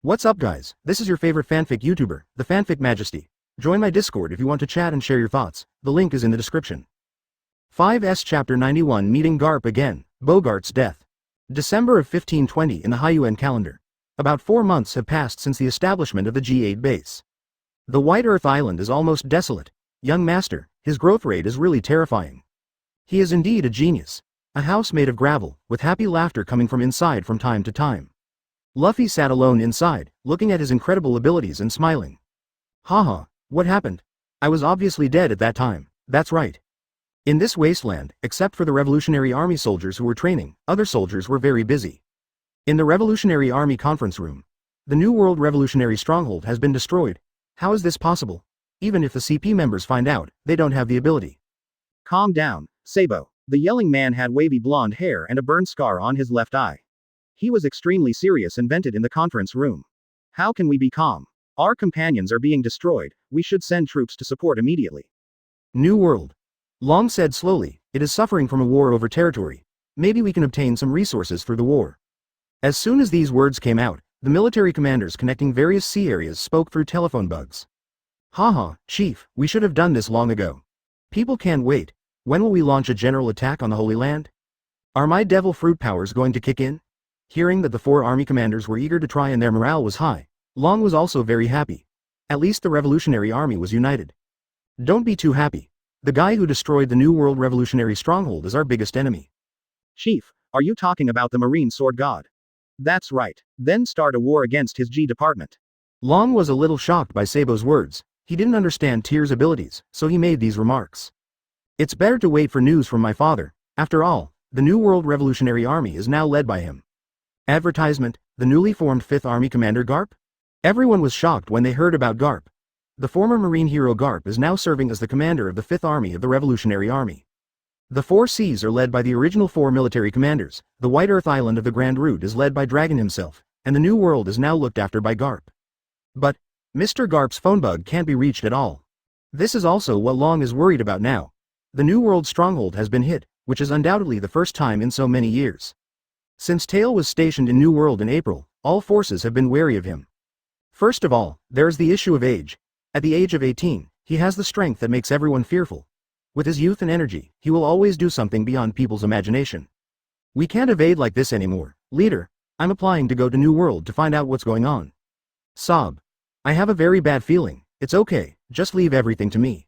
What's up guys, this is your favorite fanfic YouTuber, the Fanfic Majesty. Join my Discord if you want to chat and share your thoughts, the link is in the description. 5S Chapter 91 Meeting Garp Again, Bogart's Death. December of 1520 in the Hyuan calendar. About 4 months have passed since the establishment of the G8 base. The White Earth Island is almost desolate. Young master, his growth rate is really terrifying. He is indeed a genius. A house made of gravel, with happy laughter coming from inside from time to time. Luffy sat alone inside, looking at his incredible abilities and smiling. Haha, what happened? I was obviously dead at that time, that's right. In this wasteland, except for the Revolutionary Army soldiers who were training, other soldiers were very busy. In the Revolutionary Army conference room. The New World Revolutionary Stronghold has been destroyed. How is this possible? Even if the CP members find out, they don't have the ability. Calm down, Sabo. The yelling man had wavy blonde hair and a burn scar on his left eye. He was extremely serious and vented in the conference room. How can we be calm? Our companions are being destroyed, we should send troops to support immediately. New World. Long said slowly, it is suffering from a war over territory. Maybe we can obtain some resources through the war. As soon as these words came out, the military commanders connecting various sea areas spoke through telephone bugs. Haha, Chief, we should have done this long ago. People can't wait. When will we launch a general attack on the Holy Land? Are my devil fruit powers going to kick in? Hearing that the 4 army commanders were eager to try and their morale was high, Long was also very happy. At least the Revolutionary Army was united. Don't be too happy. The guy who destroyed the New World Revolutionary Stronghold is our biggest enemy. Chief, are you talking about the Marine Sword God? That's right. Then start a war against his G department. Long was a little shocked by Sabo's words. He didn't understand Tyr's abilities, so he made these remarks. It's better to wait for news from my father. After all, the New World Revolutionary Army is now led by him. Advertisement, the newly formed 5th Army Commander Garp? Everyone was shocked when they heard about Garp. The former Marine hero Garp is now serving as the commander of the 5th Army of the Revolutionary Army. The 4 seas are led by the original 4 military commanders, the White Earth Island of the Grand Route is led by Dragon himself, and the New World is now looked after by Garp. But, Mr. Garp's phone bug can't be reached at all. This is also what Long is worried about now. The New World stronghold has been hit, which is undoubtedly the first time in so many years. Since Tail was stationed in New World in April, all forces have been wary of him. First of all, there is the issue of age. At the age of 18, he has the strength that makes everyone fearful. With his youth and energy, he will always do something beyond people's imagination. We can't evade like this anymore. Leader, I'm applying to go to New World to find out what's going on. Sob. I have a very bad feeling. It's okay, just leave everything to me.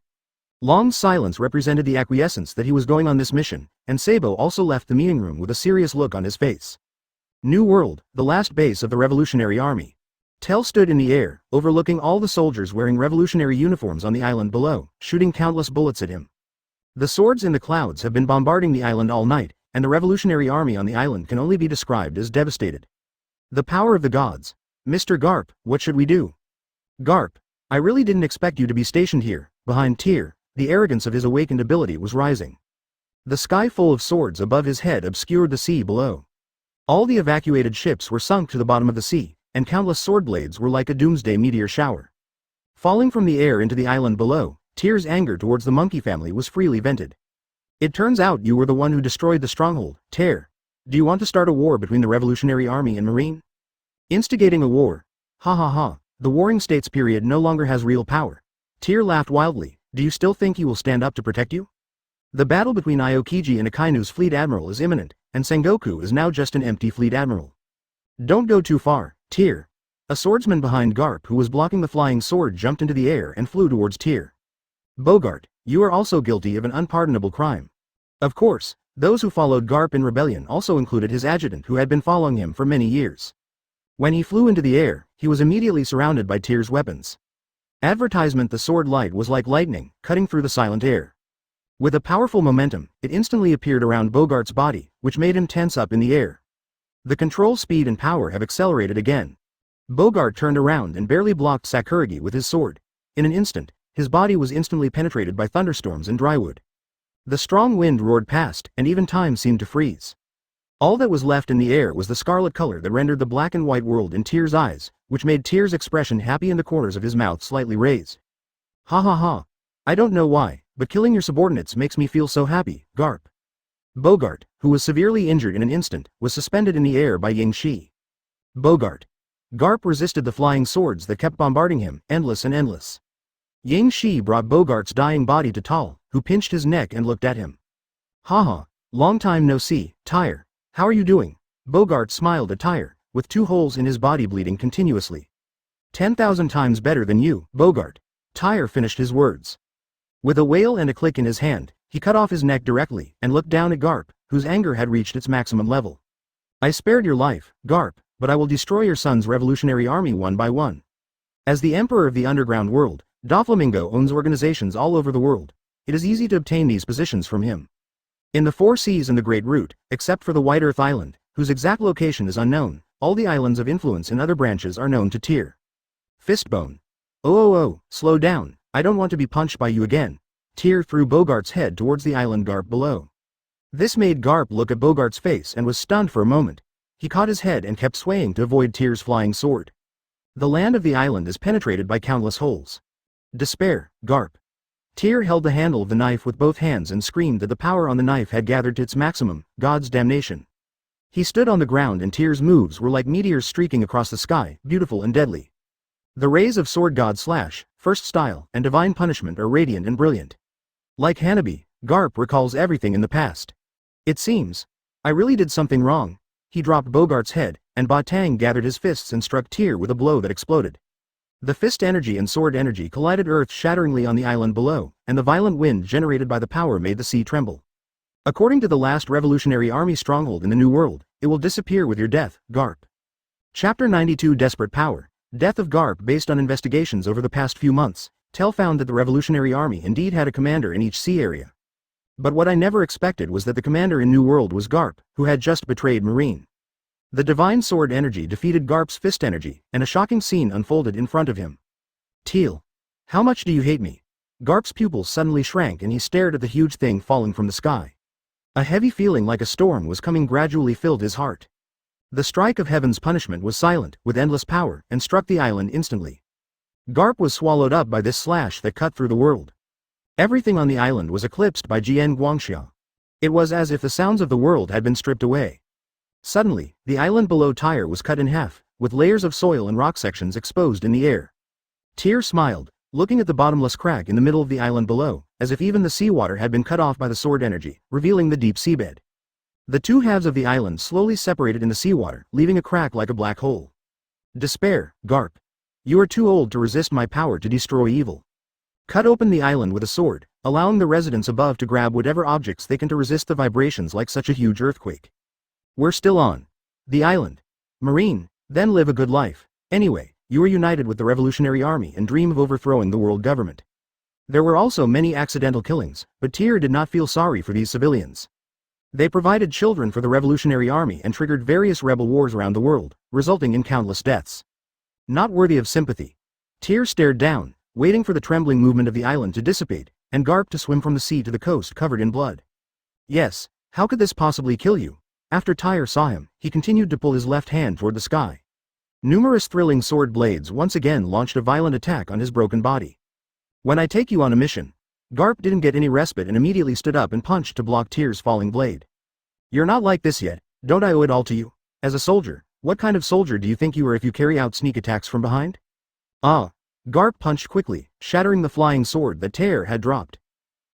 Long's silence represented the acquiescence that he was going on this mission, and Sabo also left the meeting room with a serious look on his face. New World, the last base of the Revolutionary Army. Tell stood in the air, overlooking all the soldiers wearing revolutionary uniforms on the island below, shooting countless bullets at him. The swords in the clouds have been bombarding the island all night, and the Revolutionary Army on the island can only be described as devastated. The power of the gods. Mr. Garp, what should we do? Garp, I really didn't expect you to be stationed here. Behind Tyr, the arrogance of his awakened ability was rising. The sky full of swords above his head obscured the sea below. All the evacuated ships were sunk to the bottom of the sea, and countless sword blades were like a doomsday meteor shower. Falling from the air into the island below, Tyr's anger towards the monkey family was freely vented. It turns out you were the one who destroyed the stronghold, Tyr. Do you want to start a war between the Revolutionary Army and Marine? Instigating a war? Ha ha ha, the Warring States period no longer has real power. Tyr laughed wildly. Do you still think he will stand up to protect you? The battle between Aokiji and Akainu's fleet admiral is imminent, and Sengoku is now just an empty fleet admiral. Don't go too far, Tyr. A swordsman behind Garp who was blocking the flying sword jumped into the air and flew towards Tyr. Bogart, you are also guilty of an unpardonable crime. Of course, those who followed Garp in rebellion also included his adjutant who had been following him for many years. When he flew into the air, he was immediately surrounded by Tyr's weapons. Advertisement. The sword light was like lightning, cutting through the silent air. With a powerful momentum, it instantly appeared around Bogart's body, which made him tense up in the air. The control speed and power have accelerated again. Bogart turned around and barely blocked Sakuragi with his sword. In an instant, his body was instantly penetrated by thunderstorms and drywood. The strong wind roared past, and even time seemed to freeze. All that was left in the air was the scarlet color that rendered the black and white world in Tyr's eyes, which made Tyr's expression happy and the corners of his mouth slightly raised. Ha ha ha. I don't know why, but killing your subordinates makes me feel so happy, Garp. Bogart, who was severely injured in an instant, was suspended in the air by Ying Shi. Bogart. Garp resisted the flying swords that kept bombarding him, endless and endless. Yang Shi brought Bogart's dying body to Tal, who pinched his neck and looked at him. Haha, long time no see, Tyr. How are you doing? Bogart smiled at Tyr, with 2 holes in his body bleeding continuously. 10,000 times better than you, Bogart. Tyr finished his words. With a wail and a click in his hand, he cut off his neck directly and looked down at Garp, whose anger had reached its maximum level. I spared your life, Garp, but I will destroy your son's revolutionary army one by one. As the Emperor of the Underground World, Doflamingo owns organizations all over the world. It is easy to obtain these positions from him. In the 4 seas and the Great Root, except for the White Earth Island, whose exact location is unknown, all the islands of influence in other branches are known to Tyr. Fistbone. Oh, slow down, I don't want to be punched by you again. Tyr threw Bogart's head towards the island Garp below. This made Garp look at Bogart's face and was stunned for a moment. He caught his head and kept swaying to avoid Tyr's flying sword. The land of the island is penetrated by countless holes. Despair, Garp. Tyr held the handle of the knife with both hands and screamed that the power on the knife had gathered to its maximum, God's damnation. He stood on the ground and Tyr's moves were like meteors streaking across the sky, beautiful and deadly. The rays of Sword God Slash, First Style, and Divine Punishment are radiant and brilliant. Like Hanabi, Garp recalls everything in the past. It seems. I really did something wrong. He dropped Bogart's head, and Batang gathered his fists and struck Tyr with a blow that exploded. The fist energy and sword energy collided earth-shatteringly on the island below, and the violent wind generated by the power made the sea tremble. According to the last Revolutionary Army stronghold in the New World, it will disappear with your death, Garp. Chapter 92 Desperate Power. Death of Garp. Based on investigations over the past few months, Tel found that the Revolutionary Army indeed had a commander in each sea area. But what I never expected was that the commander in New World was Garp, who had just betrayed Marine. The divine sword energy defeated Garp's fist energy, and a shocking scene unfolded in front of him. Teal. How much do you hate me? Garp's pupils suddenly shrank and he stared at the huge thing falling from the sky. A heavy feeling like a storm was coming gradually filled his heart. The strike of heaven's punishment was silent, with endless power, and struck the island instantly. Garp was swallowed up by this slash that cut through the world. Everything on the island was eclipsed by Jian Guangxia. It was as if the sounds of the world had been stripped away. Suddenly, the island below Tyr was cut in half, with layers of soil and rock sections exposed in the air. Tyr smiled, looking at the bottomless crack in the middle of the island below, as if even the seawater had been cut off by the sword energy, revealing the deep seabed. The 2 halves of the island slowly separated in the seawater, leaving a crack like a black hole. Despair, Garp. You are too old to resist my power to destroy evil. Cut open the island with a sword, allowing the residents above to grab whatever objects they can to resist the vibrations like such a huge earthquake. We're still on the island. Marine, then live a good life. Anyway, you are united with the Revolutionary Army and dream of overthrowing the world government. There were also many accidental killings, but Tyr did not feel sorry for these civilians. They provided children for the Revolutionary Army and triggered various rebel wars around the world, resulting in countless deaths. Not worthy of sympathy. Tyr stared down, waiting for the trembling movement of the island to dissipate, and Garp to swim from the sea to the coast covered in blood. Yes, how could this possibly kill you? After Tyr saw him, he continued to pull his left hand toward the sky. Numerous thrilling sword blades once again launched a violent attack on his broken body. When I take you on a mission. Garp didn't get any respite and immediately stood up and punched to block Tyr's falling blade. You're not like this yet, don't I owe it all to you? As a soldier, what kind of soldier do you think you are if you carry out sneak attacks from behind? Ah. Garp punched quickly, shattering the flying sword that Tyr had dropped.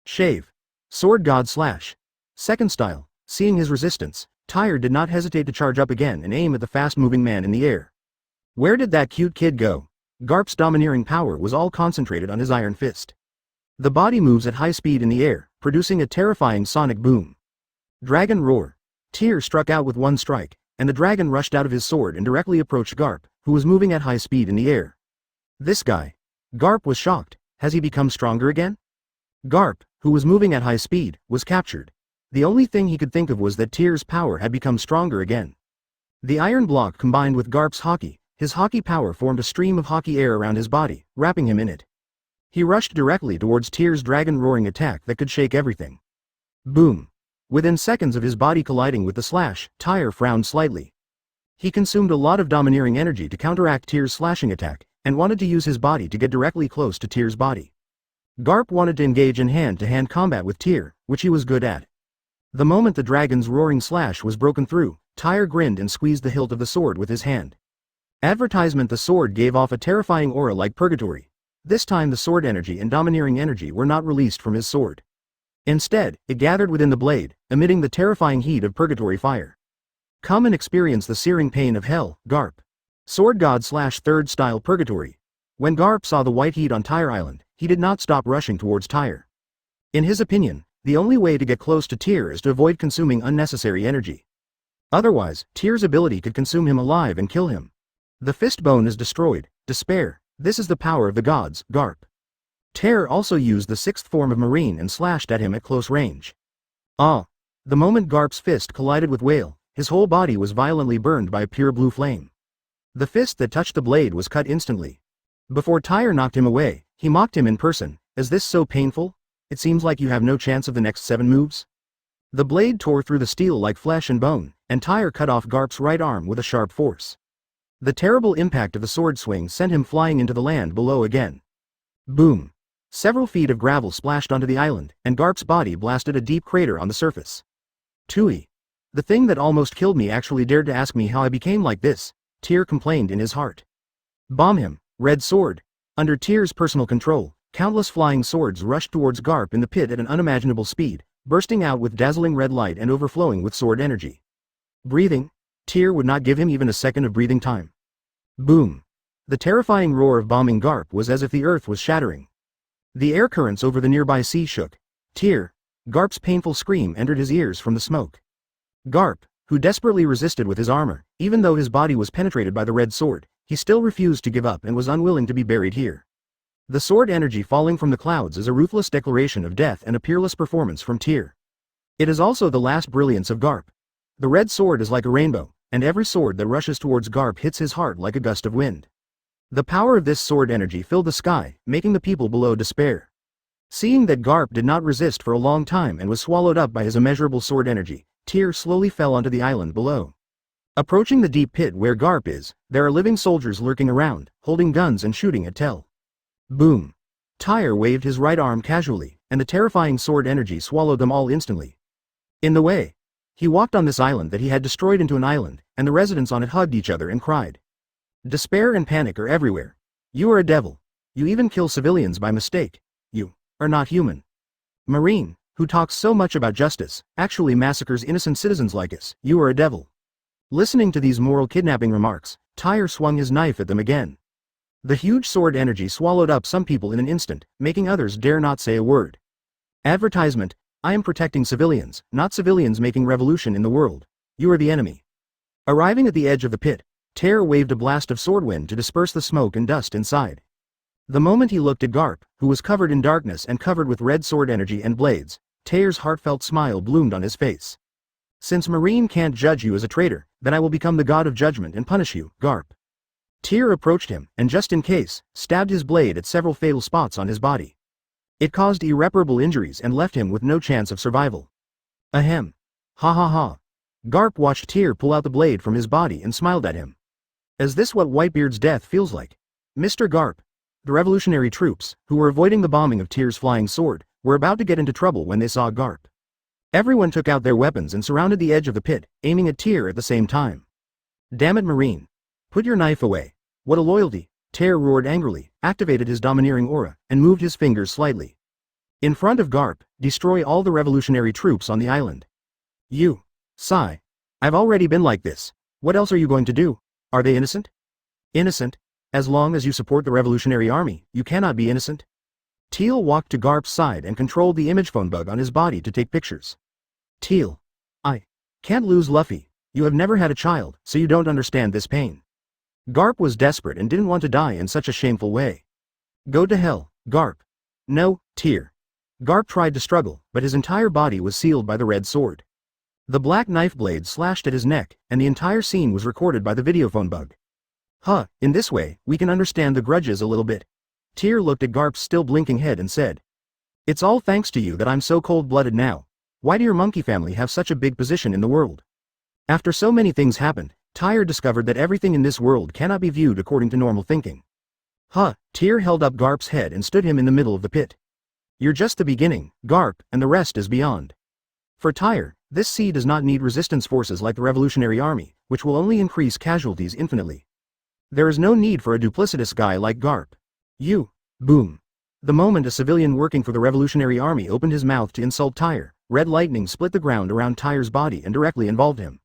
Shave. Sword God Slash. Second style. Seeing his resistance, Tyr did not hesitate to charge up again and aim at the fast-moving man in the air. Where did that cute kid go? Garp's domineering power was all concentrated on his iron fist. The body moves at high speed in the air, producing a terrifying sonic boom. Dragon Roar. Tyr struck out with one strike, and the dragon rushed out of his sword and directly approached Garp, who was moving at high speed in the air. This guy. Garp was shocked. Has he become stronger again? Garp, who was moving at high speed, was captured. The only thing he could think of was that Tyr's power had become stronger again. The iron block combined with Garp's hockey, his hockey power formed a stream of hockey air around his body, wrapping him in it. He rushed directly towards Tyr's dragon roaring attack that could shake everything. Boom. Within seconds of his body colliding with the slash, Tyr frowned slightly. He consumed a lot of domineering energy to counteract Tyr's slashing attack, and wanted to use his body to get directly close to Tyr's body. Garp wanted to engage in hand-to-hand combat with Tyr, which he was good at. The moment the dragon's roaring slash was broken through, Tyr grinned and squeezed the hilt of the sword with his hand. Advertisement: the sword gave off a terrifying aura like purgatory. This time the sword energy and domineering energy were not released from his sword. Instead, it gathered within the blade, emitting the terrifying heat of purgatory fire. Come and experience the searing pain of hell, Garp. Sword God / third style purgatory. When Garp saw the white heat on Tyr Island, he did not stop rushing towards Tyr. In his opinion, the only way to get close to Tyr is to avoid consuming unnecessary energy. Otherwise, Tyr's ability could consume him alive and kill him. The fist bone is destroyed. Despair. This is the power of the gods, Garp. Tyr also used the sixth form of marine and slashed at him at close range. Ah! The moment Garp's fist collided with Whale, his whole body was violently burned by a pure blue flame. The fist that touched the blade was cut instantly. Before Tyr knocked him away, he mocked him in person. Is this so painful? It seems like you have no chance of the next 7 moves? The blade tore through the steel like flesh and bone, and Tyr cut off Garp's right arm with a sharp force. The terrible impact of the sword swing sent him flying into the land below again. Boom! Several feet of gravel splashed onto the island, and Garp's body blasted a deep crater on the surface. Tui. The thing that almost killed me actually dared to ask me how I became like this, Tyr complained in his heart. Bomb him, Red Sword. Under Tyr's personal control, countless flying swords rushed towards Garp in the pit at an unimaginable speed, bursting out with dazzling red light and overflowing with sword energy. Breathing? Tyr would not give him even a second of breathing time. Boom! The terrifying roar of bombing Garp was as if the earth was shattering. The air currents over the nearby sea shook. Tyr! Garp's painful scream entered his ears from the smoke. Garp, who desperately resisted with his armor, even though his body was penetrated by the red sword, he still refused to give up and was unwilling to be buried here. The sword energy falling from the clouds is a ruthless declaration of death and a peerless performance from Tyr. It is also the last brilliance of Garp. The red sword is like a rainbow, and every sword that rushes towards Garp hits his heart like a gust of wind. The power of this sword energy filled the sky, making the people below despair. Seeing that Garp did not resist for a long time and was swallowed up by his immeasurable sword energy, Tyr slowly fell onto the island below. Approaching the deep pit where Garp is, there are living soldiers lurking around, holding guns and shooting at Tell. Boom! Tyr waved his right arm casually, and the terrifying sword energy swallowed them all instantly. In the way, he walked on this island that he had destroyed into an island, and the residents on it hugged each other and cried. Despair and panic are everywhere. You are a devil. You even kill civilians by mistake. You are not human. Marine, who talks so much about justice, actually massacres innocent citizens like us. You are a devil. Listening to these moral kidnapping remarks, Tyr swung his knife at them again. The huge sword energy swallowed up some people in an instant, making others dare not say a word. Advertisement: I am protecting civilians, not civilians making revolution in the world. You are the enemy. Arriving at the edge of the pit, Tyr waved a blast of sword wind to disperse the smoke and dust inside. The moment he looked at Garp, who was covered in darkness and covered with red sword energy and blades, Tyr's heartfelt smile bloomed on his face. Since Marine can't judge you as a traitor, then I will become the god of judgment and punish you, Garp. Tyr approached him, and just in case, stabbed his blade at several fatal spots on his body. It caused irreparable injuries and left him with no chance of survival. Ahem. Ha ha ha. Garp watched Tyr pull out the blade from his body and smiled at him. Is this what Whitebeard's death feels like? Mr. Garp. The revolutionary troops, who were avoiding the bombing of Tyr's flying sword, were about to get into trouble when they saw Garp. Everyone took out their weapons and surrounded the edge of the pit, aiming at Tyr at the same time. Damn it, Marine. Put your knife away. What a loyalty. Tyr roared angrily, activated his domineering aura, and moved his fingers slightly. In front of Garp, destroy all the revolutionary troops on the island. You. Sigh. I've already been like this. What else are you going to do? Are they innocent? Innocent? As long as you support the revolutionary army, you cannot be innocent. Teal walked to Garp's side and controlled the image phone bug on his body to take pictures. Teal. I can't lose Luffy. You have never had a child, so you don't understand this pain. Garp was desperate and didn't want to die in such a shameful way. Go to hell, Garp. No, Tyr. Garp tried to struggle, but his entire body was sealed by the red sword. The black knife blade slashed at his neck, and the entire scene was recorded by the videophone bug. In this way, we can understand the grudges a little bit. Tyr looked at Garp's still blinking head and said, It's all thanks to you that I'm so cold-blooded now. Why do your monkey family have such a big position in the world? After so many things happened, Tyr discovered that everything in this world cannot be viewed according to normal thinking. Tyr held up Garp's head and stood him in the middle of the pit. You're just the beginning, Garp, and the rest is beyond. For Tyr, this sea does not need resistance forces like the Revolutionary Army, which will only increase casualties infinitely. There is no need for a duplicitous guy like Garp. You. Boom. The moment a civilian working for the Revolutionary Army opened his mouth to insult Tyr, red lightning split the ground around Tyr's body and directly involved him.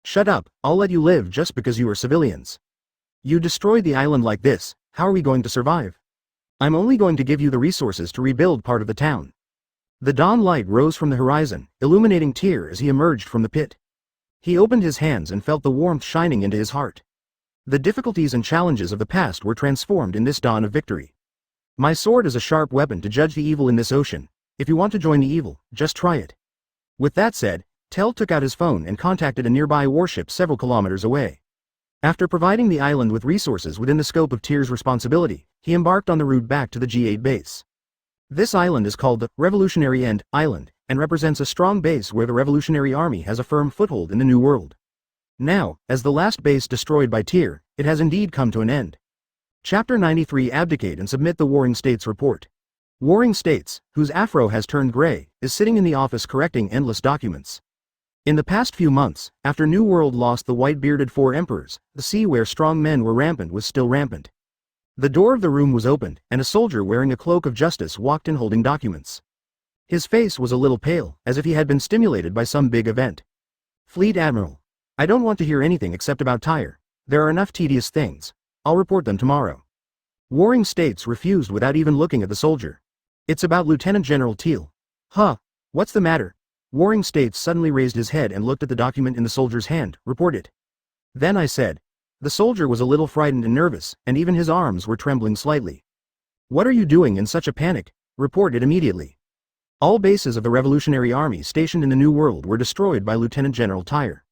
Shut up, I'll let you live just because you are civilians. You destroyed the island like this, how are we going to survive? I'm only going to give you the resources to rebuild part of the town. The dawn light rose from the horizon, illuminating Tyr as he emerged from the pit. He opened his hands and felt the warmth shining into his heart. The difficulties and challenges of the past were transformed in this dawn of victory. My sword is a sharp weapon to judge the evil in this ocean. If you want to join the evil, just try it. With that said, Tel took out his phone and contacted a nearby warship several kilometers away. After providing the island with resources within the scope of Tyr's responsibility, he embarked on the route back to the G8 base. This island is called the Revolutionary End Island, and represents a strong base where the Revolutionary Army has a firm foothold in the New World. Now, as the last base destroyed by Tyr, it has indeed come to an end. Chapter 93 Abdicate and submit the Warring States report. Warring States, whose afro has turned gray, is sitting in the office correcting endless documents. In the past few months, after New World lost the white-bearded four emperors, the sea where strong men were rampant was still rampant. The door of the room was opened, and a soldier wearing a cloak of justice walked in holding documents. His face was a little pale, as if he had been stimulated by some big event. Fleet Admiral. I don't want to hear anything except about Tyr. There are enough tedious things. I'll report them tomorrow. Warring States refused without even looking at the soldier. It's about Lieutenant General Teal. Huh, what's the matter? Warring States suddenly raised his head and looked at the document in the soldier's hand. Report it. Then I said. The soldier was a little frightened and nervous, and even his arms were trembling slightly. What are you doing in such a panic? Report it immediately. All bases of the Revolutionary Army stationed in the New World were destroyed by Lieutenant General Tyr.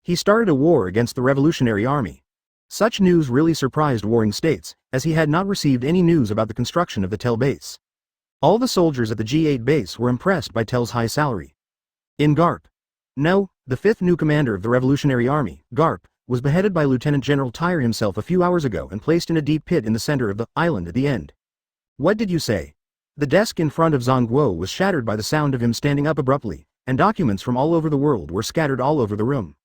He started a war against the Revolutionary Army. Such news really surprised Warring States, as he had not received any news about the construction of the Tel base. All the soldiers at the G8 base were impressed by Tel's high salary. In Garp. No, the fifth new commander of the Revolutionary Army, Garp, was beheaded by Lieutenant General Tyr himself a few hours ago and placed in a deep pit in the center of the island at the end. What did you say? The desk in front of Zhongguo was shattered by the sound of him standing up abruptly, and documents from all over the world were scattered all over the room.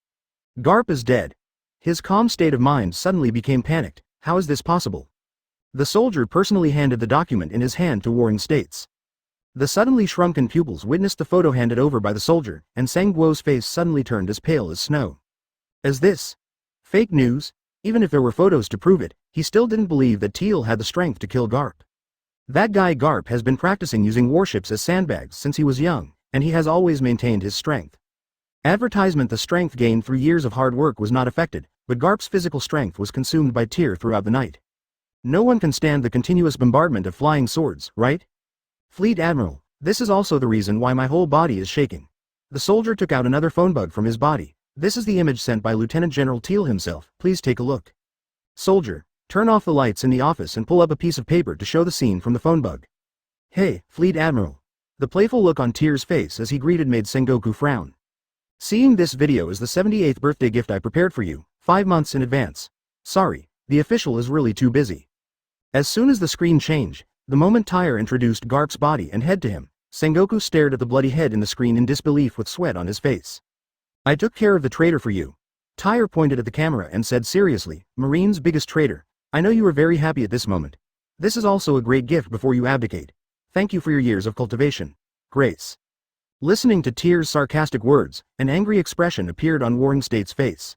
Garp is dead. His calm state of mind suddenly became panicked. How is this possible? The soldier personally handed the document in his hand to Warring States. The suddenly shrunken pupils witnessed the photo handed over by the soldier, and Zhongguo's face suddenly turned as pale as snow. Is this fake news? Even if there were photos to prove it, he still didn't believe that Teal had the strength to kill Garp. That guy Garp has been practicing using warships as sandbags since he was young, and he has always maintained his strength. Advertisement: the strength gained through years of hard work was not affected, but Garp's physical strength was consumed by Tyr throughout the night. No one can stand the continuous bombardment of flying swords, right? Fleet Admiral, this is also the reason why my whole body is shaking. The soldier took out another phone bug from his body. This is the image sent by Lieutenant General Teal himself, please take a look. Soldier, turn off the lights in the office and pull up a piece of paper to show the scene from the phone bug. Hey, Fleet Admiral. The playful look on Tyr's face as he greeted made Sengoku frown. Seeing this video is the 78th birthday gift I prepared for you, 5 months in advance. Sorry, the official is really too busy. As soon as the screen changed, the moment Tyr introduced Garp's body and head to him, Sengoku stared at the bloody head in the screen in disbelief with sweat on his face. I took care of the traitor for you. Tyr pointed at the camera and said seriously, Marine's biggest traitor. I know you are very happy at this moment. This is also a great gift before you abdicate. Thank you for your years of cultivation. Grace. Listening to Tyr's sarcastic words, an angry expression appeared on Warring States' face.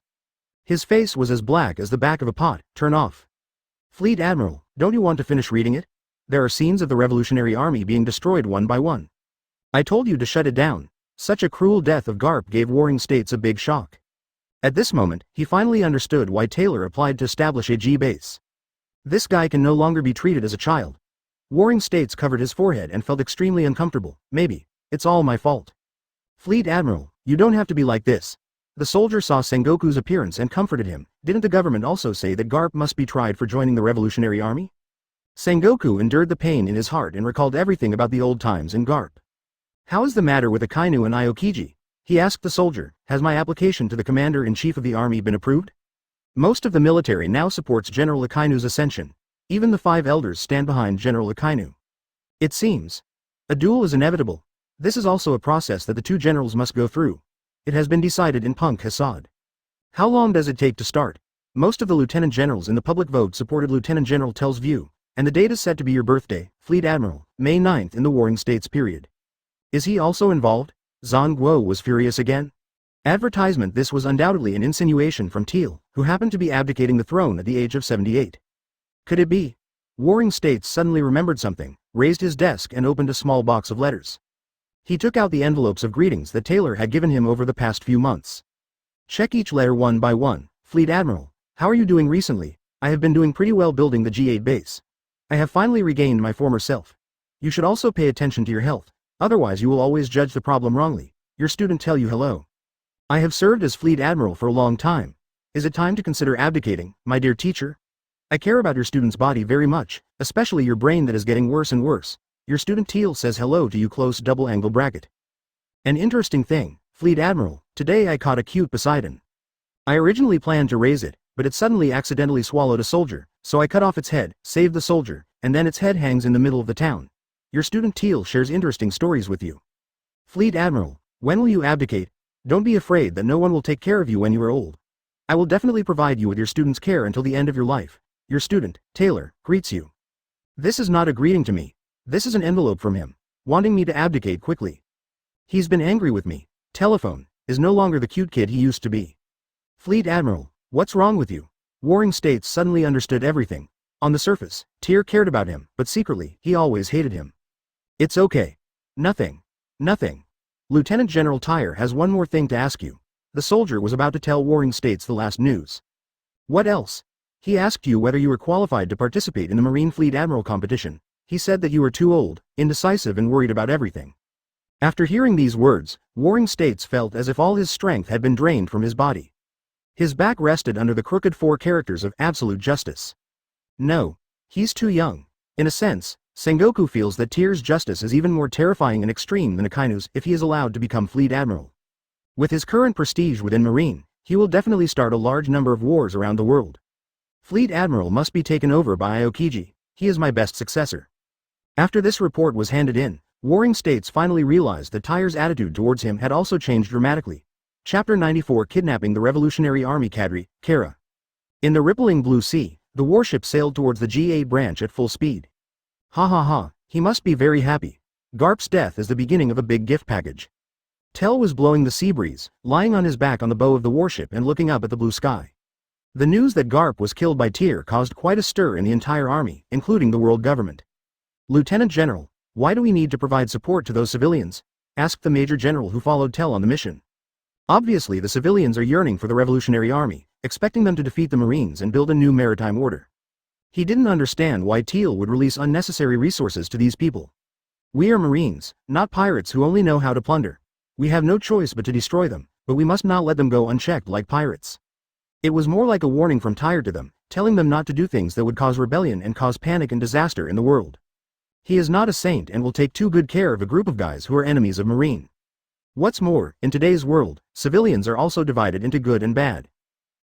His face was as black as the back of a pot. Turn off. Fleet Admiral, don't you want to finish reading it? There are scenes of the Revolutionary Army being destroyed one by one. I told you to shut it down. Such a cruel death of Garp gave Warring States a big shock. At this moment, he finally understood why Taylor applied to establish a G base. This guy can no longer be treated as a child. Warring States covered his forehead and felt extremely uncomfortable. Maybe. It's all my fault. Fleet Admiral, you don't have to be like this. The soldier saw Sengoku's appearance and comforted him. Didn't the government also say that Garp must be tried for joining the Revolutionary Army? Sengoku endured the pain in his heart and recalled everything about the old times in Garp. How is the matter with Akainu and Aokiji? He asked the soldier. Has my application to the commander-in-chief of the army been approved? Most of the military now supports General Akainu's ascension. Even the 5 elders stand behind General Akainu. It seems. A duel is inevitable. This is also a process that the 2 generals must go through. It has been decided in Punk Hassad. How long does it take to start? Most of the lieutenant generals in the public vote supported Lieutenant General Tell's view, and the date is set to be your birthday, Fleet Admiral, May 9th in the Warring States period. Is he also involved? Zhang Guo was furious again. Advertisement. This was undoubtedly an insinuation from Teal, who happened to be abdicating the throne at the age of 78. Could it be? Warring States suddenly remembered something, raised his desk and opened a small box of letters. He took out the envelopes of greetings that Taylor had given him over the past few months. Check each letter one by one. Fleet Admiral, how are you doing recently? I have been doing pretty well building the G8 base. I have finally regained my former self. You should also pay attention to your health, otherwise you will always judge the problem wrongly. Your student tell you hello. I have served as Fleet Admiral for a long time. Is it time to consider abdicating, my dear teacher? I care about your student's body very much, especially your brain that is getting worse and worse. Your student Teal says hello to you close double angle bracket. An interesting thing, Fleet Admiral, today I caught a cute Poseidon. I originally planned to raise it, but it suddenly accidentally swallowed a soldier, so I cut off its head, saved the soldier, and then its head hangs in the middle of the town. Your student Teal shares interesting stories with you. Fleet Admiral, when will you abdicate? Don't be afraid that no one will take care of you when you are old. I will definitely provide you with your student's care until the end of your life. Your student, Taylor, greets you. This is not a greeting to me. This is an envelope from him, wanting me to abdicate quickly. He's been angry with me. Telephone, is no longer the cute kid he used to be. Fleet Admiral, what's wrong with you? Warring States suddenly understood everything. On the surface, Tyr cared about him, but secretly, he always hated him. It's okay. Nothing. Nothing. Lieutenant General Tyr has one more thing to ask you. The soldier was about to tell Warring States the last news. What else? He asked you whether you were qualified to participate in the Marine Fleet Admiral competition. He said that you were too old, indecisive and worried about everything. After hearing these words, Warring States felt as if all his strength had been drained from his body. His back rested under the crooked four characters of absolute justice. No. He's too young. In a sense, Sengoku feels that Tyr's justice is even more terrifying and extreme than Akainu's if he is allowed to become Fleet Admiral. With his current prestige within Marine, he will definitely start a large number of wars around the world. Fleet Admiral must be taken over by Aokiji. He is my best successor. After this report was handed in, Warring States finally realized that Tyr's attitude towards him had also changed dramatically. Chapter 94 Kidnapping the Revolutionary Army Cadre, Kara. In the rippling blue sea, the warship sailed towards the G8 branch at full speed. Ha ha ha, he must be very happy. Garp's death is the beginning of a big gift package. Tell was blowing the sea breeze, lying on his back on the bow of the warship and looking up at the blue sky. The news that Garp was killed by Tyr caused quite a stir in the entire army, including the world government. Lieutenant General, why do we need to provide support to those civilians? Asked the Major General who followed Tell on the mission. Obviously the civilians are yearning for the Revolutionary Army, expecting them to defeat the Marines and build a new maritime order. He didn't understand why Teal would release unnecessary resources to these people. We are Marines, not pirates who only know how to plunder. We have no choice but to destroy them, but we must not let them go unchecked like pirates. It was more like a warning from Tyr to them, telling them not to do things that would cause rebellion and cause panic and disaster in the world. He is not a saint and will take too good care of a group of guys who are enemies of Marine. What's more, in today's world, civilians are also divided into good and bad.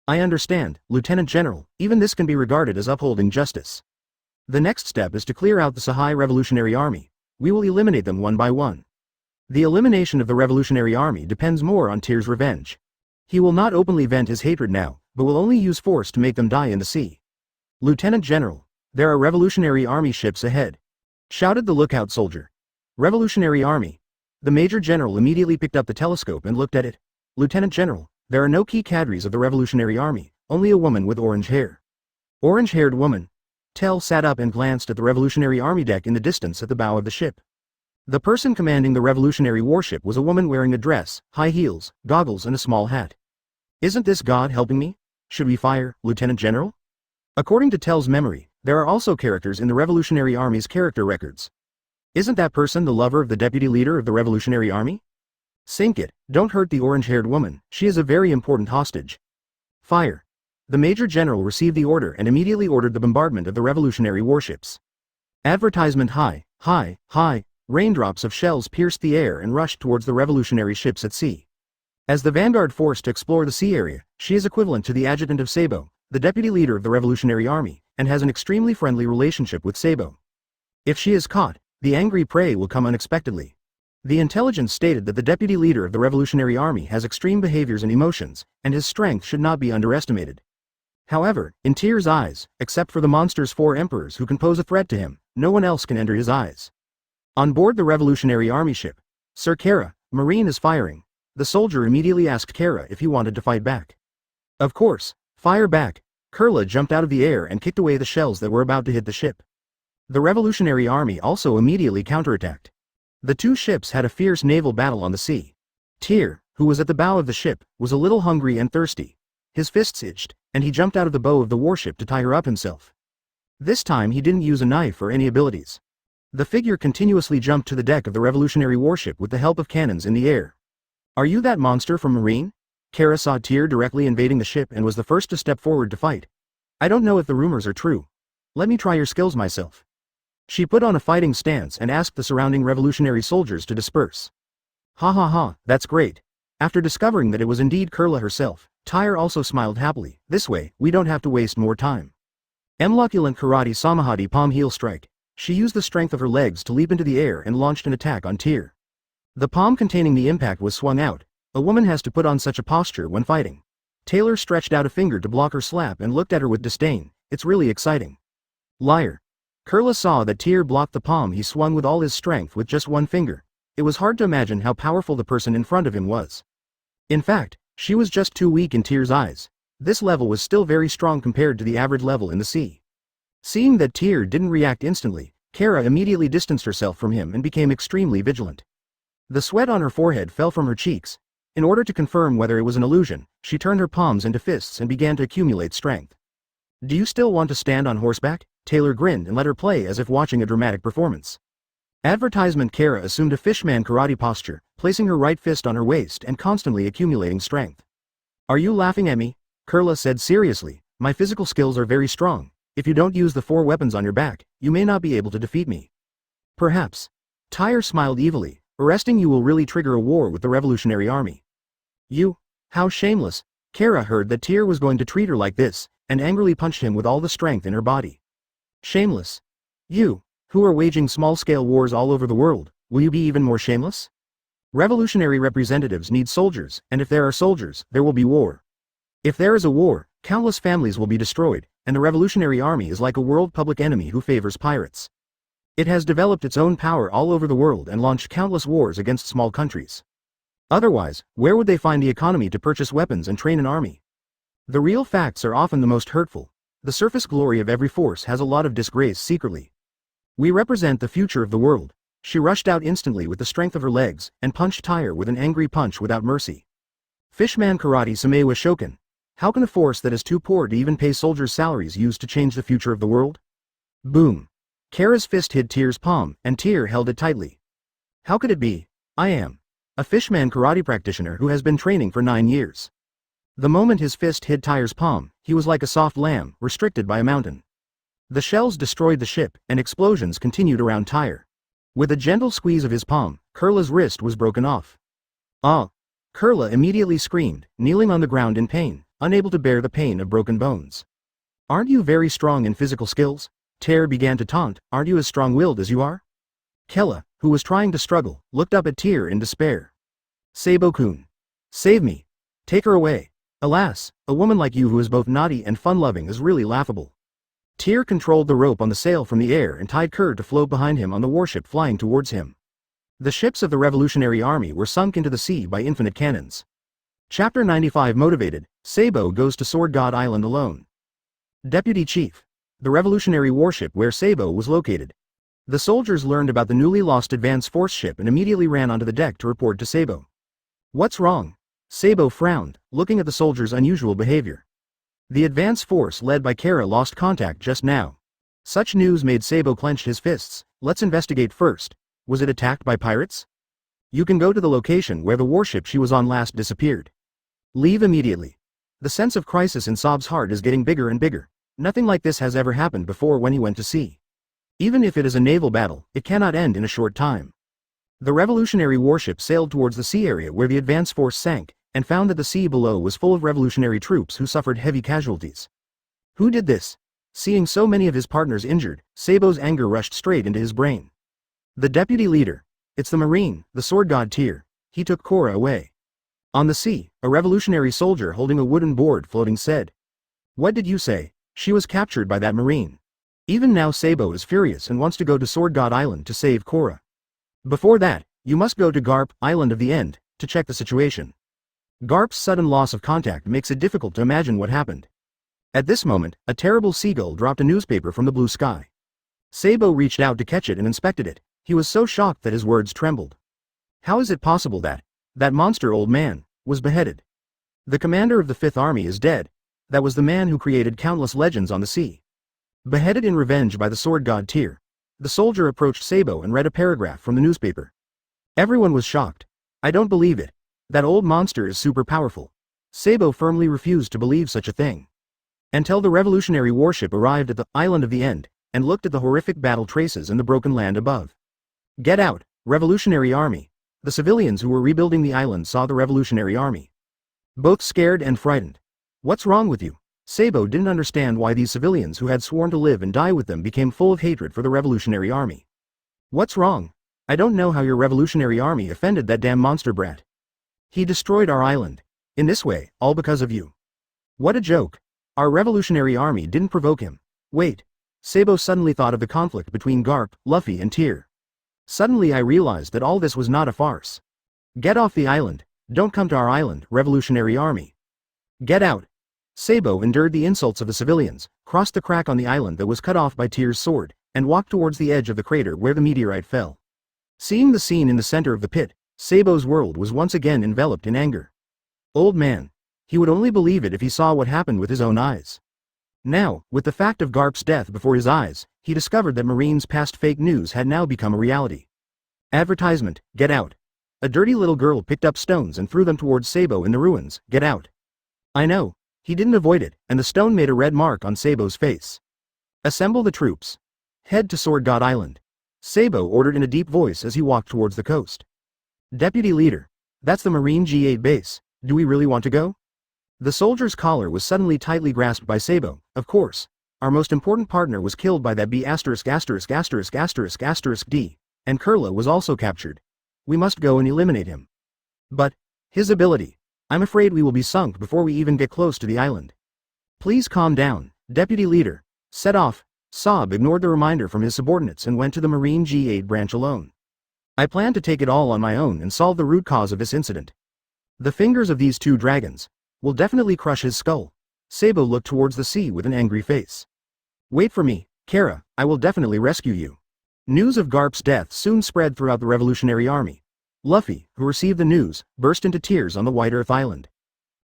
I understand, Lieutenant General, even this can be regarded as upholding justice. The next step is to clear out the Sahai Revolutionary Army. We will eliminate them one by one. The elimination of the Revolutionary Army depends more on Tyr's revenge. He will not openly vent his hatred now, but will only use force to make them die in the sea. Lieutenant General, there are Revolutionary Army ships ahead. Shouted the lookout soldier. Revolutionary Army. The Major General immediately picked up the telescope and looked at it. Lieutenant General, there are no key cadres of the Revolutionary Army, only a woman with orange hair. Orange-haired woman. Tell sat up and glanced at the Revolutionary Army deck in the distance at the bow of the ship. The person commanding the revolutionary warship was a woman wearing a dress, high heels, goggles and a small hat. Isn't this God helping me? Should we fire, Lieutenant General? According to Tell's memory, there are also characters in the Revolutionary Army's character records. Isn't that person the lover of the deputy leader of the Revolutionary Army? Sink it, don't hurt the orange-haired woman, she is a very important hostage. Fire. The Major General received the order and immediately ordered the bombardment of the revolutionary warships. Advertisement high, high, high, raindrops of shells pierced the air and rushed towards the revolutionary ships at sea. As the vanguard force to explore the sea area, she is equivalent to the adjutant of Sabo, the deputy leader of the Revolutionary Army, and has an extremely friendly relationship with Sabo. If she is caught, the angry prey will come unexpectedly. The intelligence stated that the deputy leader of the Revolutionary Army has extreme behaviors and emotions, and his strength should not be underestimated. However, in Tyr's eyes, except for the monster's 4 emperors who can pose a threat to him, no one else can enter his eyes. On board the Revolutionary Army ship, Sir Kara, Marine is firing. The soldier immediately asked Kara if he wanted to fight back. Of course, fire back. Kurla jumped out of the air and kicked away the shells that were about to hit the ship. The Revolutionary Army also immediately counterattacked. The two ships had a fierce naval battle on the sea. Tyr, who was at the bow of the ship, was a little hungry and thirsty. His fists itched, and he jumped out of the bow of the warship to tie her up himself. This time he didn't use a knife or any abilities. The figure continuously jumped to the deck of the Revolutionary warship with the help of cannons in the air. Are you that monster from Marine? Kara saw Tyr directly invading the ship and was the first to step forward to fight. I don't know if the rumors are true. Let me try your skills myself. She put on a fighting stance and asked the surrounding revolutionary soldiers to disperse. Ha ha ha, that's great. After discovering that it was indeed Kurla herself, Tyr also smiled happily. This way, we don't have to waste more time. Emluculent Karate Samahati Palm Heel Strike. She used the strength of her legs to leap into the air and launched an attack on Tyr. The palm containing the impact was swung out. A woman has to put on such a posture when fighting. Taylor stretched out a finger to block her slap and looked at her with disdain. It's really exciting. Liar. Kurla saw that Tyr blocked the palm he swung with all his strength with just one finger. It was hard to imagine how powerful the person in front of him was. In fact, she was just too weak in Tyr's eyes. This level was still very strong compared to the average level in the sea. Seeing that Tyr didn't react instantly, Kara immediately distanced herself from him and became extremely vigilant. The sweat on her forehead fell from her cheeks. In order to confirm whether it was an illusion, she turned her palms into fists and began to accumulate strength. Do you still want to stand on horseback? Taylor grinned and let her play as if watching a dramatic performance. Advertisement. Kara assumed a fishman karate posture, placing her right fist on her waist and constantly accumulating strength. Are you laughing at me? Kurla said seriously, my physical skills are very strong. If you don't use the 4 weapons on your back, you may not be able to defeat me. Perhaps. Tyr smiled evilly. Arresting you will really trigger a war with the Revolutionary Army. You? How shameless. Kara heard that Tyr was going to treat her like this, and angrily punched him with all the strength in her body. Shameless? You, who are waging small-scale wars all over the world, will you be even more shameless? Revolutionary representatives need soldiers, and if there are soldiers, there will be war. If there is a war, countless families will be destroyed, and the Revolutionary Army is like a world public enemy who favors pirates. It has developed its own power all over the world and launched countless wars against small countries. Otherwise, where would they find the economy to purchase weapons and train an army? The real facts are often the most hurtful. The surface glory of every force has a lot of disgrace secretly. We represent the future of the world. She rushed out instantly with the strength of her legs, and punched Tyr with an angry punch without mercy. Fishman Karate Samewa Shoken. How can a force that is too poor to even pay soldiers' salaries use to change the future of the world? Boom. Kara's fist hit Tyr's palm, and Tyr held it tightly. How could it be? I am a fishman karate practitioner who has been training for 9 years. The moment his fist hit Tyr's palm, he was like a soft lamb, restricted by a mountain. The shells destroyed the ship, and explosions continued around Tyr. With a gentle squeeze of his palm, Kurla's wrist was broken off. Ah! Kurla immediately screamed, kneeling on the ground in pain, unable to bear the pain of broken bones. Aren't you very strong in physical skills? Tyr began to taunt, aren't you as strong-willed as you are? Kella, who was trying to struggle, looked up at Tyr in despair. Sabo-kun. Save me. Take her away. Alas, a woman like you who is both naughty and fun-loving is really laughable. Tyr controlled the rope on the sail from the air and tied Kur to float behind him on the warship flying towards him. The ships of the Revolutionary Army were sunk into the sea by infinite cannons. Chapter 95 Motivated, Sabo goes to Sword God Island alone. Deputy Chief. The revolutionary warship where Sabo was located. The soldiers learned about the newly lost advance force ship and immediately ran onto the deck to report to Sabo. What's wrong? Sabo frowned, looking at the soldiers' unusual behavior. The advance force led by Kara lost contact just now. Such news made Sabo clench his fists. Let's investigate first. Was it attacked by pirates? You can go to the location where the warship she was on last disappeared. Leave immediately. The sense of crisis in Sob's heart is getting bigger and bigger. Nothing like this has ever happened before when he went to sea. Even if it is a naval battle, it cannot end in a short time. The revolutionary warship sailed towards the sea area where the advance force sank, and found that the sea below was full of revolutionary troops who suffered heavy casualties. Who did this? Seeing so many of his partners injured, Sabo's anger rushed straight into his brain. The deputy leader. It's the Marine, the sword god Tyr. He took Korra away. On the sea, a revolutionary soldier holding a wooden board floating said. What did you say? She was captured by that Marine. Even now Sabo is furious and wants to go to Sword God Island to save Korra. Before that, you must go to Garp, Island of the End, to check the situation. Garp's sudden loss of contact makes it difficult to imagine what happened. At this moment, a terrible seagull dropped a newspaper from the blue sky. Sabo reached out to catch it and inspected it. He was so shocked that his words trembled. How is it possible that monster old man was beheaded? The commander of the Fifth Army is dead. That was the man who created countless legends on the sea. Beheaded in revenge by the sword god Tyr. The soldier approached Sabo and read a paragraph from the newspaper. Everyone was shocked. I don't believe it. That old monster is super powerful. Sabo firmly refused to believe such a thing. Until the revolutionary warship arrived at the Island of the End, and looked at the horrific battle traces and the broken land above. Get out, Revolutionary Army. The civilians who were rebuilding the island saw the Revolutionary Army. Both scared and frightened. What's wrong with you? Sabo didn't understand why these civilians who had sworn to live and die with them became full of hatred for the Revolutionary Army. What's wrong? I don't know how your Revolutionary Army offended that damn monster brat. He destroyed our island. In this way, all because of you. What a joke. Our Revolutionary Army didn't provoke him. Wait. Sabo suddenly thought of the conflict between Garp, Luffy and Tyr. Suddenly I realized that all this was not a farce. Get off the island. Don't come to our island, Revolutionary Army. Get out. Sabo endured the insults of the civilians, crossed the crack on the island that was cut off by Tyr's sword, and walked towards the edge of the crater where the meteorite fell. Seeing the scene in the center of the pit, Sabo's world was once again enveloped in anger. Old man. He would only believe it if he saw what happened with his own eyes. Now, with the fact of Garp's death before his eyes, he discovered that Marine's past fake news had now become a reality. Advertisement, get out. A dirty little girl picked up stones and threw them towards Sabo in the ruins, get out. I know. He didn't avoid it, and the stone made a red mark on Sabo's face. Assemble the troops. Head to Sword God Island. Sabo ordered in a deep voice as he walked towards the coast. Deputy Leader. That's the Marine G8 base. Do we really want to go? The soldier's collar was suddenly tightly grasped by Sabo. Of course. Our most important partner was killed by that B*****************, D. And Kurla was also captured. We must go and eliminate him. But his ability. I'm afraid we will be sunk before we even get close to the island. Please calm down, Deputy Leader. Set off. Saab ignored the reminder from his subordinates and went to the Marine G8 branch alone. I plan to take it all on my own and solve the root cause of this incident. The fingers of these two dragons will definitely crush his skull. Sabo looked towards the sea with an angry face. Wait for me, Kara, I will definitely rescue you. News of Garp's death soon spread throughout the Revolutionary Army. Luffy, who received the news, burst into tears on the White Earth Island.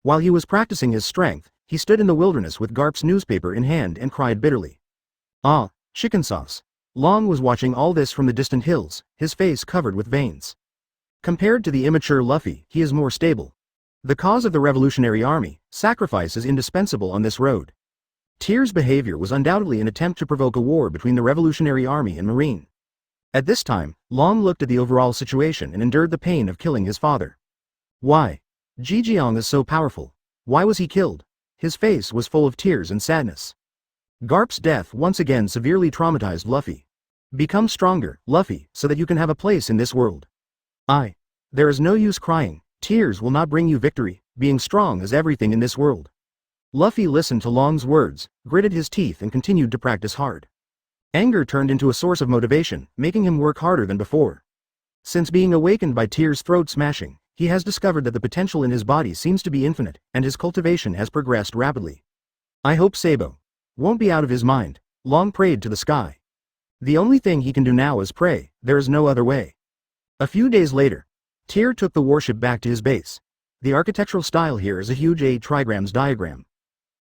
While he was practicing his strength, he stood in the wilderness with Garp's newspaper in hand and cried bitterly. Ah, chicken sauce. Long was watching all this from the distant hills, his face covered with veins. Compared to the immature Luffy, he is more stable. The cause of the Revolutionary Army, sacrifice is indispensable on this road. Tyr's behavior was undoubtedly an attempt to provoke a war between the Revolutionary Army and Marine. At this time, Long looked at the overall situation and endured the pain of killing his father. Why? Jijiang is so powerful. Why was he killed? His face was full of tears and sadness. Garp's death once again severely traumatized Luffy. Become stronger, Luffy, so that you can have a place in this world. There is no use crying. Tears will not bring you victory. Being strong is everything in this world. Luffy listened to Long's words, gritted his teeth and continued to practice hard. Anger turned into a source of motivation, making him work harder than before. Since being awakened by Tyr's throat smashing, he has discovered that the potential in his body seems to be infinite, and his cultivation has progressed rapidly. I hope Sabo won't be out of his mind. Long prayed to the sky. The only thing he can do now is pray, there is no other way. A few days later, Tyr took the warship back to his base. The architectural style here is a huge 8 trigrams diagram.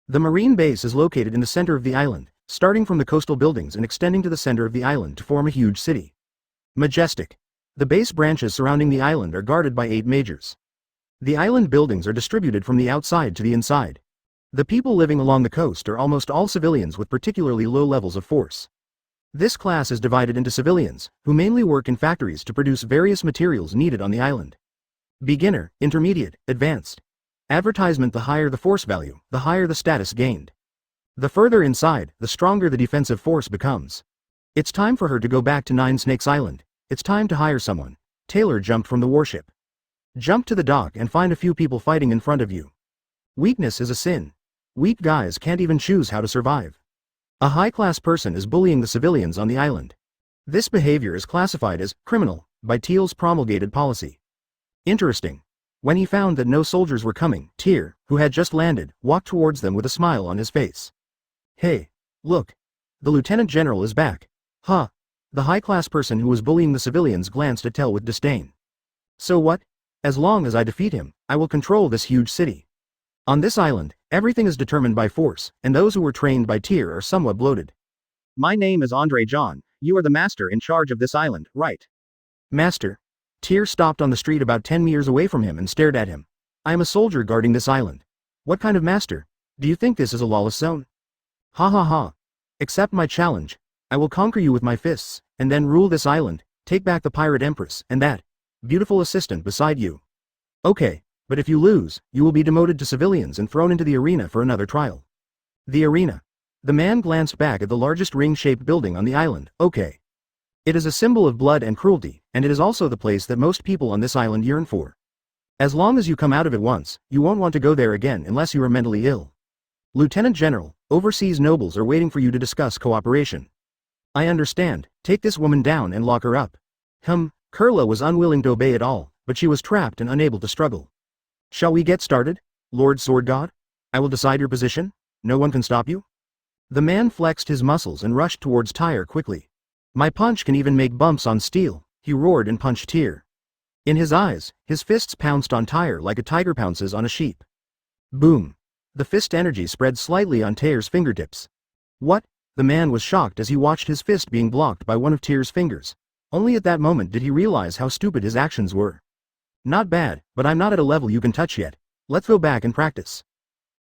The marine base is located in the center of the island, starting from the coastal buildings and extending to the center of the island to form a huge city. Majestic. The base branches surrounding the island are guarded by 8 majors. The island buildings are distributed from the outside to the inside. The people living along the coast are almost all civilians with particularly low levels of force. This class is divided into civilians, who mainly work in factories to produce various materials needed on the island. Beginner, intermediate, advanced. Advertisement: the higher the force value, the higher the status gained. The further inside, the stronger the defensive force becomes. It's time for her to go back to Nine Snakes Island. It's time to hire someone. Taylor jumped from the warship. Jump to the dock and find a few people fighting in front of you. Weakness is a sin. Weak guys can't even choose how to survive. A high-class person is bullying the civilians on the island. This behavior is classified as criminal by Teal's promulgated policy. Interesting. When he found that no soldiers were coming, Tyr, who had just landed, walked towards them with a smile on his face. Hey, look. The lieutenant general is back. Huh. The high-class person who was bullying the civilians glanced at Tel with disdain. So what? As long as I defeat him, I will control this huge city. On this island, everything is determined by force, and those who were trained by Tyr are somewhat bloated. My name is Andre John. You are the master in charge of this island, right? Master. Tyr stopped on the street about 10 meters away from him and stared at him. I am a soldier guarding this island. What kind of master? Do you think this is a lawless zone? Ha ha ha. Accept my challenge. I will conquer you with my fists, and then rule this island, take back the pirate empress, and that beautiful assistant beside you. Okay, but if you lose, you will be demoted to civilians and thrown into the arena for another trial. The arena. The man glanced back at the largest ring-shaped building on the island. Okay. It is a symbol of blood and cruelty, and it is also the place that most people on this island yearn for. As long as you come out of it once, you won't want to go there again unless you are mentally ill. Lieutenant General, overseas nobles are waiting for you to discuss cooperation. I understand, take this woman down and lock her up. Kurla was unwilling to obey at all, but she was trapped and unable to struggle. Shall we get started, Lord Sword God? I will decide your position. No one can stop you? The man flexed his muscles and rushed towards Tyr quickly. My punch can even make bumps on steel, he roared and punched Tyr. In his eyes, his fists pounced on Tyr like a tiger pounces on a sheep. Boom. The fist energy spread slightly on Tyr's fingertips. What? The man was shocked as he watched his fist being blocked by one of Tyr's fingers. Only at that moment did he realize how stupid his actions were. Not bad, but I'm not at a level you can touch yet. Let's go back and practice.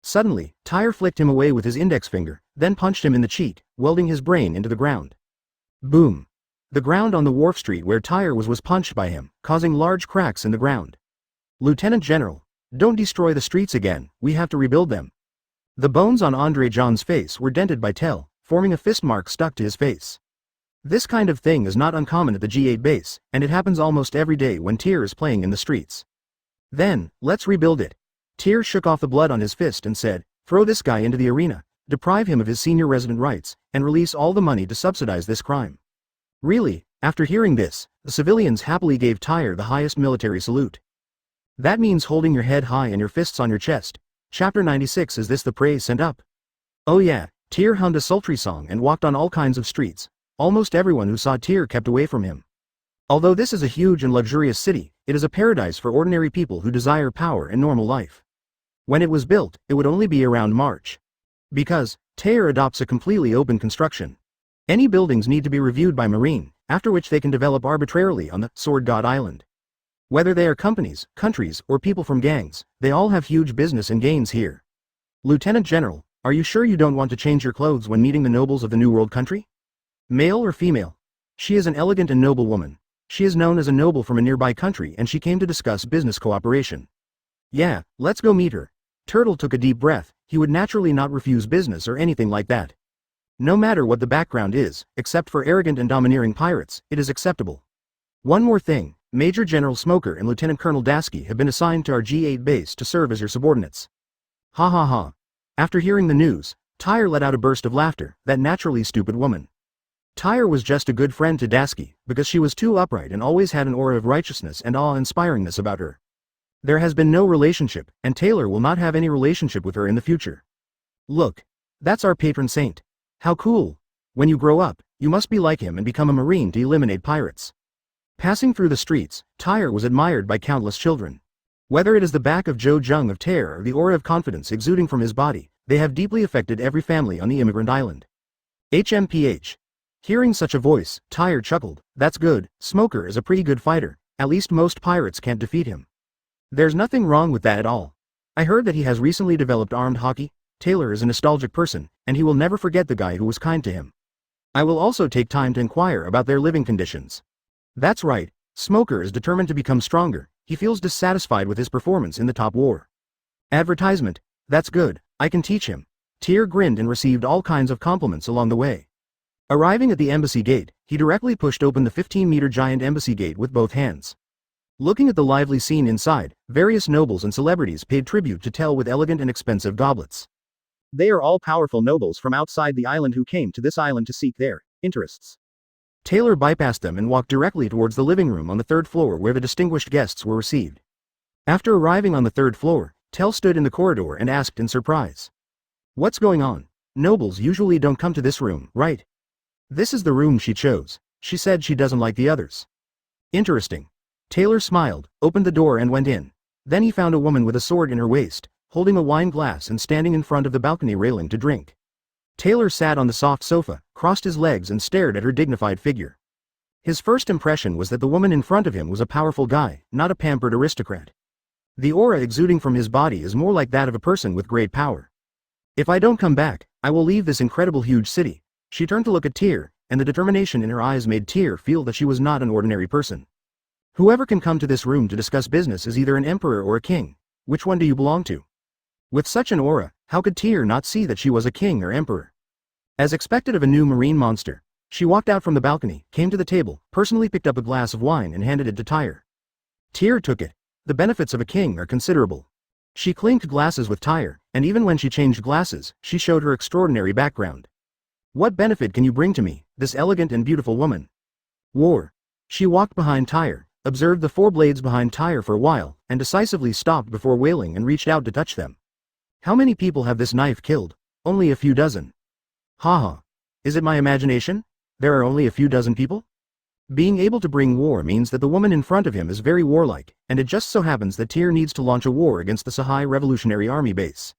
Suddenly, Tyr flicked him away with his index finger, then punched him in the cheek, welding his brain into the ground. Boom. The ground on the wharf street where Tyr was punched by him, causing large cracks in the ground. Lieutenant General, don't destroy the streets again, we have to rebuild them. The bones on Andre John's face were dented by Tel, forming a fist mark stuck to his face. This kind of thing is not uncommon at the G8 base, and it happens almost every day when Tyr is playing in the streets. Then, let's rebuild it. Tyr shook off the blood on his fist and said, throw this guy into the arena, deprive him of his senior resident rights, and release all the money to subsidize this crime. Really, after hearing this, the civilians happily gave Tyr the highest military salute. That means holding your head high and your fists on your chest. Chapter 96. Is this the praise sent up? Oh yeah, Tyr hummed a sultry song and walked on all kinds of streets. Almost everyone who saw Tyr kept away from him. Although this is a huge and luxurious city, it is a paradise for ordinary people who desire power and normal life. When it was built, it would only be around March. Because, Tyr adopts a completely open construction. Any buildings need to be reviewed by Marine, after which they can develop arbitrarily on the Sword God Island. Whether they are companies, countries, or people from gangs, they all have huge business and gains here. Lieutenant General, are you sure you don't want to change your clothes when meeting the nobles of the New World country? Male or female? She is an elegant and noble woman. She is known as a noble from a nearby country and she came to discuss business cooperation. Yeah, let's go meet her. Turtle took a deep breath. He would naturally not refuse business or anything like that. No matter what the background is, except for arrogant and domineering pirates, it is acceptable. One more thing, Major General Smoker and Lieutenant Colonel Dasky have been assigned to our G8 base to serve as your subordinates. Ha ha ha. After hearing the news, Tyr let out a burst of laughter, that naturally stupid woman. Tyr was just a good friend to Dasky, because she was too upright and always had an aura of righteousness and awe-inspiringness about her. There has been no relationship, and Taylor will not have any relationship with her in the future. Look. That's our patron saint. How cool. When you grow up, you must be like him and become a marine to eliminate pirates. Passing through the streets, Tyr was admired by countless children. Whether it is the back of Joe Jung of terror or the aura of confidence exuding from his body, they have deeply affected every family on the immigrant island. HMPH. Hearing such a voice, Tyr chuckled. That's good, Smoker is a pretty good fighter, at least most pirates can't defeat him. There's nothing wrong with that at all. I heard that he has recently developed armed hockey. Taylor is a nostalgic person, and he will never forget the guy who was kind to him. I will also take time to inquire about their living conditions. That's right, Smoker is determined to become stronger. He feels dissatisfied with his performance in the top war. Advertisement. That's good, I can teach him. Tyr grinned and received all kinds of compliments along the way. Arriving at the embassy gate, he directly pushed open the 15-meter giant embassy gate with both hands. Looking at the lively scene inside, various nobles and celebrities paid tribute to Tel with elegant and expensive goblets. They are all powerful nobles from outside the island who came to this island to seek their interests. Taylor bypassed them and walked directly towards the living room on the third floor where the distinguished guests were received. After arriving on the third floor, Tell stood in the corridor and asked in surprise. What's going on? Nobles usually don't come to this room, right? This is the room she chose. She said she doesn't like the others. Interesting. Taylor smiled, opened the door and went in. Then he found a woman with a sword in her waist, holding a wine glass and standing in front of the balcony railing to drink. Taylor sat on the soft sofa, crossed his legs and stared at her dignified figure. His first impression was that the woman in front of him was a powerful guy, not a pampered aristocrat. The aura exuding from his body is more like that of a person with great power. If I don't come back, I will leave this incredible huge city. She turned to look at Tyr, and the determination in her eyes made Tyr feel that she was not an ordinary person. Whoever can come to this room to discuss business is either an emperor or a king. Which one do you belong to? With such an aura, how could Tyr not see that she was a king or emperor? As expected of a new marine monster, she walked out from the balcony, came to the table, personally picked up a glass of wine and handed it to Tyr. Tyr took it. The benefits of a king are considerable. She clinked glasses with Tyr, and even when she changed glasses, she showed her extraordinary background. What benefit can you bring to me, this elegant and beautiful woman? War. She walked behind Tyr, observed the four blades behind Tyr for a while, and decisively stopped before wailing and reached out to touch them. How many people have this knife killed? Only a few dozen. Haha. Is it my imagination? There are only a few dozen people? Being able to bring war means that the woman in front of him is very warlike, and it just so happens that Tyr needs to launch a war against the Sahai Revolutionary Army base.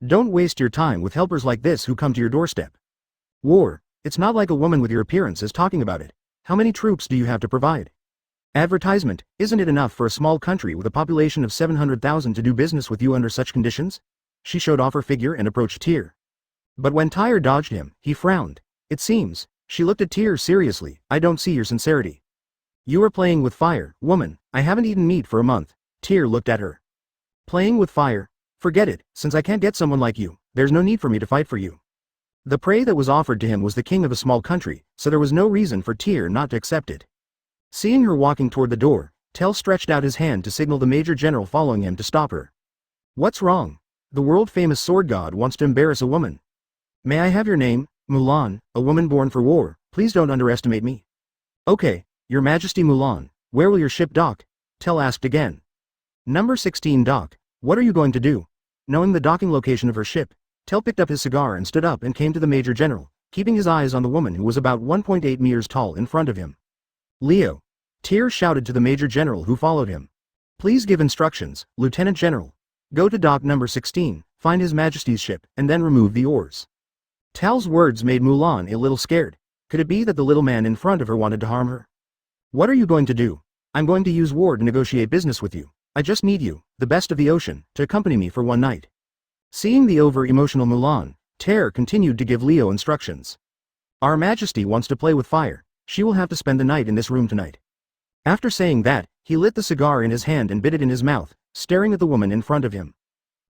Don't waste your time with helpers like this who come to your doorstep. War. It's not like a woman with your appearance is talking about it. How many troops do you have to provide? Advertisement. Isn't it enough for a small country with a population of 700,000 to do business with you under such conditions? She showed off her figure and approached Tyr. But when Tyr dodged him, he frowned. It seems. She looked at Tyr seriously. I don't see your sincerity. You are playing with fire, woman. I haven't eaten meat for a month. Tyr looked at her. Playing with fire? Forget it, since I can't get someone like you, there's no need for me to fight for you. The prey that was offered to him was the king of a small country, so there was no reason for Tyr not to accept it. Seeing her walking toward the door, Tell stretched out his hand to signal the major general following him to stop her. What's wrong? The world-famous sword god wants to embarrass a woman. May I have your name? Mulan, a woman born for war. Please don't underestimate me. Okay, Your Majesty Mulan, where will your ship dock? Tell asked again. Number 16 dock. What are you going to do? Knowing the docking location of her ship, Tell picked up his cigar and stood up and came to the Major General, keeping his eyes on the woman who was about 1.8 meters tall in front of him. Leo. Tyr shouted to the Major General who followed him. Please give instructions, Lieutenant General. Go to dock number 16, find His Majesty's ship, and then remove the oars. Tal's words made Mulan a little scared. Could it be that the little man in front of her wanted to harm her? What are you going to do? I'm going to use war to negotiate business with you. I just need you, the best of the ocean, to accompany me for one night. Seeing the over-emotional Mulan, Tyr continued to give Leo instructions. Our Majesty wants to play with fire. She will have to spend the night in this room tonight. After saying that, he lit the cigar in his hand and bit it in his mouth, staring at the woman in front of him.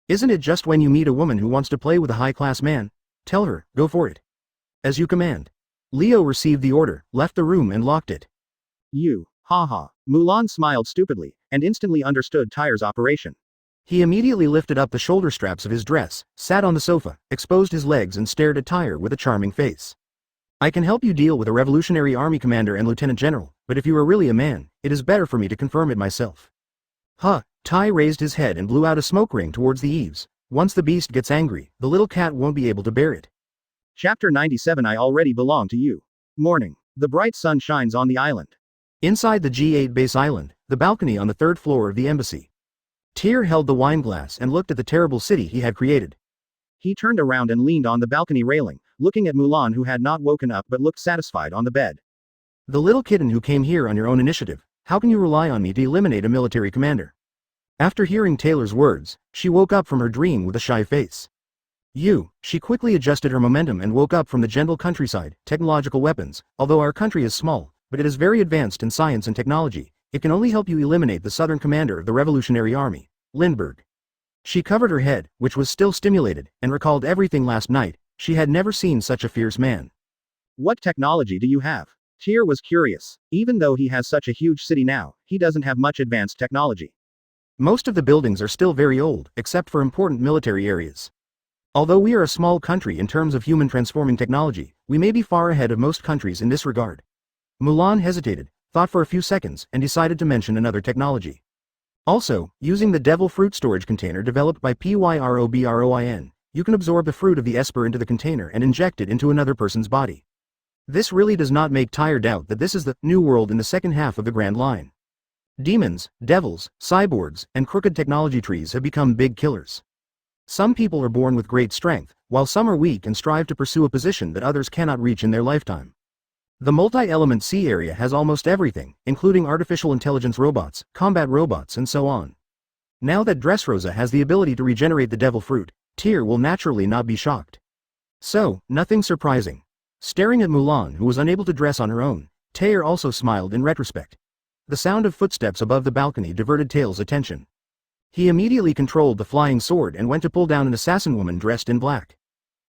Isn't it just when you meet a woman who wants to play with a high-class man? Tell her, go for it. As you command. Leo received the order, left the room and locked it. You, haha. Mulan smiled stupidly, and instantly understood Tyr's operation. He immediately lifted up the shoulder straps of his dress, sat on the sofa, exposed his legs and stared at Tyr with a charming face. I can help you deal with a Revolutionary Army commander and Lieutenant General, but if you are really a man, it is better for me to confirm it myself. Huh. Tyr raised his head and blew out a smoke ring towards the eaves. Once the beast gets angry, the little cat won't be able to bear it. Chapter 97 I already belong to you. Morning. The bright sun shines on the island. Inside the G8 base island, the balcony on the third floor of the embassy. Tyr held the wine glass and looked at the terrible city he had created. He turned around and leaned on the balcony railing, looking at Mulan who had not woken up but looked satisfied on the bed. The little kitten who came here on your own initiative, how can you rely on me to eliminate a military commander? After hearing Taylor's words, she woke up from her dream with a shy face. She quickly adjusted her momentum and woke up from the gentle countryside. Technological weapons, although our country is small, but it is very advanced in science and technology, it can only help you eliminate the southern commander of the Revolutionary Army, Lindbergh. She covered her head, which was still stimulated, and recalled everything last night. She had never seen such a fierce man. What technology do you have? Tyr was curious. Even though he has such a huge city now, he doesn't have much advanced technology. Most of the buildings are still very old, except for important military areas. Although we are a small country in terms of human transforming technology, we may be far ahead of most countries in this regard. Mulan hesitated, thought for a few seconds, and decided to mention another technology. Also, using the devil fruit storage container developed by Pyroboin, you can absorb the fruit of the Esper into the container and inject it into another person's body. This really does not make Tyr doubt that this is the new world in the second half of the Grand Line. Demons, devils, cyborgs, and crooked technology trees have become big killers. Some people are born with great strength, while some are weak and strive to pursue a position that others cannot reach in their lifetime. The multi-element sea area has almost everything, including artificial intelligence robots, combat robots, and so on. Now that Dressrosa has the ability to regenerate the devil fruit, Tyr will naturally not be shocked. So, nothing surprising. Staring at Mulan, who was unable to dress on her own, Tyr also smiled in retrospect. The sound of footsteps above the balcony diverted Tail's attention. He immediately controlled the flying sword and went to pull down an assassin woman dressed in black.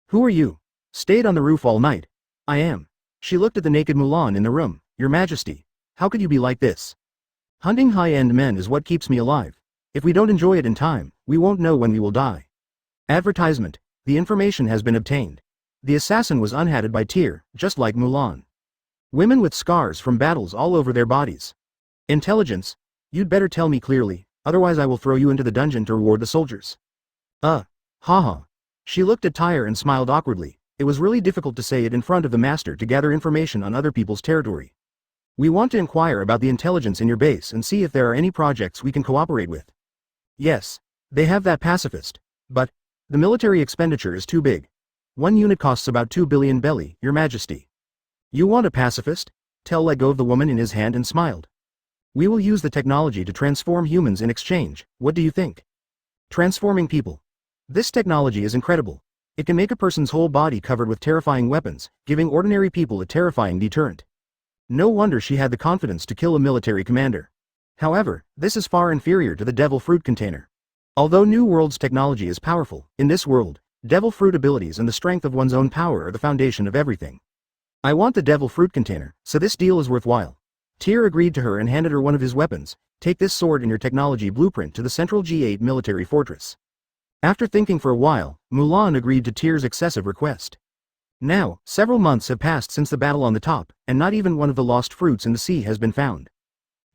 "Who are you? Stayed on the roof all night?" "I am." She looked at the naked Mulan in the room. "Your Majesty, how could you be like this? Hunting high-end men is what keeps me alive. If we don't enjoy it in time, we won't know when we will die." Advertisement. The information has been obtained. The assassin was unhatted by Tyr, just like Mulan. Women with scars from battles all over their bodies. Intelligence. You'd better tell me clearly, otherwise I will throw you into the dungeon to reward the soldiers. Haha. She looked at Tyr and smiled awkwardly. It was really difficult to say it in front of the master to gather information on other people's territory. "We want to inquire about the intelligence in your base and see if there are any projects we can cooperate with." "Yes. They have that pacifist. But the military expenditure is too big. One unit costs about 2 billion belly, Your Majesty." "You want a pacifist?" Tell let go of the woman in his hand and smiled. "We will use the technology to transform humans in exchange. What do you think?" Transforming people. This technology is incredible. It can make a person's whole body covered with terrifying weapons, giving ordinary people a terrifying deterrent. No wonder she had the confidence to kill a military commander. However, this is far inferior to the devil fruit container. Although New World's technology is powerful, in this world, devil fruit abilities and the strength of one's own power are the foundation of everything. "I want the devil fruit container, so this deal is worthwhile." Tyr agreed to her and handed her one of his weapons. "Take this sword and your technology blueprint to the central G8 military fortress." After thinking for a while, Mulan agreed to Tyr's excessive request. Now, several months have passed since the battle on the top, and not even one of the lost fruits in the sea has been found.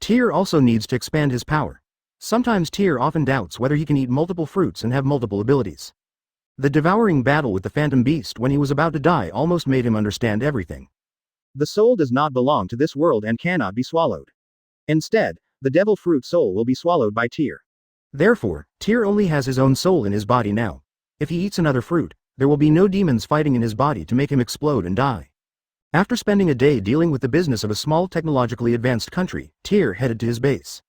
Tyr also needs to expand his power. Sometimes Tyr often doubts whether he can eat multiple fruits and have multiple abilities. The devouring battle with the phantom beast when he was about to die almost made him understand everything. The soul does not belong to this world and cannot be swallowed. Instead, the devil fruit soul will be swallowed by Tyr. Therefore, Tyr only has his own soul in his body now. If he eats another fruit, there will be no demons fighting in his body to make him explode and die. After spending a day dealing with the business of a small technologically advanced country, Tyr headed to his base.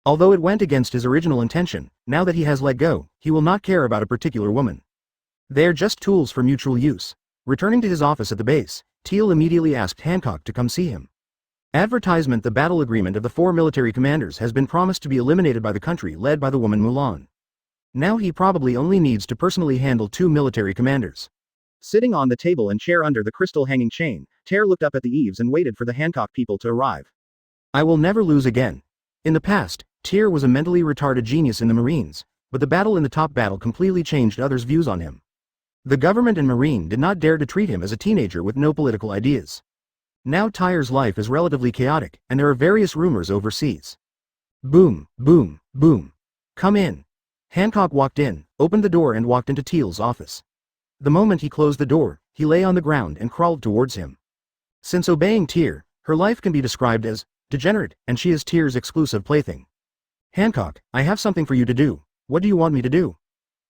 Although it went against his original intention, now that he has let go, he will not care about a particular woman. They're just tools for mutual use. Returning to his office at the base, Teal immediately asked Hancock to come see him. Advertisement. The battle agreement of the 4 military commanders has been promised to be eliminated by the country led by the woman Mulan. Now he probably only needs to personally handle 2 military commanders. Sitting on the table and chair under the crystal hanging chain, Tyr looked up at the eaves and waited for the Hancock people to arrive. "I will never lose again." In the past, Tyr was a mentally retarded genius in the Marines, but the battle in the top battle completely changed others' views on him. The government and Marine did not dare to treat him as a teenager with no political ideas. Now Tyr's life is relatively chaotic, and there are various rumors overseas. Boom, boom, boom. "Come in." Hancock walked in, opened the door and walked into Teal's office. The moment he closed the door, he lay on the ground and crawled towards him. Since obeying Tyr, her life can be described as degenerate, and she is Tyr's exclusive plaything. "Hancock, I have something for you to do. What do you want me to do?"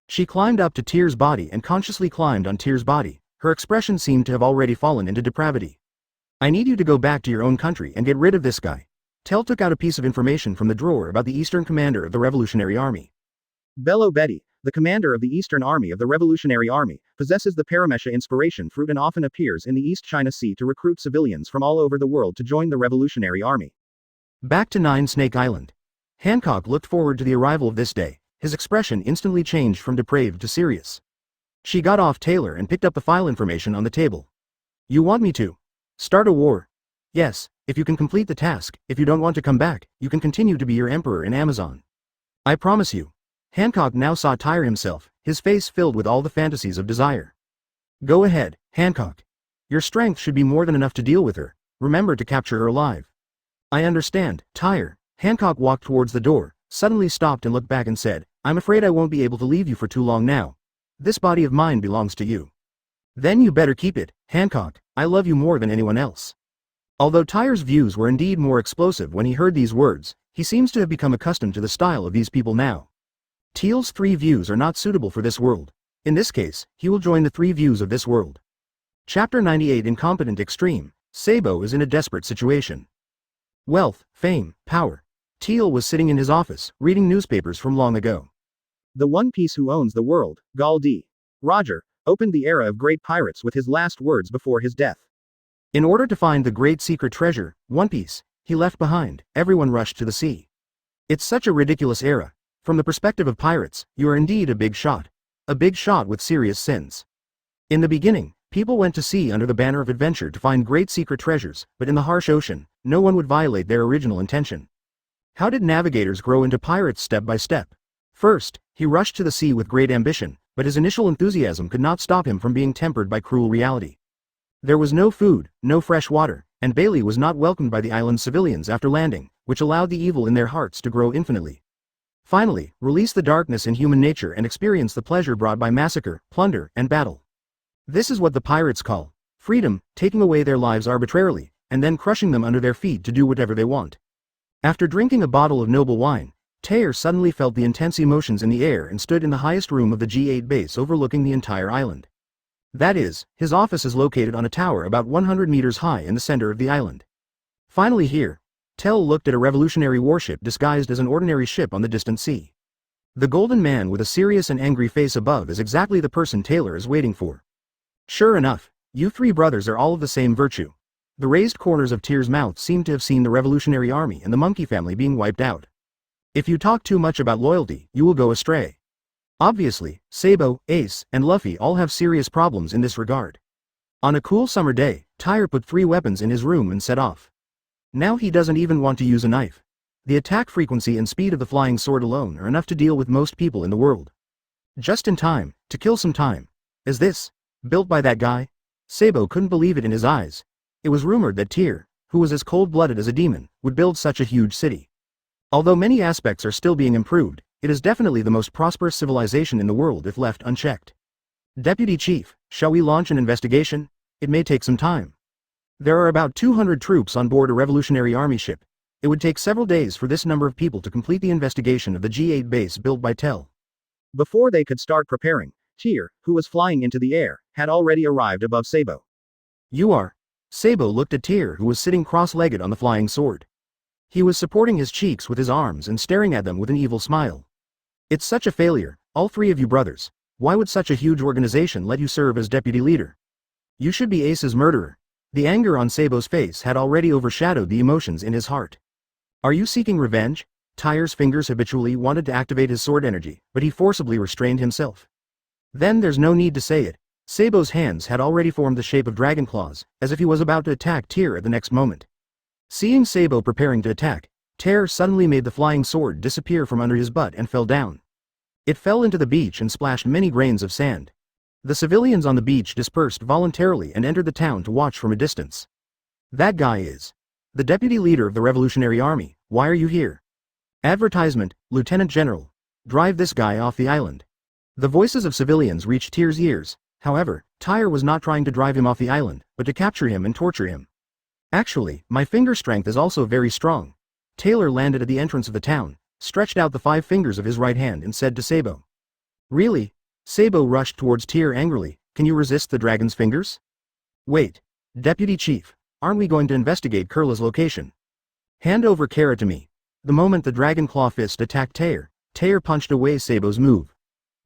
She climbed up to Tyr's body and consciously climbed on Tyr's body. Her expression seemed to have already fallen into depravity. "I need you to go back to your own country and get rid of this guy." Tell took out a piece of information from the drawer about the Eastern Commander of the Revolutionary Army. Bello Betty, the commander of the Eastern Army of the Revolutionary Army, possesses the Paramesha inspiration fruit and often appears in the East China Sea to recruit civilians from all over the world to join the Revolutionary Army. Back to 9 Snake Island. Hancock looked forward to the arrival of this day. His expression instantly changed from depraved to serious. She got off Taylor and picked up the file information on the table. "You want me to start a war?" "Yes, if you can complete the task. If you don't want to come back, you can continue to be your emperor in Amazon. I promise you." Hancock now saw Tyr himself. his face filled with all the fantasies of desire. Go ahead, Hancock. Your strength should be more than enough to deal with her. Remember to capture her alive. I understand, Tyr. Hancock walked towards the door, suddenly stopped and looked back and said, I'm afraid I won't be able to leave you for too long now. This body of mine belongs to you. Then you better keep it, Hancock. I love you more than anyone else. Although Tyr's views were indeed more explosive when he heard these words, he seems to have become accustomed to the style of these people now. Teal's 3 views are not suitable for this world. In this case, he will join the 3 views of this world. Chapter 98 Incompetent Extreme. Sabo is in a desperate situation. Wealth, fame, power. Teal was sitting in his office, reading newspapers from long ago. The One Piece who owns the world, God Tyr. Roger, opened the era of great pirates with his last words before his death. In order to find the great secret treasure, One Piece, he left behind, everyone rushed to the sea. It's such a ridiculous era. From the perspective of pirates, you are indeed a big shot. A big shot with serious sins. In the beginning, people went to sea under the banner of adventure to find great secret treasures, but in the harsh ocean, no one would violate their original intention. How did navigators grow into pirates step by step? First, he rushed to the sea with great ambition, but his initial enthusiasm could not stop him from being tempered by cruel reality. There was no food, no fresh water, and Bailey was not welcomed by the island's civilians after landing, which allowed the evil in their hearts to grow infinitely. Finally, release the darkness in human nature and experience the pleasure brought by massacre, plunder, and battle. This is what the pirates call freedom, taking away their lives arbitrarily, and then crushing them under their feet to do whatever they want. After drinking a bottle of noble wine, Tyr suddenly felt the intense emotions in the air and stood in the highest room of the G8 base overlooking the entire island. That is, his office is located on a tower about 100 meters high in the center of the island. Finally here, Tell looked at a revolutionary warship disguised as an ordinary ship on the distant sea. The golden man with a serious and angry face above is exactly the person Taylor is waiting for. Sure enough, you 3 brothers are all of the same virtue. The raised corners of Tyr's mouth seemed to have seen the revolutionary army and the monkey family being wiped out. If you talk too much about loyalty, you will go astray. Obviously, Sabo, Ace, and Luffy all have serious problems in this regard. On a cool summer day, Tyr put 3 weapons in his room and set off. Now he doesn't even want to use a knife. The attack frequency and speed of the flying sword alone are enough to deal with most people in the world. Just in time, to kill some time. Is this built by that guy? Sabo couldn't believe it in his eyes. It was rumored that Tyr, who was as cold-blooded as a demon, would build such a huge city. Although many aspects are still being improved, it is definitely the most prosperous civilization in the world if left unchecked. Deputy Chief, shall we launch an investigation? It may take some time. There are about 200 troops on board a Revolutionary Army ship. It would take several days for this number of people to complete the investigation of the G8 base built by Tell. Before they could start preparing, Tyr, who was flying into the air, had already arrived above Sabo. You are. Sabo looked at Tyr, who was sitting cross-legged on the flying sword. He was supporting his cheeks with his arms and staring at them with an evil smile. It's such a failure, all 3 of you brothers. Why would such a huge organization let you serve as deputy leader? You should be Ace's murderer. The anger on Sabo's face had already overshadowed the emotions in his heart. Are you seeking revenge? Tyr's fingers habitually wanted to activate his sword energy, but he forcibly restrained himself. Then there's no need to say it. Sabo's hands had already formed the shape of dragon claws, as if he was about to attack Tyr at the next moment. Seeing Sabo preparing to attack, Tyr suddenly made the flying sword disappear from under his butt and fell down. It fell into the beach and splashed many grains of sand. The civilians on the beach dispersed voluntarily and entered the town to watch from a distance. That guy is the deputy leader of the Revolutionary Army. Why are you here? Advertisement, Lieutenant General. Drive this guy off the island. The voices of civilians reached Tyr's ears. However, Tyr was not trying to drive him off the island, but to capture him and torture him. Actually, my finger strength is also very strong. Taylor landed at the entrance of the town, stretched out the 5 fingers of his right hand and said to Sabo. Really? Sabo rushed towards Tyr angrily. Can you resist the dragon's fingers? Wait. Deputy Chief, aren't we going to investigate Kurla's location? Hand over Kara to me. The moment the dragon claw fist attacked Tyr, Tyr punched away Sabo's move.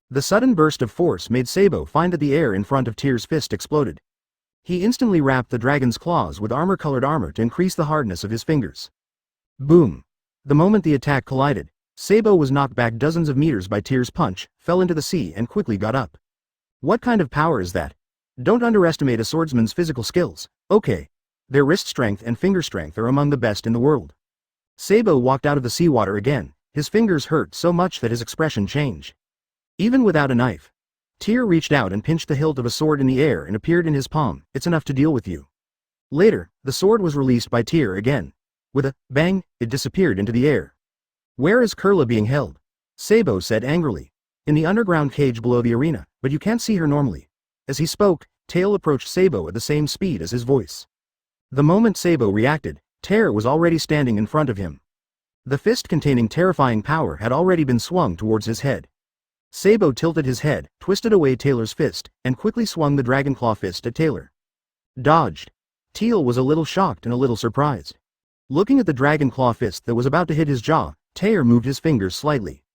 The sudden burst of force made Sabo find that the air in front of Tyr's fist exploded. He instantly wrapped the dragon's claws with armor-colored armor to increase the hardness of his fingers. Boom! The moment the attack collided, Sabo was knocked back dozens of meters by Tyr's punch, fell into the sea and quickly got up. What kind of power is that? Don't underestimate a swordsman's physical skills. Okay. Their wrist strength and finger strength are among the best in the world. Sabo walked out of the seawater again. His fingers hurt so much that his expression changed. Even without a knife. Tyr reached out and pinched the hilt of a sword in the air and appeared in his palm. It's enough to deal with you. Later, the sword was released by Tyr again. With a bang, it disappeared into the air. Where is Kurla being held? Sabo said angrily. In the underground cage below the arena, but you can't see her normally. As he spoke, Tail approached Sabo at the same speed as his voice. The moment Sabo reacted, Tyr was already standing in front of him. The fist containing terrifying power had already been swung towards his head. Sabo tilted his head, twisted away Taylor's fist, and quickly swung the Dragonclaw fist at Taylor. Dodged. Teal was a little shocked and a little surprised. Looking at the Dragonclaw fist that was about to hit his jaw, Taylor moved his fingers slightly.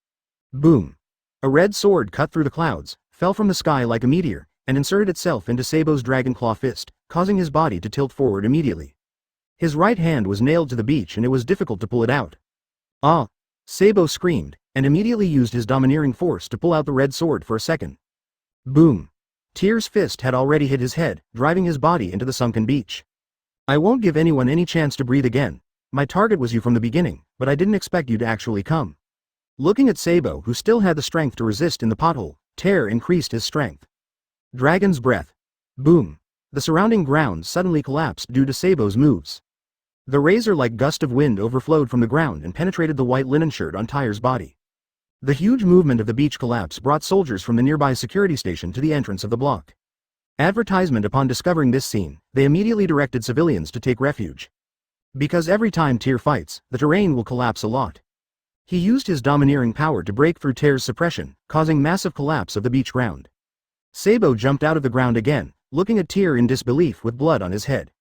Boom. A red sword cut through the clouds, fell from the sky like a meteor, and inserted itself into Sabo's Dragonclaw fist, causing his body to tilt forward immediately. His right hand was nailed to the beach and it was difficult to pull it out. Ah! Sabo screamed, and immediately used his domineering force to pull out the red sword for a second. Boom! Tyr's fist had already hit his head, driving his body into the sunken beach. I won't give anyone any chance to breathe again. My target was you from the beginning, but I didn't expect you to actually come. Looking at Sabo, who still had the strength to resist in the pothole, Tyr increased his strength. Dragon's breath. Boom. The surrounding ground suddenly collapsed due to Sabo's moves. The razor-like gust of wind overflowed from the ground and penetrated the white linen shirt on Tyr's body. The huge movement of the beach collapse brought soldiers from the nearby security station to the entrance of the block. Advertisement. Upon discovering this scene, they immediately directed civilians to take refuge. Because every time Tyr fights, the terrain will collapse a lot. He used his domineering power to break through Tyr's suppression, causing massive collapse of the beach ground. Sabo jumped out of the ground again, looking at Tyr in disbelief with blood on his head.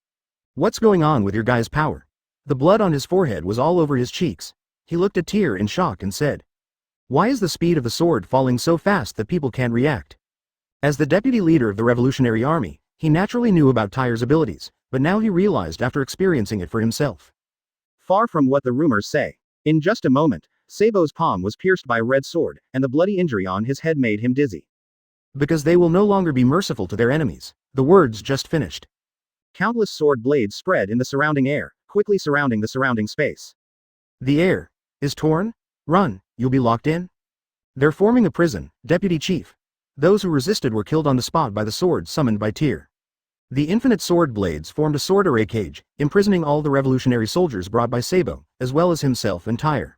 What's going on with your guy's power? The blood on his forehead was all over his cheeks. He looked at Tyr in shock and said, why is the speed of the sword falling so fast that people can't react? As the deputy leader of the Revolutionary Army, he naturally knew about Tyr's abilities, but now he realized after experiencing it for himself. Far from what the rumors say. In just a moment, Sabo's palm was pierced by a red sword, and the bloody injury on his head made him dizzy. Because they will no longer be merciful to their enemies. The words just finished. Countless sword blades spread in the surrounding air, quickly surrounding the surrounding space. The air is torn? Run, you'll be locked in? They're forming a prison, Deputy Chief. Those who resisted were killed on the spot by the sword summoned by Tyr. The infinite sword blades formed a sword array cage, imprisoning all the revolutionary soldiers brought by Sabo, as well as himself and Tyr.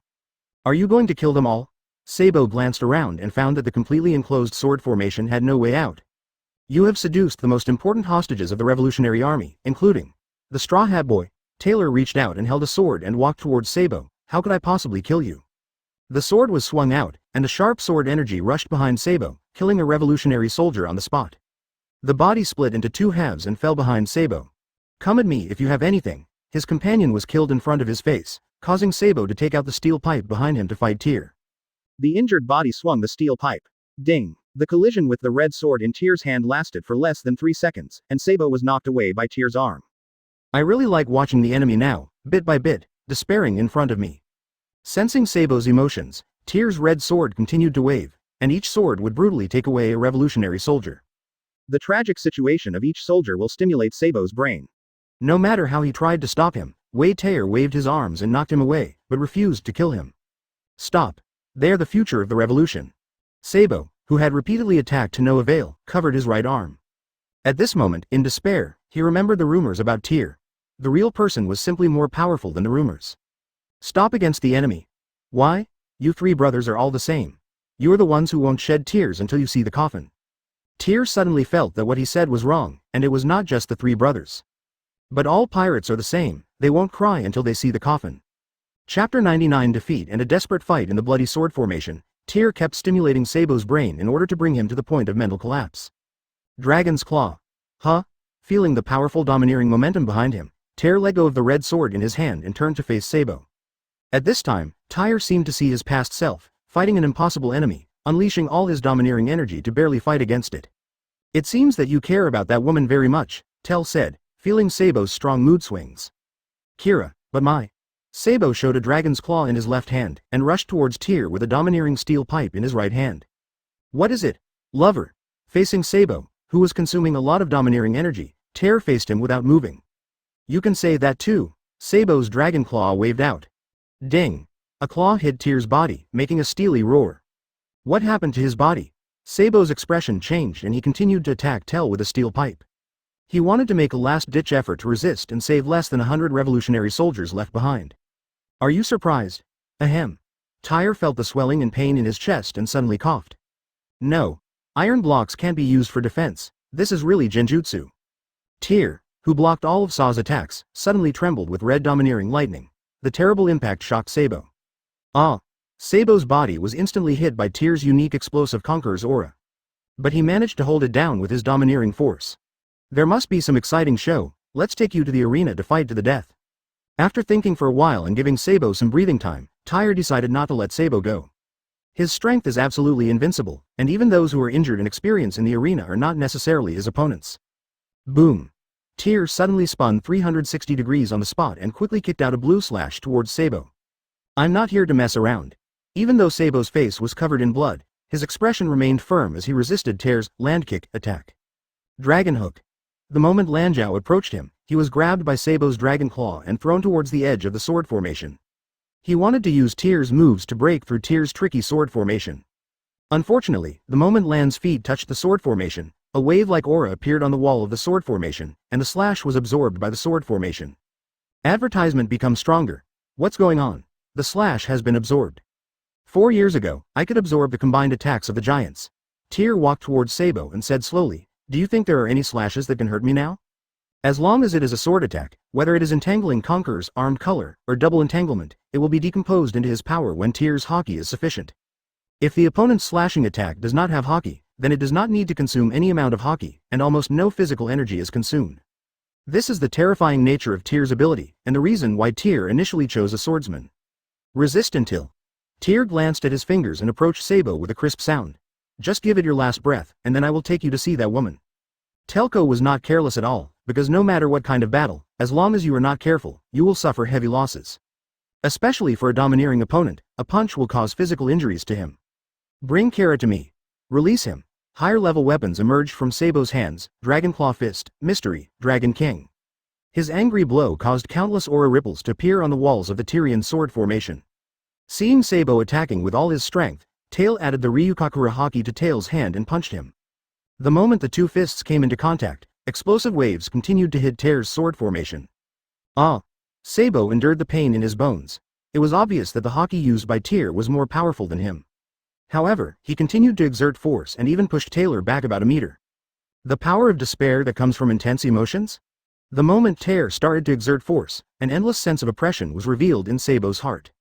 Are you going to kill them all? Sabo glanced around and found that the completely enclosed sword formation had no way out. You have seduced the most important hostages of the Revolutionary Army, including the Straw Hat Boy. Taylor reached out and held a sword and walked towards Sabo. How could I possibly kill you? The sword was swung out, and a sharp sword energy rushed behind Sabo, killing a revolutionary soldier on the spot. The body split into two halves and fell behind Sabo. Come at me if you have anything. His companion was killed in front of his face, causing Sabo to take out the steel pipe behind him to fight Tyr. The injured body swung the steel pipe. Ding! The collision with the red sword in Tyr's hand lasted for less than 3 seconds, and Sabo was knocked away by Tyr's arm. I really like watching the enemy now, bit by bit, despairing in front of me. Sensing Sabo's emotions, Tyr's red sword continued to wave, and each sword would brutally take away a revolutionary soldier. The tragic situation of each soldier will stimulate Sabo's brain. No matter how he tried to stop him, Tyr waved his arms and knocked him away, but refused to kill him. Stop. They are the future of the revolution. Sabo, who had repeatedly attacked to no avail, covered his right arm. At this moment, in despair, he remembered the rumors about Tyr. The real person was simply more powerful than the rumors. Stop against the enemy. Why? You three brothers are all the same. You are the ones who won't shed tears until you see the coffin. Tyr suddenly felt that what he said was wrong, and it was not just the three brothers. But all pirates are the same, they won't cry until they see the coffin. Chapter 99. Defeat and a desperate fight in the bloody sword formation. Tyr kept stimulating Sabo's brain in order to bring him to the point of mental collapse. Dragon's Claw. Huh? Feeling the powerful domineering momentum behind him, Tyr let go of the red sword in his hand and turned to face Sabo. At this time, Tyr seemed to see his past self, fighting an impossible enemy, unleashing all his domineering energy to barely fight against it. It seems that you care about that woman very much, Tell said, feeling Sabo's strong mood swings. Kira, but my. Sabo showed a dragon's claw in his left hand, and rushed towards Tyr with a domineering steel pipe in his right hand. What is it? Lover. Facing Sabo, who was consuming a lot of domineering energy, Tyr faced him without moving. You can say that too. Sabo's dragon claw waved out. Ding. A claw hit Tyr's body, making a steely roar. What happened to his body? Sabo's expression changed and he continued to attack Tel with a steel pipe. He wanted to make a last-ditch effort to resist and save less than 100 revolutionary soldiers left behind. Are you surprised? Ahem. Tyr felt the swelling and pain in his chest and suddenly coughed. No. Iron blocks can't be used for defense. This is really genjutsu. Tyr, who blocked all of Saw's attacks, suddenly trembled with red domineering lightning. The terrible impact shocked Sabo. Ah! Sabo's body was instantly hit by Tyr's unique explosive conqueror's aura. But he managed to hold it down with his domineering force. There must be some exciting show, let's take you to the arena to fight to the death. After thinking for a while and giving Sabo some breathing time, Tyr decided not to let Sabo go. His strength is absolutely invincible, and even those who are injured and experienced in the arena are not necessarily his opponents. Boom! Tyr suddenly spun 360 degrees on the spot and quickly kicked out a blue slash towards Sabo. I'm not here to mess around. Even though Sabo's face was covered in blood, his expression remained firm as he resisted Tyr's land kick attack. Dragon hook. The moment Lanzhao approached him, he was grabbed by Sabo's dragon claw and thrown towards the edge of the sword formation. He wanted to use Tyr's moves to break through Tyr's tricky sword formation. Unfortunately, the moment Lan's feet touched the sword formation, a wave-like aura appeared on the wall of the sword formation, and the slash was absorbed by the sword formation. Advertisement becomes stronger. What's going on? The slash has been absorbed. 4 years ago, I could absorb the combined attacks of the giants. Tyr walked towards Sabo and said slowly, do you think there are any slashes that can hurt me now? As long as it is a sword attack, whether it is entangling Conqueror's armed color, or double entanglement, it will be decomposed into his power when Tyr's haki is sufficient. If the opponent's slashing attack does not have haki, then it does not need to consume any amount of haki, and almost no physical energy is consumed. This is the terrifying nature of Tyr's ability, and the reason why Tyr initially chose a swordsman. Resist until. Tyr glanced at his fingers and approached Sabo with a crisp sound. Just give it your last breath, and then I will take you to see that woman. Telko was not careless at all, because no matter what kind of battle, as long as you are not careful, you will suffer heavy losses. Especially for a domineering opponent, a punch will cause physical injuries to him. Bring Kara to me. Release him. Higher-level weapons emerged from Sabo's hands, Dragon Claw Fist, Mystery, Dragon King. His angry blow caused countless aura ripples to appear on the walls of the Tyrian sword formation. Seeing Sabo attacking with all his strength, Tail added the Ryukakura haki to Tail's hand and punched him. The moment the two fists came into contact, explosive waves continued to hit Tyr's sword formation. Ah! Sabo endured the pain in his bones. It was obvious that the haki used by Tyr was more powerful than him. However, he continued to exert force and even pushed Taylor back about a meter. The power of despair that comes from intense emotions? The moment Tyr started to exert force, an endless sense of oppression was revealed in Sabo's heart.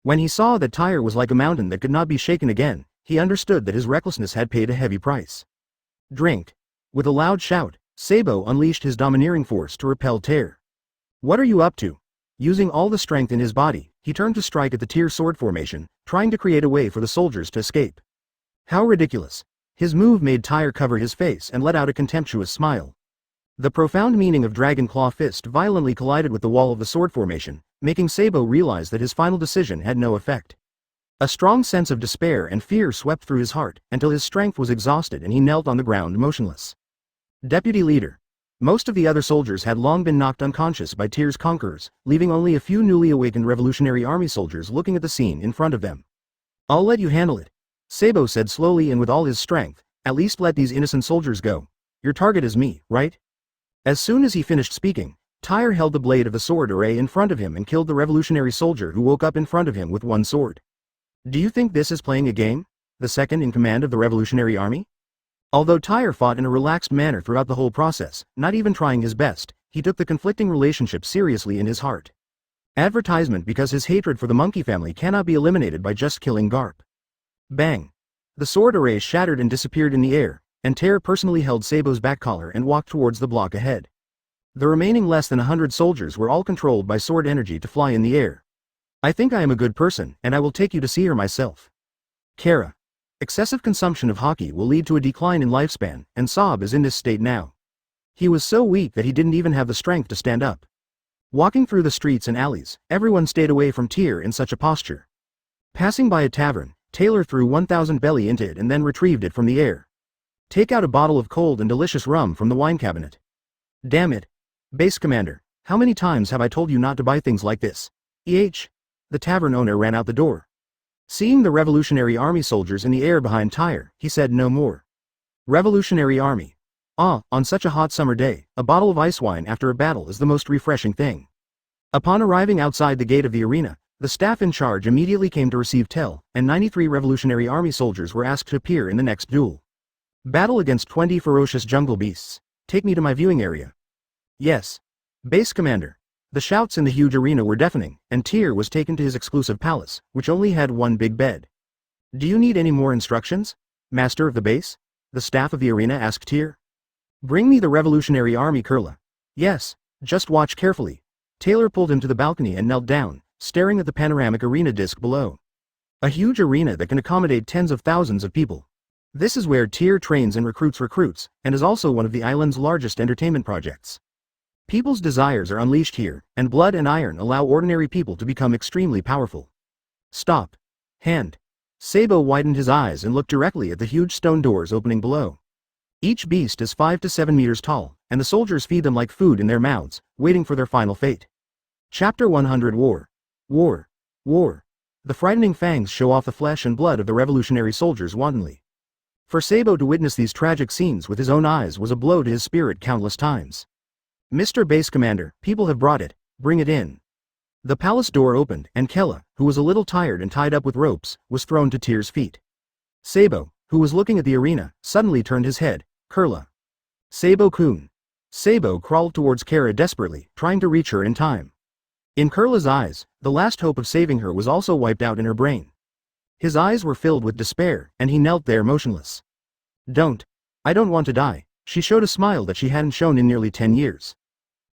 When he saw that Tyr was like a mountain that could not be shaken again, he understood that his recklessness had paid a heavy price. Drink. With a loud shout, Sabo unleashed his domineering force to repel Tyr. What are you up to? Using all the strength in his body, he turned to strike at the Tyr sword formation, trying to create a way for the soldiers to escape. How ridiculous. His move made Tyr cover his face and let out a contemptuous smile. The profound meaning of Dragon Claw Fist violently collided with the wall of the sword formation, making Sabo realize that his final decision had no effect. A strong sense of despair and fear swept through his heart, until his strength was exhausted and he knelt on the ground motionless. Deputy Leader. Most of the other soldiers had long been knocked unconscious by Tyr's conquerors, leaving only a few newly awakened Revolutionary Army soldiers looking at the scene in front of them. I'll let you handle it. Sabo said slowly and with all his strength, at least let these innocent soldiers go. Your target is me, right? As soon as he finished speaking, Tyr held the blade of the sword array in front of him and killed the revolutionary soldier who woke up in front of him with one sword. Do you think this is playing a game? The second in command of the Revolutionary Army? Although Tyr fought in a relaxed manner throughout the whole process, not even trying his best, he took the conflicting relationship seriously in his heart. Advertisement because his hatred for the monkey family cannot be eliminated by just killing Garp. Bang! The sword array shattered and disappeared in the air, and Tyr personally held Sabo's back collar and walked towards the block ahead. The remaining less than 100 soldiers were all controlled by sword energy to fly in the air. I think I am a good person, and I will take you to see her myself. Kara. Excessive consumption of haki will lead to a decline in lifespan, and Saab is in this state now. He was so weak that he didn't even have the strength to stand up. Walking through the streets and alleys, everyone stayed away from Tyr in such a posture. Passing by a tavern, Taylor threw 1,000 belly into it and then retrieved it from the air. Take out a bottle of cold and delicious rum from the wine cabinet. Damn it. Base Commander, how many times have I told you not to buy things like this? The tavern owner ran out the door. Seeing the Revolutionary Army soldiers in the air behind Tyr, he said no more. Revolutionary Army. Ah, on such a hot summer day, a bottle of ice wine after a battle is the most refreshing thing. Upon arriving outside the gate of the arena, the staff in charge immediately came to receive Tell, and 93 Revolutionary Army soldiers were asked to appear in the next duel. Battle against 20 ferocious jungle beasts. Take me to my viewing area. Yes. Base Commander. The shouts in the huge arena were deafening, and Tyr was taken to his exclusive palace, which only had one big bed. Do you need any more instructions, Master of the Base? The staff of the arena asked Tyr. Bring me the Revolutionary Army Kurla. Yes, just watch carefully. Taylor pulled him to the balcony and knelt down, staring at the panoramic arena disc below. A huge arena that can accommodate tens of thousands of people. This is where Tyr trains and recruits, and is also one of the island's largest entertainment projects. People's desires are unleashed here, and blood and iron allow ordinary people to become extremely powerful. Stop. Hand. Sabo widened his eyes and looked directly at the huge stone doors opening below. Each beast is 5 to 7 meters tall, and the soldiers feed them like food in their mouths, waiting for their final fate. Chapter 100 War. War. War. The frightening fangs show off the flesh and blood of the revolutionary soldiers wantonly. For Sabo to witness these tragic scenes with his own eyes was a blow to his spirit countless times. Mr. Base Commander, people have brought it, bring it in. The palace door opened, and Kella, who was a little tired and tied up with ropes, was thrown to Tyr's feet. Sabo, who was looking at the arena, suddenly turned his head. Kurla. Sabo-kun. Sabo crawled towards Kara desperately, trying to reach her in time. In Kurla's eyes, the last hope of saving her was also wiped out in her brain. His eyes were filled with despair, and he knelt there motionless. Don't. I don't want to die. She showed a smile that she hadn't shown in nearly 10 years.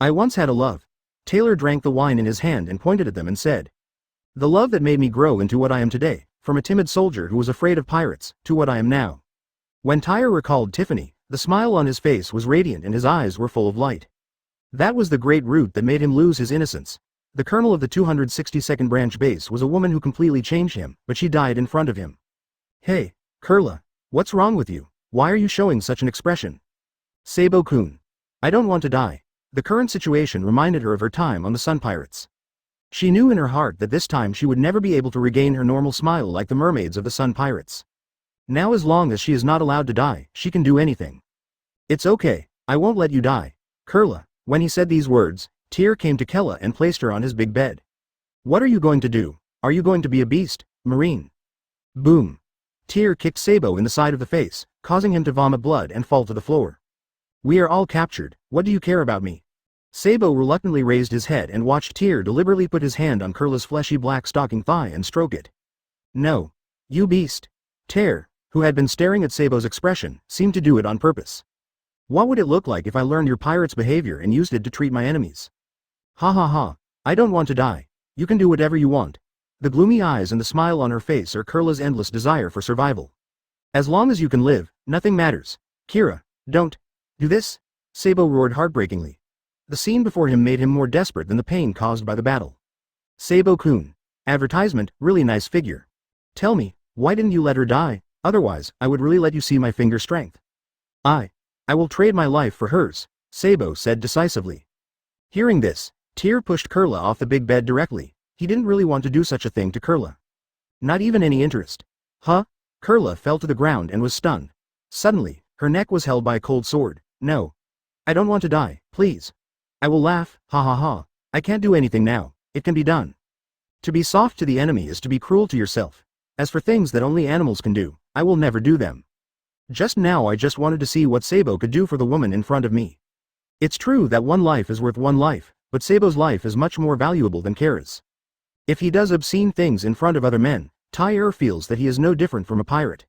I once had a love. Taylor drank the wine in his hand and pointed at them and said. The love that made me grow into what I am today, from a timid soldier who was afraid of pirates, to what I am now. When Tyr recalled Tiffany, the smile on his face was radiant and his eyes were full of light. That was the great root that made him lose his innocence. The colonel of the 262nd Branch Base was a woman who completely changed him, but she died in front of him. Hey, Kurla, what's wrong with you? Why are you showing such an expression? Sabo-kun. I don't want to die. The current situation reminded her of her time on the Sun Pirates. She knew in her heart that this time she would never be able to regain her normal smile like the mermaids of the Sun Pirates. Now as long as she is not allowed to die, she can do anything. It's okay, I won't let you die. Kurla. When he said these words, Tyr came to Kella and placed her on his big bed. What are you going to do? Are you going to be a beast, Marine? Boom. Tyr kicked Sabo in the side of the face, causing him to vomit blood and fall to the floor. We are all captured, what do you care about me? Sabo reluctantly raised his head and watched Tyr deliberately put his hand on Kurla's fleshy black stocking thigh and stroke it. No. You beast. Tyr, who had been staring at Sabo's expression, seemed to do it on purpose. What would it look like if I learned your pirate's behavior and used it to treat my enemies? Ha ha ha. I don't want to die. You can do whatever you want. The gloomy eyes and the smile on her face are Kurla's endless desire for survival. As long as you can live, nothing matters. Kira, don't do this, Sabo roared heartbreakingly. The scene before him made him more desperate than the pain caused by the battle. Sabo-kun. Advertisement, really nice figure. Tell me, why didn't you let her die? Otherwise, I would really let you see my finger strength. I will trade my life for hers, Sabo said decisively. Hearing this, Tyr pushed Kurla off the big bed directly. He didn't really want to do such a thing to Kurla. Not even any interest. Huh? Kurla fell to the ground and was stunned. Suddenly, her neck was held by a cold sword. No. I don't want to die, please. I will laugh, ha ha ha. I can't do anything now, it can be done. To be soft to the enemy is to be cruel to yourself. As for things that only animals can do, I will never do them. Just now I just wanted to see what Sabo could do for the woman in front of me. It's true that one life is worth one life, but Sabo's life is much more valuable than Kara's. If he does obscene things in front of other men, Tyr feels that he is no different from a pirate.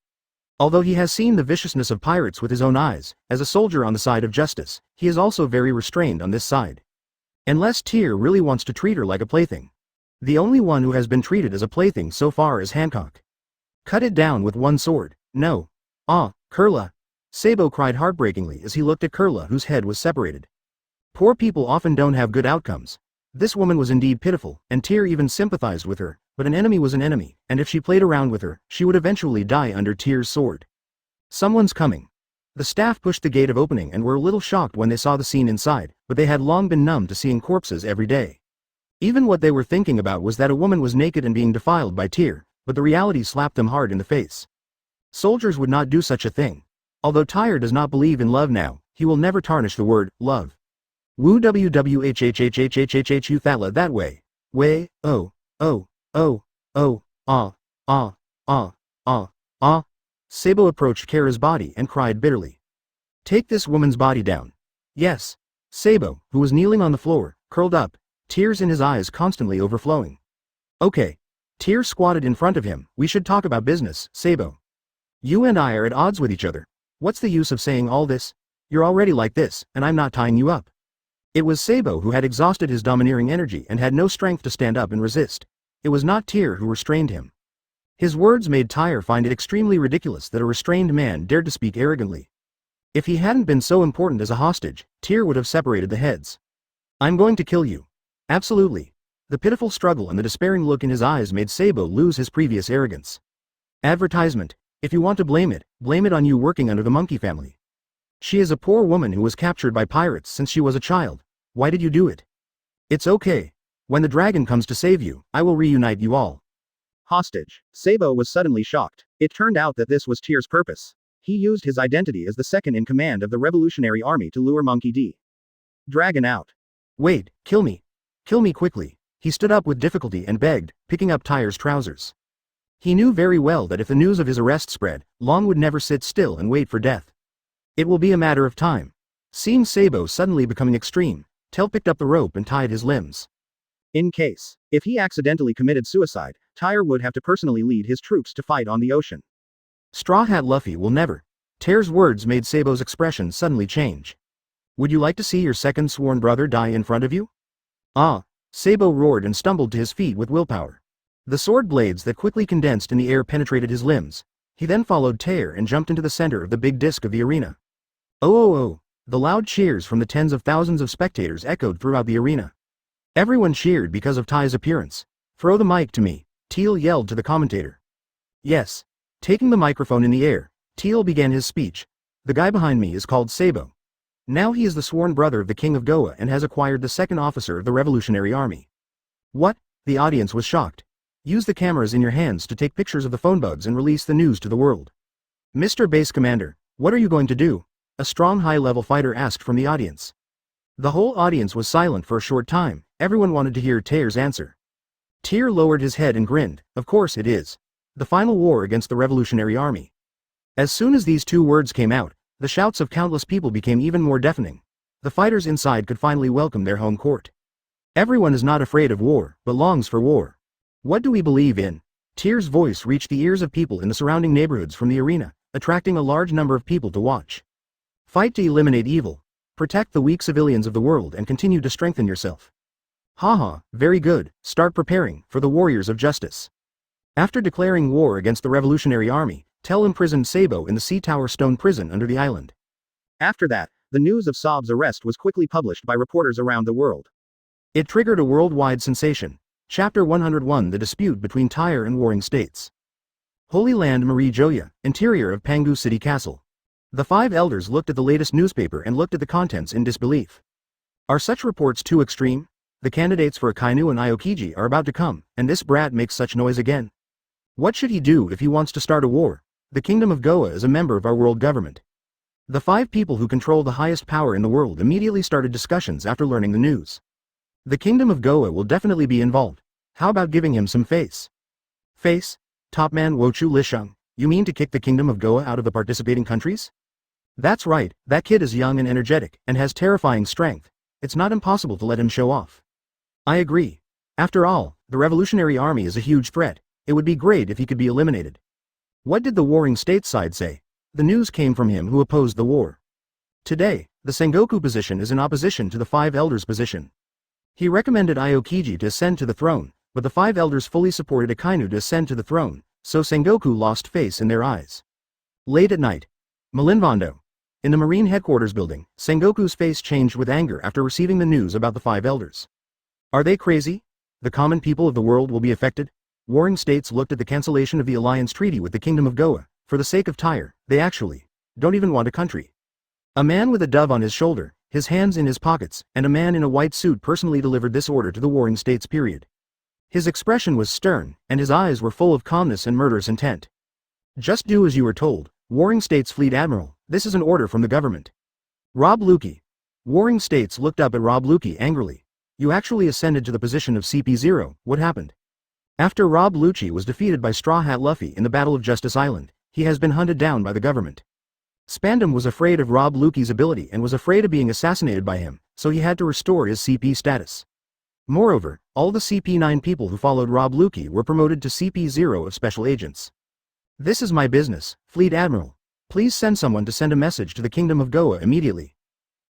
Although he has seen the viciousness of pirates with his own eyes, as a soldier on the side of justice, he is also very restrained on this side. Unless Tyr really wants to treat her like a plaything. The only one who has been treated as a plaything so far is Hancock. Cut it down with one sword. No. Ah, Kurla. Sabo cried heartbreakingly as he looked at Kurla whose head was separated. Poor people often don't have good outcomes. This woman was indeed pitiful, and Tyr even sympathized with her, but an enemy was an enemy, and if she played around with her, she would eventually die under Tyr's sword. Someone's coming. The staff pushed the gate of opening and were a little shocked when they saw the scene inside, but they had long been numb to seeing corpses every day. Even what they were thinking about was that a woman was naked and being defiled by Tyr, but the reality slapped them hard in the face. Soldiers would not do such a thing. Although Tyr does not believe in love now, he will never tarnish the word, love. Woo wwhhhhhhhhu thala that way. Way, oh, oh, oh, oh, ah, ah, ah, ah, ah. Sabo approached Kara's body and cried bitterly. Take this woman's body down. Yes. Sabo, who was kneeling on the floor, curled up, tears in his eyes constantly overflowing. Okay. Tyr squatted in front of him. We should talk about business, Sabo. You and I are at odds with each other. What's the use of saying all this? You're already like this, and I'm not tying you up. It was Sabo who had exhausted his domineering energy and had no strength to stand up and resist. It was not Tyr who restrained him. His words made Tyr find it extremely ridiculous that a restrained man dared to speak arrogantly. If he hadn't been so important as a hostage, Tyr would have separated the heads. I'm going to kill you. Absolutely. The pitiful struggle and the despairing look in his eyes made Sabo lose his previous arrogance. Advertisement. If you want to blame it on you working under the monkey family. She is a poor woman who was captured by pirates since she was a child. Why did you do it? It's okay. When the dragon comes to save you, I will reunite you all. Hostage. Sabo was suddenly shocked. It turned out that this was Tyr's purpose. He used his identity as the second in command of the Revolutionary Army to lure Monkey D. Dragon out. Wait, kill me. Kill me quickly. He stood up with difficulty and begged, picking up Tyr's trousers. He knew very well that if the news of his arrest spread, Long would never sit still and wait for death. It will be a matter of time. Seeing Sabo suddenly becoming extreme, Tel picked up the rope and tied his limbs. In case, if he accidentally committed suicide, Tyr would have to personally lead his troops to fight on the ocean. Straw Hat Luffy will never. Tyr's words made Sabo's expression suddenly change. Would you like to see your second sworn brother die in front of you? Ah, Sabo roared and stumbled to his feet with willpower. The sword blades that quickly condensed in the air penetrated his limbs. He then followed Tyr and jumped into the center of the big disc of the arena. Oh oh oh, the loud cheers from the tens of thousands of spectators echoed throughout the arena. Everyone cheered because of Ty's appearance. Throw the mic to me, Teal yelled to the commentator. Yes. Taking the microphone in the air, Teal began his speech. The guy behind me is called Sabo. Now he is the sworn brother of the King of Goa and has acquired the second officer of the Revolutionary Army. What? The audience was shocked. Use the cameras in your hands to take pictures of the phone bugs and release the news to the world. Mr. Base Commander, what are you going to do? A strong high-level fighter asked from the audience. The whole audience was silent for a short time. Everyone wanted to hear Tyr's answer. Tyr lowered his head and grinned. Of course it is. The final war against the Revolutionary Army. As soon as these two words came out, the shouts of countless people became even more deafening. The fighters inside could finally welcome their home court. Everyone is not afraid of war, but longs for war. What do we believe in? Tyr's voice reached the ears of people in the surrounding neighborhoods from the arena, attracting a large number of people to watch. Fight to eliminate evil. Protect the weak civilians of the world and continue to strengthen yourself. Haha, very good, start preparing for the warriors of justice. After declaring war against the Revolutionary Army, Tel imprisoned Sabo in the Sea Tower Stone prison under the island. After that, the news of Saab's arrest was quickly published by reporters around the world. It triggered a worldwide sensation. Chapter 101 The Dispute Between Tyr and Warring States. Holy Land Marie Joya, interior of Pangu City Castle. The five elders looked at the latest newspaper and looked at the contents in disbelief. Are such reports too extreme? The candidates for Akainu and Aokiji are about to come, and this brat makes such noise again. What should he do if he wants to start a war? The Kingdom of Goa is a member of our world government. The five people who control the highest power in the world immediately started discussions after learning the news. The Kingdom of Goa will definitely be involved. How about giving him some face? Face? Topman Wochu Lisheng, you mean to kick the Kingdom of Goa out of the participating countries? That's right, that kid is young and energetic, and has terrifying strength. It's not impossible to let him show off. I agree. After all, the Revolutionary Army is a huge threat. It would be great if he could be eliminated. What did the warring states side say? The news came from him who opposed the war. Today, the Sengoku position is in opposition to the five elders' position. He recommended Aokiji to ascend to the throne, but the five elders fully supported Akainu to ascend to the throne, so Sengoku lost face in their eyes. Late at night. Malinvondo. In the Marine Headquarters building, Sengoku's face changed with anger after receiving the news about the five elders. Are they crazy? The common people of the world will be affected? Warring states looked at the cancellation of the alliance treaty with the Kingdom of Goa. For the sake of Tyr, they actually don't even want a country. A man with a dove on his shoulder, his hands in his pockets, and a man in a white suit personally delivered this order to the warring states. His expression was stern, and his eyes were full of calmness and murderous intent. Just do as you were told, Warring States Fleet Admiral, this is an order from the government. Rob Lukey. Warring States looked up at Rob Lukey angrily. You actually ascended to the position of CP0, what happened? After Rob Lukey was defeated by Straw Hat Luffy in the Battle of Justice Island, he has been hunted down by the government. Spandam was afraid of Rob Lukey's ability and was afraid of being assassinated by him, so he had to restore his CP status. Moreover, all the CP9 people who followed Rob Lukey were promoted to CP0 of special agents. This is my business, Fleet Admiral. Please send someone to send a message to the Kingdom of Goa immediately.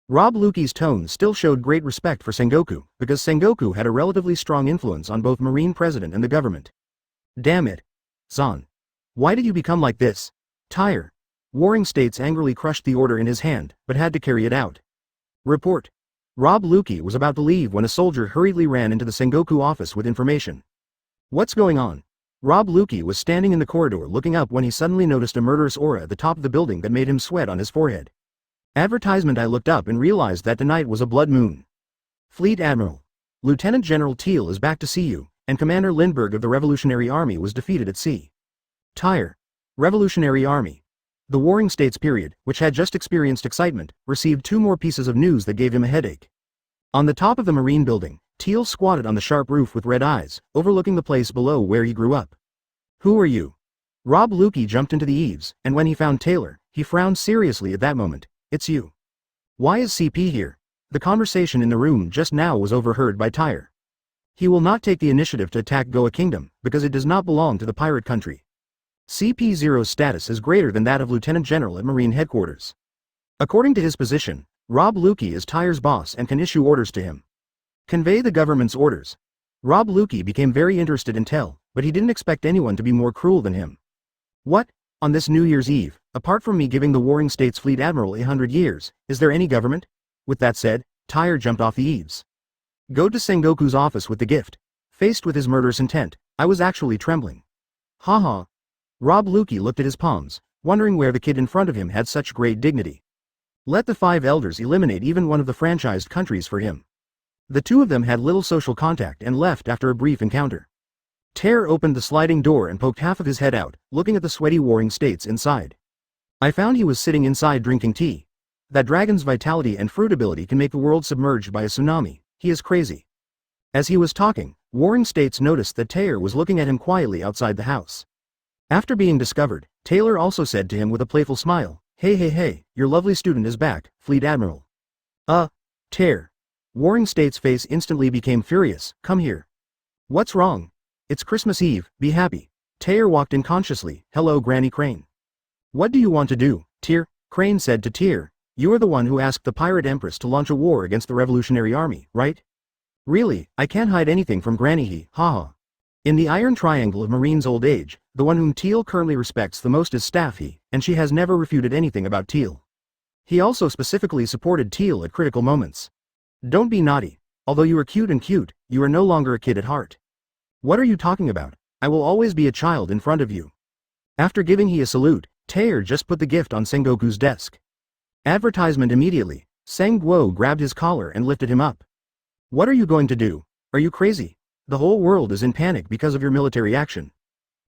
Rob Lukey's tone still showed great respect for Sengoku, because Sengoku had a relatively strong influence on both Marine President and the government. Damn it. Zan. Why did you become like this? Tyr. Warring States angrily crushed the order in his hand, but had to carry it out. Report. Rob Lukey was about to leave when a soldier hurriedly ran into the Sengoku office with information. What's going on? Rob Lukey was standing in the corridor looking up when he suddenly noticed a murderous aura at the top of the building that made him sweat on his forehead. Advertisement. I looked up and realized that tonight was a blood moon. Fleet Admiral. Lieutenant General Teal is back to see you, and Commander Lindbergh of the Revolutionary Army was defeated at sea. Tyr. Revolutionary Army. The Warring States period, which had just experienced excitement, received 2 more pieces of news that gave him a headache. On the top of the Marine building, Teal squatted on the sharp roof with red eyes, overlooking the place below where he grew up. Who are you? Rob Lukey jumped into the eaves, and when he found Taylor, he frowned seriously at that moment. It's you. Why is CP here? The conversation in the room just now was overheard by Tyr. He will not take the initiative to attack Goa Kingdom, because it does not belong to the pirate country. CP0's status is greater than that of Lieutenant General at Marine Headquarters. According to his position, Rob Lukey is Tyr's boss and can issue orders to him. Convey the government's orders. Rob Lukey became very interested in Tell, but he didn't expect anyone to be more cruel than him. What? On this New Year's Eve, apart from me giving the Warring States Fleet Admiral 100 years, is there any government? With that said, Tyr jumped off the eaves. Go to Sengoku's office with the gift. Faced with his murderous intent, I was actually trembling. Haha. Rob Lukey looked at his palms, wondering where the kid in front of him had such great dignity. Let the 5 elders eliminate even one of the franchised countries for him. The 2 of them had little social contact and left after a brief encounter. Tyr opened the sliding door and poked half of his head out, looking at the sweaty Warring States inside. I found he was sitting inside drinking tea. That dragon's vitality and fruit ability can make the world submerged by a tsunami. He is crazy. As he was talking, Warring States noticed that Tyr was looking at him quietly outside the house. After being discovered, Taylor also said to him with a playful smile, Hey, your lovely student is back, Fleet Admiral. Tyr. Warring States' face instantly became furious. Come here. What's wrong? It's Christmas Eve, be happy. Tyr walked in cautiously. Hello, Granny Crane. What do you want to do, Tyr? Crane said to Tyr. You are the one who asked the Pirate Empress to launch a war against the Revolutionary Army, right? Really, I can't hide anything from Granny he, haha. In the Iron Triangle of Marine's old age, the one whom Teal currently respects the most is Staff he, and she has never refuted anything about Teal. He also specifically supported Teal at critical moments. Don't be naughty. Although you are cute, you are no longer a kid at heart. What are you talking about? I will always be a child in front of you. After giving he a salute, Tyr just put the gift on Sengoku's desk. Advertisement immediately. Sengguo grabbed his collar and lifted him up. What are you going to do? Are you crazy? The whole world is in panic because of your military action.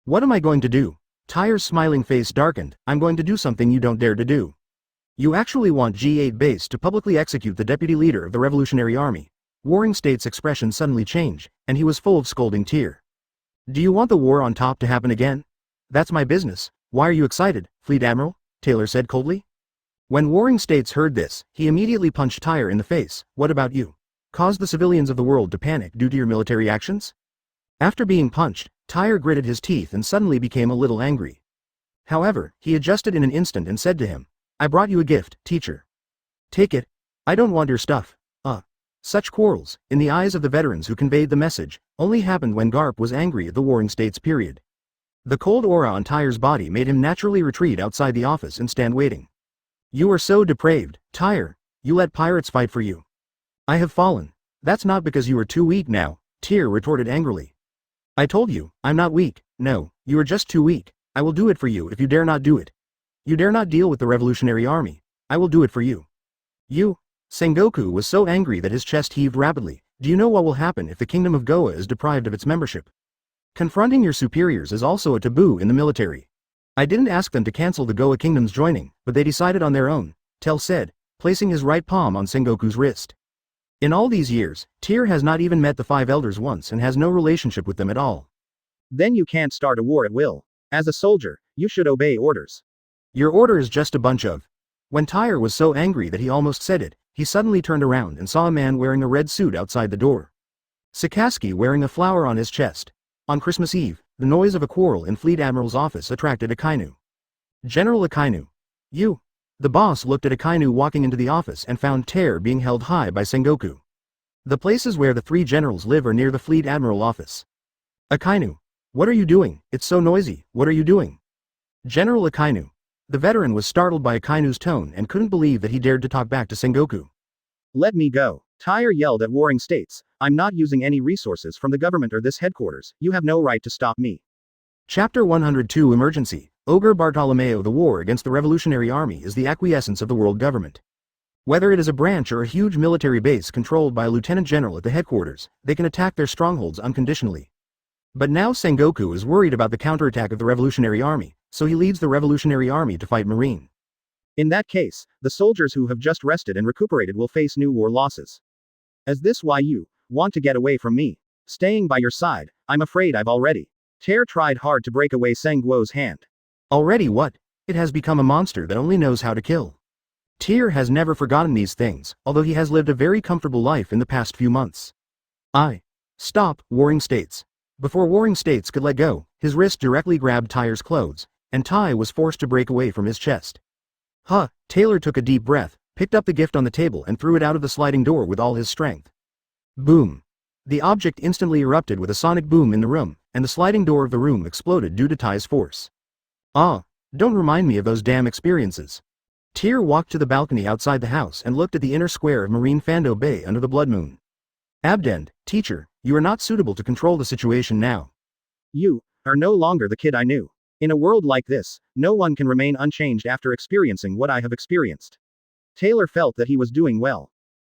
What am I going to do? Tyr's smiling face darkened. I'm going to do something you don't dare to do. You actually want G8 base to publicly execute the deputy leader of the Revolutionary Army. Warring States' expression suddenly changed, and he was full of scolding Tyr. Do you want the war on top to happen again? That's my business. Why are you excited, Fleet Admiral? Taylor said coldly. When Warring States heard this, he immediately punched Tyr in the face. What about you? Caused the civilians of the world to panic due to your military actions? After being punched, Tyr gritted his teeth and suddenly became a little angry. However, he adjusted in an instant and said to him, I brought you a gift, teacher. Take it. I don't want your stuff. Such quarrels, in the eyes of the veterans who conveyed the message, only happened when Garp was angry at the Warring States period. The cold aura on Tyr's body made him naturally retreat outside the office and stand waiting. You are so depraved, Tyr. You let pirates fight for you. I have fallen. That's not because you are too weak now, Tyr retorted angrily. I told you, I'm not weak. No, you are just too weak. I will do it for you if you dare not do it. You dare not deal with the Revolutionary Army. I will do it for you. You. Sengoku was so angry that his chest heaved rapidly, Do you know what will happen if the kingdom of Goa is deprived of its membership? Confronting your superiors is also a taboo in the military. I didn't ask them to cancel the Goa kingdom's joining, but they decided on their own, Tel said, placing his right palm on Sengoku's wrist. In all these years, Tyr has not even met the 5 elders once and has no relationship with them at all. Then you can't start a war at will. As a soldier, you should obey orders. Your order is just a bunch of. When Tyr was so angry that he almost said it, he suddenly turned around and saw a man wearing a red suit outside the door. Sakaski wearing a flower on his chest. On Christmas Eve, the noise of a quarrel in Fleet Admiral's office attracted Akainu. General Akainu. You. The boss looked at Akainu walking into the office and found Tyr being held high by Sengoku. The places where the 3 generals live are near the Fleet Admiral office. Akainu. What are you doing? It's so noisy, what are you doing? General Akainu. The veteran was startled by Akainu's tone and couldn't believe that he dared to talk back to Sengoku. Let me go. Tyr yelled at warring states. I'm not using any resources from the government or this headquarters, you have no right to stop me. Chapter 102 Emergency. Ogre Bartolomeo. The war against the Revolutionary Army is the acquiescence of the world government. Whether it is a branch or a huge military base controlled by a lieutenant general at the headquarters, they can attack their strongholds unconditionally. But now Sengoku is worried about the counterattack of the Revolutionary Army, so he leads the Revolutionary Army to fight Marine. In that case, the soldiers who have just rested and recuperated will face new war losses. Is this why you want to get away from me? Staying by your side, I'm afraid I've already. Tyr tried hard to break away Senguo's hand. Already what? It has become a monster that only knows how to kill. Tyr has never forgotten these things, although he has lived a very comfortable life in the past few months. Stop, Warring States. Before Warring States could let go, his wrist directly grabbed Tyr's clothes, and Ty was forced to break away from his chest. Taylor took a deep breath, picked up the gift on the table and threw it out of the sliding door with all his strength. Boom. The object instantly erupted with a sonic boom in the room, and the sliding door of the room exploded due to Ty's force. Don't remind me of those damn experiences. Tyr walked to the balcony outside the house and looked at the inner square of Marine Fando Bay under the blood moon. Abdend, teacher, you are not suitable to control the situation now. You are no longer the kid I knew. In a world like this, no one can remain unchanged after experiencing what I have experienced. Taylor felt that he was doing well.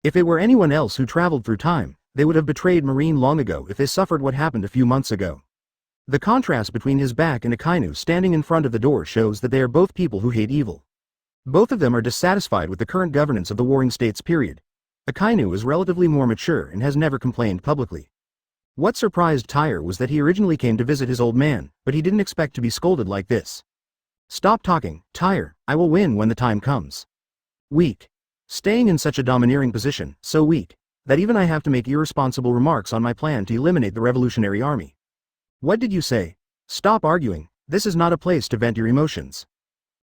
If it were anyone else who traveled through time, they would have betrayed Marine long ago if they suffered what happened a few months ago. The contrast between his back and Akainu standing in front of the door shows that they are both people who hate evil. Both of them are dissatisfied with the current governance of the Warring States period. Akainu is relatively more mature and has never complained publicly. What surprised Tyr was that he originally came to visit his old man, but he didn't expect to be scolded like this. Stop talking, Tyr, I will win when the time comes. Weak. Staying in such a domineering position, so weak, that even I have to make irresponsible remarks on my plan to eliminate the Revolutionary Army. What did you say? Stop arguing, this is not a place to vent your emotions.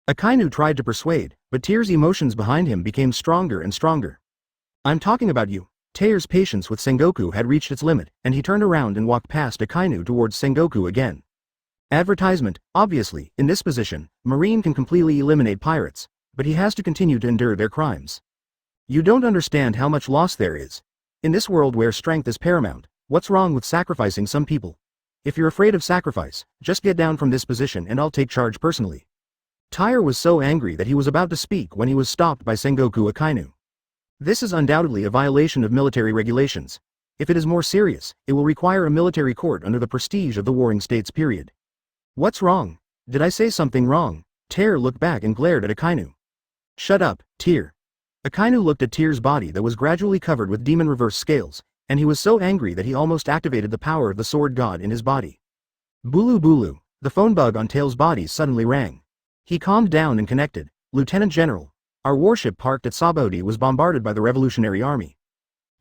Akainu tried to persuade, but Tyr's emotions behind him became stronger and stronger. I'm talking about you. Tyr's patience with Sengoku had reached its limit, and he turned around and walked past Akainu towards Sengoku again. Advertisement, obviously, in this position, Marine can completely eliminate pirates, but he has to continue to endure their crimes. You don't understand how much loss there is. In this world where strength is paramount, what's wrong with sacrificing some people? If you're afraid of sacrifice, just get down from this position and I'll take charge personally. Tyr was so angry that he was about to speak when he was stopped by Sengoku Akainu. This is undoubtedly a violation of military regulations. If it is more serious, it will require a military court under the prestige of the Warring States period. What's wrong? Did I say something wrong? Tyr looked back and glared at Akainu. Shut up, Tyr. Akainu looked at Tyr's body that was gradually covered with demon reverse scales, and he was so angry that he almost activated the power of the sword god in his body. Bulu Bulu, the phone bug on Tail's body suddenly rang. He calmed down and connected. Lieutenant General, our warship parked at Sabodi was bombarded by the Revolutionary Army.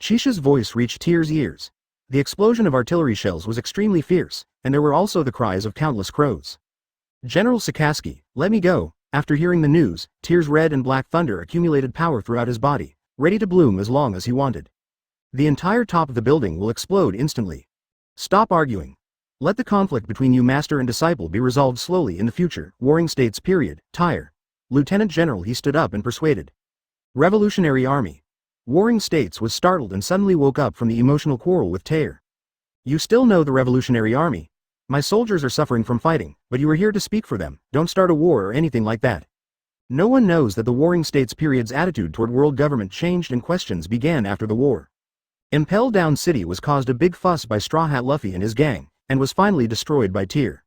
Chisha's voice reached Tyr's ears. The explosion of artillery shells was extremely fierce, and there were also the cries of countless crows. General Sakaski, let me go. After hearing the news, Tyr's red and black thunder accumulated power throughout his body, ready to bloom as long as he wanted. The entire top of the building will explode instantly. Stop arguing. Let the conflict between you master and disciple be resolved slowly in the future, Warring States period, Tyr. Lieutenant General he stood up and persuaded. Revolutionary Army. Warring States was startled and suddenly woke up from the emotional quarrel with Tyr. You still know the Revolutionary Army? My soldiers are suffering from fighting, but you are here to speak for them, don't start a war or anything like that. No one knows that the Warring States period's attitude toward world government changed and questions began after the war. Impel Down City was caused a big fuss by Straw Hat Luffy and his gang, and was finally destroyed by Tyr.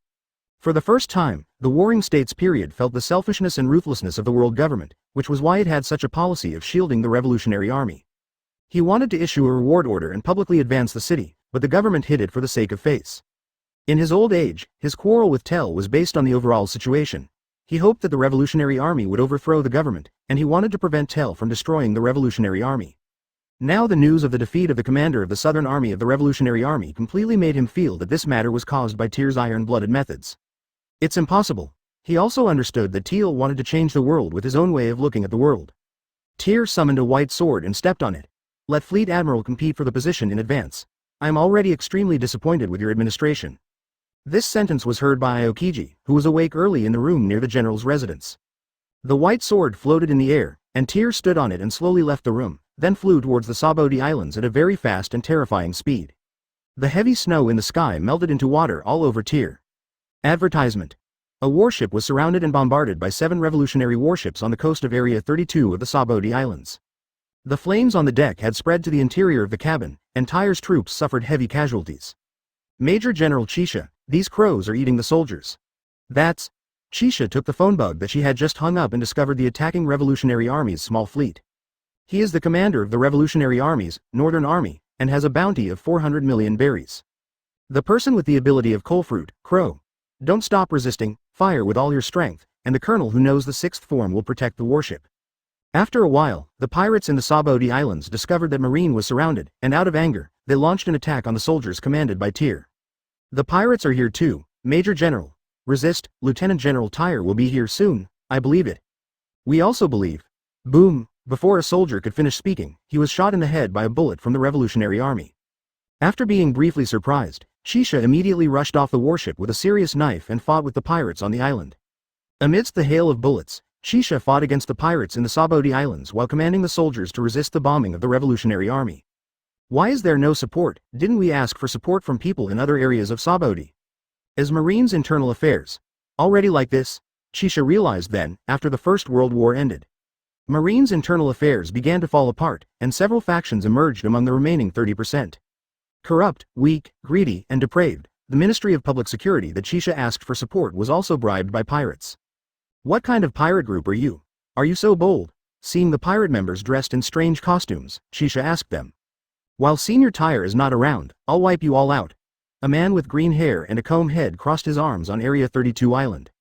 For the first time, the Warring States period felt the selfishness and ruthlessness of the world government, which was why it had such a policy of shielding the Revolutionary Army. He wanted to issue a reward order and publicly advance the city, but the government hid it for the sake of face. In his old age, his quarrel with Tell was based on the overall situation. He hoped that the Revolutionary Army would overthrow the government, and he wanted to prevent Tell from destroying the Revolutionary Army. Now the news of the defeat of the commander of the Southern Army of the Revolutionary Army completely made him feel that this matter was caused by Tyr's iron-blooded methods. It's impossible. He also understood that Teal wanted to change the world with his own way of looking at the world. Tyr summoned a white sword and stepped on it. Let Fleet Admiral compete for the position in advance. I am already extremely disappointed with your administration. This sentence was heard by Aokiji, who was awake early in the room near the general's residence. The white sword floated in the air, and Tyr stood on it and slowly left the room, then flew towards the Saboti Islands at a very fast and terrifying speed. The heavy snow in the sky melted into water all over Tyr. Advertisement. A warship was surrounded and bombarded by 7 revolutionary warships on the coast of Area 32 of the Saboti Islands. The flames on the deck had spread to the interior of the cabin, and Tyr's troops suffered heavy casualties. Major General Chisha, these crows are eating the soldiers. That's... Chisha took the phone bug that she had just hung up and discovered the attacking Revolutionary Army's small fleet. He is the commander of the Revolutionary Army's Northern Army, and has a bounty of 400 million berries. The person with the ability of Coalfruit, Crow. Don't stop resisting, fire with all your strength, and the colonel who knows the 6th form will protect the warship. After a while, the pirates in the Saboti Islands discovered that Marine was surrounded, and out of anger, they launched an attack on the soldiers commanded by Tyr. The pirates are here too, Major General. Resist, Lieutenant General Tyr will be here soon, I believe it. We also believe. Boom, before a soldier could finish speaking, he was shot in the head by a bullet from the Revolutionary Army. After being briefly surprised, Chisha immediately rushed off the warship with a serious knife and fought with the pirates on the island. Amidst the hail of bullets, Chisha fought against the pirates in the Saboti Islands while commanding the soldiers to resist the bombing of the Revolutionary Army. Why is there no support? Didn't we ask for support from people in other areas of Saboti? As Marine's internal affairs. Already like this? Chisha realized then, after the First World War ended. Marine's internal affairs began to fall apart, and several factions emerged among the remaining 30%. Corrupt, weak, greedy, and depraved, the Ministry of Public Security that Chisha asked for support was also bribed by pirates. What kind of pirate group are you? Are you so bold? Seeing the pirate members dressed in strange costumes, Chisha asked them. While Senior Tyr is not around, I'll wipe you all out. A man with green hair and a comb head crossed his arms on Area 32 Island.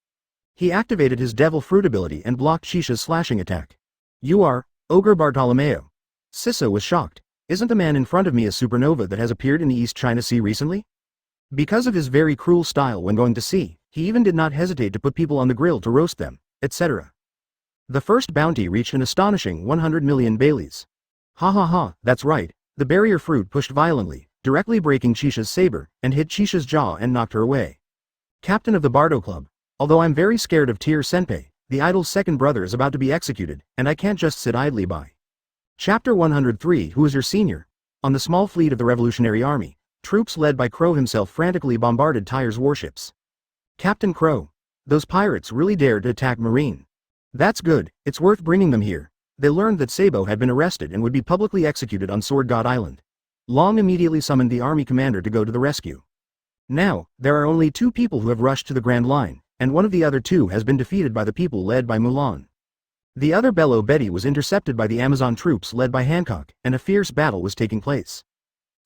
He activated his Devil Fruit ability and blocked Chisha's slashing attack. You are, Ogre Bartolomeo. Sissa was shocked. Isn't the man in front of me a supernova that has appeared in the East China Sea recently? Because of his very cruel style when going to sea, he even did not hesitate to put people on the grill to roast them, etc. The first bounty reached an astonishing 100 million Baileys. Ha ha ha, that's right, the barrier fruit pushed violently, directly breaking Chisha's saber, and hit Chisha's jaw and knocked her away. Captain of the Bardo Club. Although I'm very scared of Tyr Senpei, the idol's second brother is about to be executed, and I can't just sit idly by. Chapter 103 Who is your senior? On the small fleet of the Revolutionary Army, troops led by Crow himself frantically bombarded Tyr's warships. Captain Crow. Those pirates really dared to attack Marine. That's good, it's worth bringing them here. They learned that Sabo had been arrested and would be publicly executed on Sword God Island. Long immediately summoned the army commander to go to the rescue. Now, there are only 2 people who have rushed to the Grand Line, and one of the other 2 has been defeated by the people led by Mulan. The other Bello Betty was intercepted by the Amazon troops led by Hancock, and a fierce battle was taking place.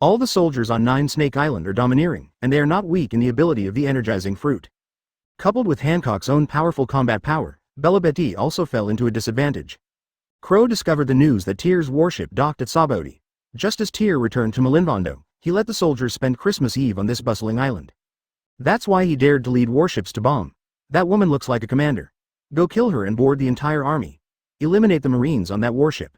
All the soldiers on Nine Snake Island are domineering, and they are not weak in the ability of the energizing fruit. Coupled with Hancock's own powerful combat power, Bello Betty also fell into a disadvantage. Crow discovered the news that Tyr's warship docked at Saboti. Just as Tyr returned to Malinvondo, he let the soldiers spend Christmas Eve on this bustling island. That's why he dared to lead warships to bomb. That woman looks like a commander. Go kill her and board the entire army. Eliminate the Marines on that warship.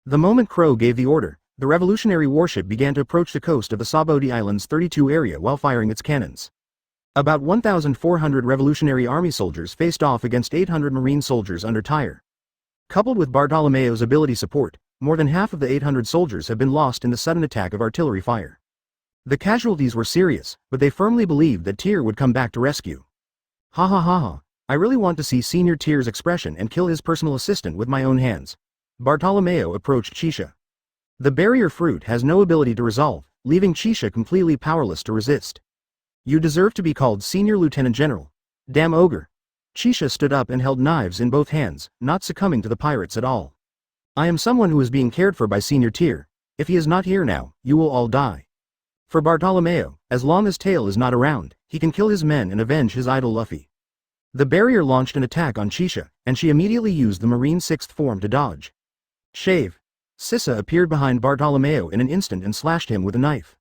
The moment Crow gave the order, the revolutionary warship began to approach the coast of the Saboti Islands 32 area while firing its cannons. About 1,400 Revolutionary Army soldiers faced off against 800 Marine soldiers under Tyr. Coupled with Bartolomeo's ability support, more than half of the 800 soldiers have been lost in the sudden attack of artillery fire. The casualties were serious, but they firmly believed that Tyr would come back to rescue. Ha ha ha ha, I really want to see Senior Tyr's expression and kill his personal assistant with my own hands. Bartolomeo approached Chisha. The barrier fruit has no ability to resolve, leaving Chisha completely powerless to resist. You deserve to be called Senior Lieutenant General. Damn ogre. Chisha stood up and held knives in both hands, not succumbing to the pirates at all. I am someone who is being cared for by Senior Tyr. If he is not here now, you will all die. For Bartolomeo, as long as Tail is not around, he can kill his men and avenge his idol Luffy. The barrier launched an attack on Chisha, and she immediately used the Marine Sixth Form to dodge. Shave. Sissa appeared behind Bartolomeo in an instant and slashed him with a knife.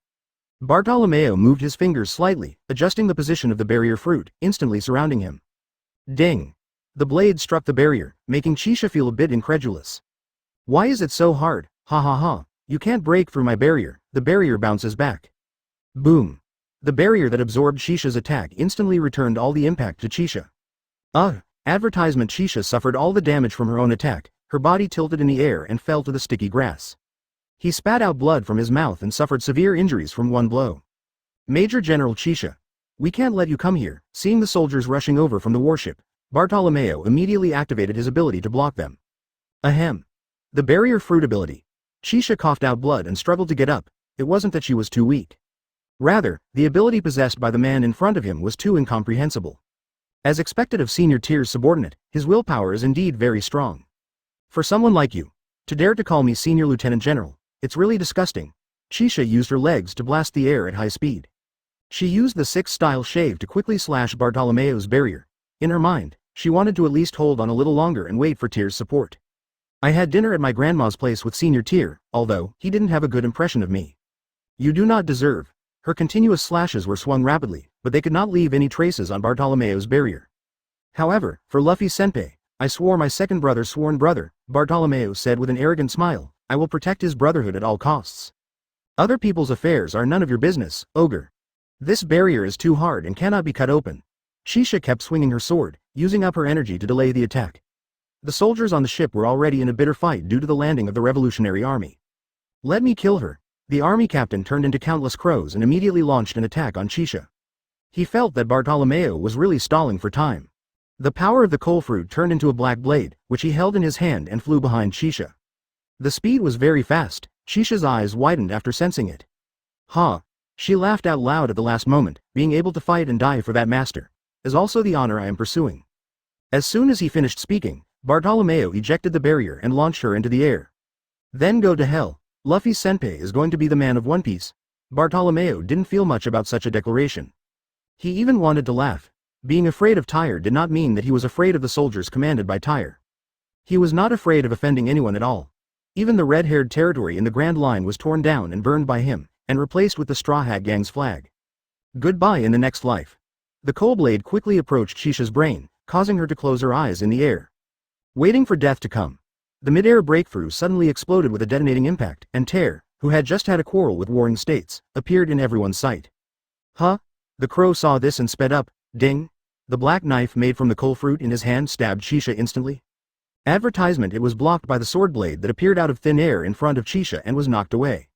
Bartolomeo moved his fingers slightly, adjusting the position of the barrier fruit, instantly surrounding him. Ding! The blade struck the barrier, making Chisha feel a bit incredulous. Why is it so hard? Ha ha ha, you can't break through my barrier. The barrier bounces back. Boom! The barrier that absorbed Chisha's attack instantly returned all the impact to Chisha. Advertisement. Chisha suffered all the damage from her own attack, her body tilted in the air and fell to the sticky grass. He spat out blood from his mouth and suffered severe injuries from one blow. Major General Chisha. We can't let you come here. Seeing the soldiers rushing over from the warship, Bartolomeo immediately activated his ability to block them. Ahem. The barrier fruit ability. Chisha coughed out blood and struggled to get up. It wasn't that she was too weak. Rather, the ability possessed by the man in front of him was too incomprehensible. As expected of Senior Tyr's subordinate, his willpower is indeed very strong. For someone like you, to dare to call me Senior Lieutenant General, it's really disgusting. Chisha used her legs to blast the air at high speed. She used the six-style shave to quickly slash Bartolomeo's barrier. In her mind, she wanted to at least hold on a little longer and wait for Tyr's support. I had dinner at my grandma's place with Senior Tyr, although he didn't have a good impression of me. You do not deserve. Her continuous slashes were swung rapidly, but they could not leave any traces on Bartolomeo's barrier. However, for Luffy Senpai, I swore my second brother's sworn brother, Bartolomeo said with an arrogant smile, I will protect his brotherhood at all costs. Other people's affairs are none of your business, ogre. This barrier is too hard and cannot be cut open. Chisha kept swinging her sword, using up her energy to delay the attack. The soldiers on the ship were already in a bitter fight due to the landing of the Revolutionary Army. Let me kill her. The army captain turned into countless crows and immediately launched an attack on Chisha. He felt that Bartolomeo was really stalling for time. The power of the coal fruit turned into a black blade, which he held in his hand and flew behind Chisha. The speed was very fast. Chisha's eyes widened after sensing it. Ha! She laughed out loud at the last moment. Being able to fight and die for that master is also the honor I am pursuing. As soon as he finished speaking, Bartolomeo ejected the barrier and launched her into the air. Then go to hell. Luffy Senpai is going to be the man of One Piece. Bartolomeo didn't feel much about such a declaration. He even wanted to laugh. Being afraid of Tyr did not mean that he was afraid of the soldiers commanded by Tyr. He was not afraid of offending anyone at all. Even the red-haired territory in the Grand Line was torn down and burned by him, and replaced with the Straw Hat Gang's flag. Goodbye in the next life. The coal blade quickly approached Chisha's brain, causing her to close her eyes in the air. Waiting for death to come. The mid-air breakthrough suddenly exploded with a detonating impact, and Tyr, who had just had a quarrel with warring states, appeared in everyone's sight. Huh? The crow saw this and sped up. Ding! The black knife made from the coal fruit in his hand stabbed Chisha instantly. Advertisement. It was blocked by the sword blade that appeared out of thin air in front of Chisha and was knocked away.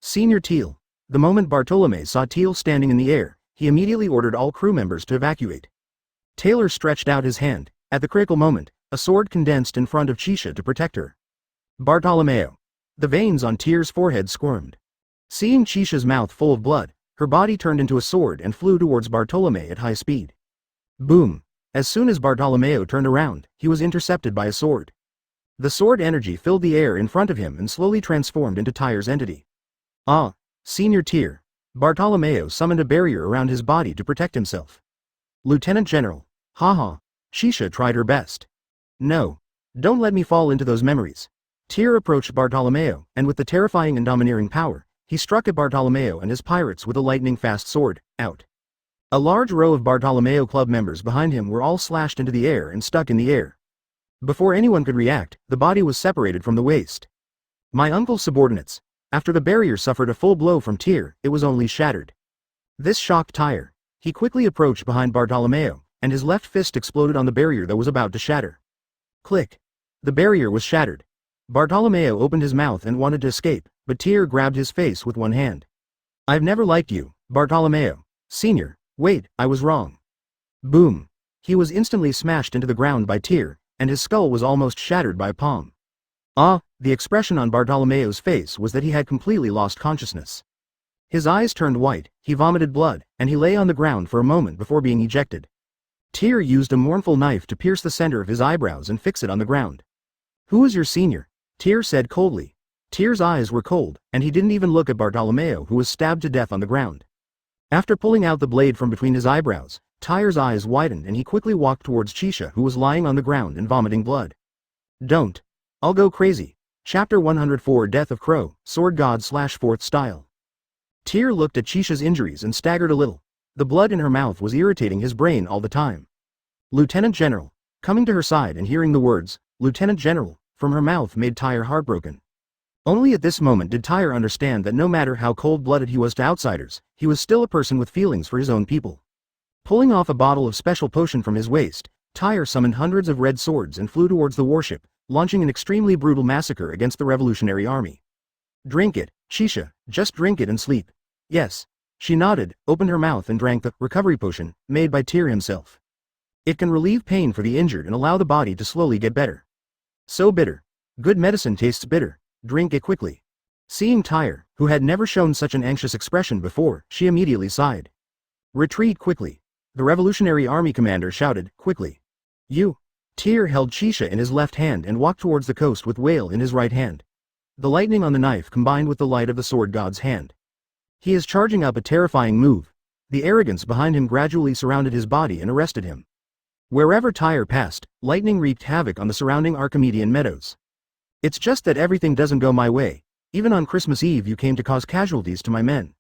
Senior Teal. The moment Bartolome saw Teal standing in the air, he immediately ordered all crew members to evacuate. Taylor stretched out his hand. At the critical moment, a sword condensed in front of Chisha to protect her. Bartolomeo. The veins on Tyr's forehead squirmed. Seeing Chisha's mouth full of blood, her body turned into a sword and flew towards Bartolome at high speed. Boom! As soon as Bartolomeo turned around, he was intercepted by a sword. The sword energy filled the air in front of him and slowly transformed into Tyr's entity. Senior Tyr. Bartolomeo summoned a barrier around his body to protect himself. Lieutenant General. Haha. Chisha tried her best. No. Don't let me fall into those memories. Tyr approached Bartolomeo, and with the terrifying and domineering power, he struck at Bartolomeo and his pirates with a lightning-fast sword. Out. A large row of Bartolomeo Club members behind him were all slashed into the air and stuck in the air. Before anyone could react, the body was separated from the waist. My uncle's subordinates. After the barrier suffered a full blow from Tyr, it was only shattered. This shocked Tyr. He quickly approached behind Bartolomeo, and his left fist exploded on the barrier that was about to shatter. Click. The barrier was shattered. Bartolomeo opened his mouth and wanted to escape, but Tyr grabbed his face with one hand. I've never liked you, Bartolomeo. Senior. Wait, I was wrong. Boom. He was instantly smashed into the ground by Tyr, and his skull was almost shattered by a palm. The expression on Bartolomeo's face was that he had completely lost consciousness. His eyes turned white, he vomited blood, and he lay on the ground for a moment before being ejected. Tyr used a mournful knife to pierce the center of his eyebrows and fix it on the ground. "Who is your senior?" Tyr said coldly. Tyr's eyes were cold, and he didn't even look at Bartolomeo, who was stabbed to death on the ground. After pulling out the blade from between his eyebrows, Tyr's eyes widened and he quickly walked towards Chisha, who was lying on the ground and vomiting blood. "Don't. I'll go crazy." Chapter 104 Death of Crow, Sword God / 4th Style. Tyr looked at Chisha's injuries and staggered a little. The blood in her mouth was irritating his brain all the time. "Lieutenant General." Coming to her side and hearing the words, "Lieutenant General," from her mouth made Tyr heartbroken. Only at this moment did Tyr understand that no matter how cold-blooded he was to outsiders, he was still a person with feelings for his own people. Pulling off a bottle of special potion from his waist, Tyr summoned hundreds of red swords and flew towards the warship, launching an extremely brutal massacre against the Revolutionary Army. "Drink it, Chisha, just drink it and sleep." "Yes." She nodded, opened her mouth and drank the recovery potion, made by Tyr himself. It can relieve pain for the injured and allow the body to slowly get better. "So bitter. Good medicine tastes bitter. Drink it quickly." Seeing Tyr, who had never shown such an anxious expression before, she immediately sighed. "Retreat quickly." The Revolutionary Army commander shouted, "Quickly." "You." Tyr held Chisha in his left hand and walked towards the coast with Whale in his right hand. The lightning on the knife combined with the light of the sword god's hand. He is charging up a terrifying move. The arrogance behind him gradually surrounded his body and arrested him. Wherever Tyr passed, lightning wreaked havoc on the surrounding Archimedean meadows. "It's just that everything doesn't go my way. Even on Christmas Eve you came to cause casualties to my men."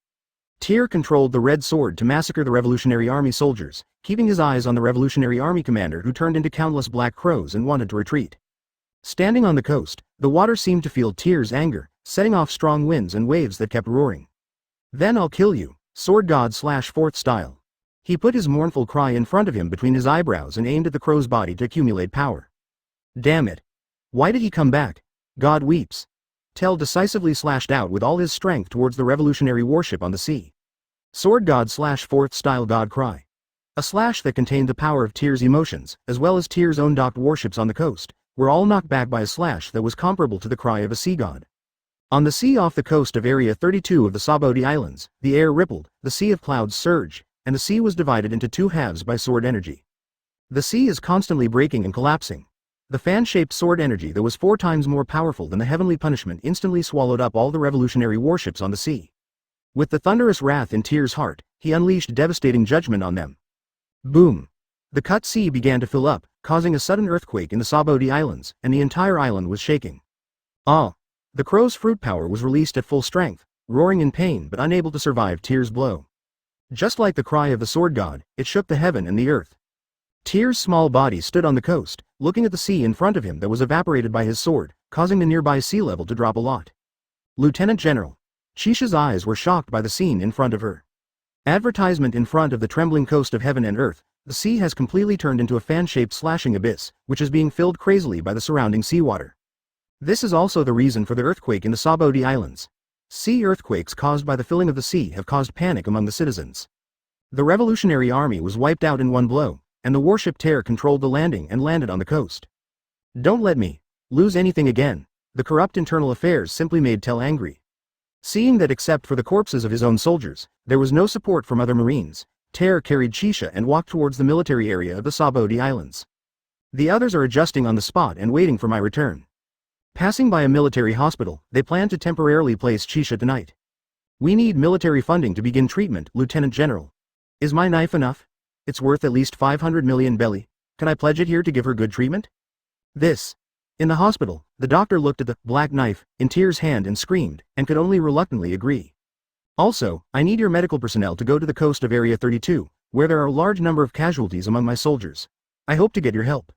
Tyr controlled the red sword to massacre the Revolutionary Army soldiers, keeping his eyes on the Revolutionary Army commander who turned into countless black crows and wanted to retreat. Standing on the coast, the water seemed to feel Tyr's anger, setting off strong winds and waves that kept roaring. "Then I'll kill you, Sword God / 4th Style." He put his mournful cry in front of him between his eyebrows and aimed at the crow's body to accumulate power. "Damn it. Why did he come back? God weeps." Tell decisively slashed out with all his strength towards the revolutionary warship on the sea. Sword God / 4th Style God Cry. A slash that contained the power of Tyr's emotions, as well as Tyr's own docked warships on the coast, were all knocked back by a slash that was comparable to the cry of a sea god. On the sea off the coast of Area 32 of the Saboti Islands, the air rippled, the sea of clouds surged, and the sea was divided into two halves by sword energy. The sea is constantly breaking and collapsing. The fan-shaped sword energy that was 4 times more powerful than the heavenly punishment instantly swallowed up all the revolutionary warships on the sea. With the thunderous wrath in Tyr's heart, he unleashed devastating judgment on them. Boom! The cut sea began to fill up, causing a sudden earthquake in the Saboti Islands, and the entire island was shaking. Ah! The crow's fruit power was released at full strength, roaring in pain but unable to survive Tyr's blow. Just like the cry of the sword god, it shook the heaven and the earth. Tyr's small body stood on the coast, looking at the sea in front of him that was evaporated by his sword, causing the nearby sea level to drop a lot. "Lieutenant General." Chisha's eyes were shocked by the scene in front of her. Advertisement in front of the trembling coast of heaven and earth, the sea has completely turned into a fan-shaped slashing abyss, which is being filled crazily by the surrounding seawater. This is also the reason for the earthquake in the Saboti Islands. Sea earthquakes caused by the filling of the sea have caused panic among the citizens. The Revolutionary Army was wiped out in one blow, and the warship Tyr controlled the landing and landed on the coast. "Don't let me lose anything again." The corrupt internal affairs simply made Tell angry. Seeing that except for the corpses of his own soldiers, there was no support from other marines, Tyr carried Chisha and walked towards the military area of the Saboti Islands. "The others are adjusting on the spot and waiting for my return." Passing by a military hospital, they plan to temporarily place Chisha tonight. "We need military funding to begin treatment, Lieutenant General." "Is my knife enough? It's worth at least 500 million belly. Can I pledge it here to give her good treatment?" This. In the hospital, the doctor looked at the black knife in Tyr's hand and screamed, and could only reluctantly agree. "Also, I need your medical personnel to go to the coast of Area 32, where there are a large number of casualties among my soldiers. I hope to get your help.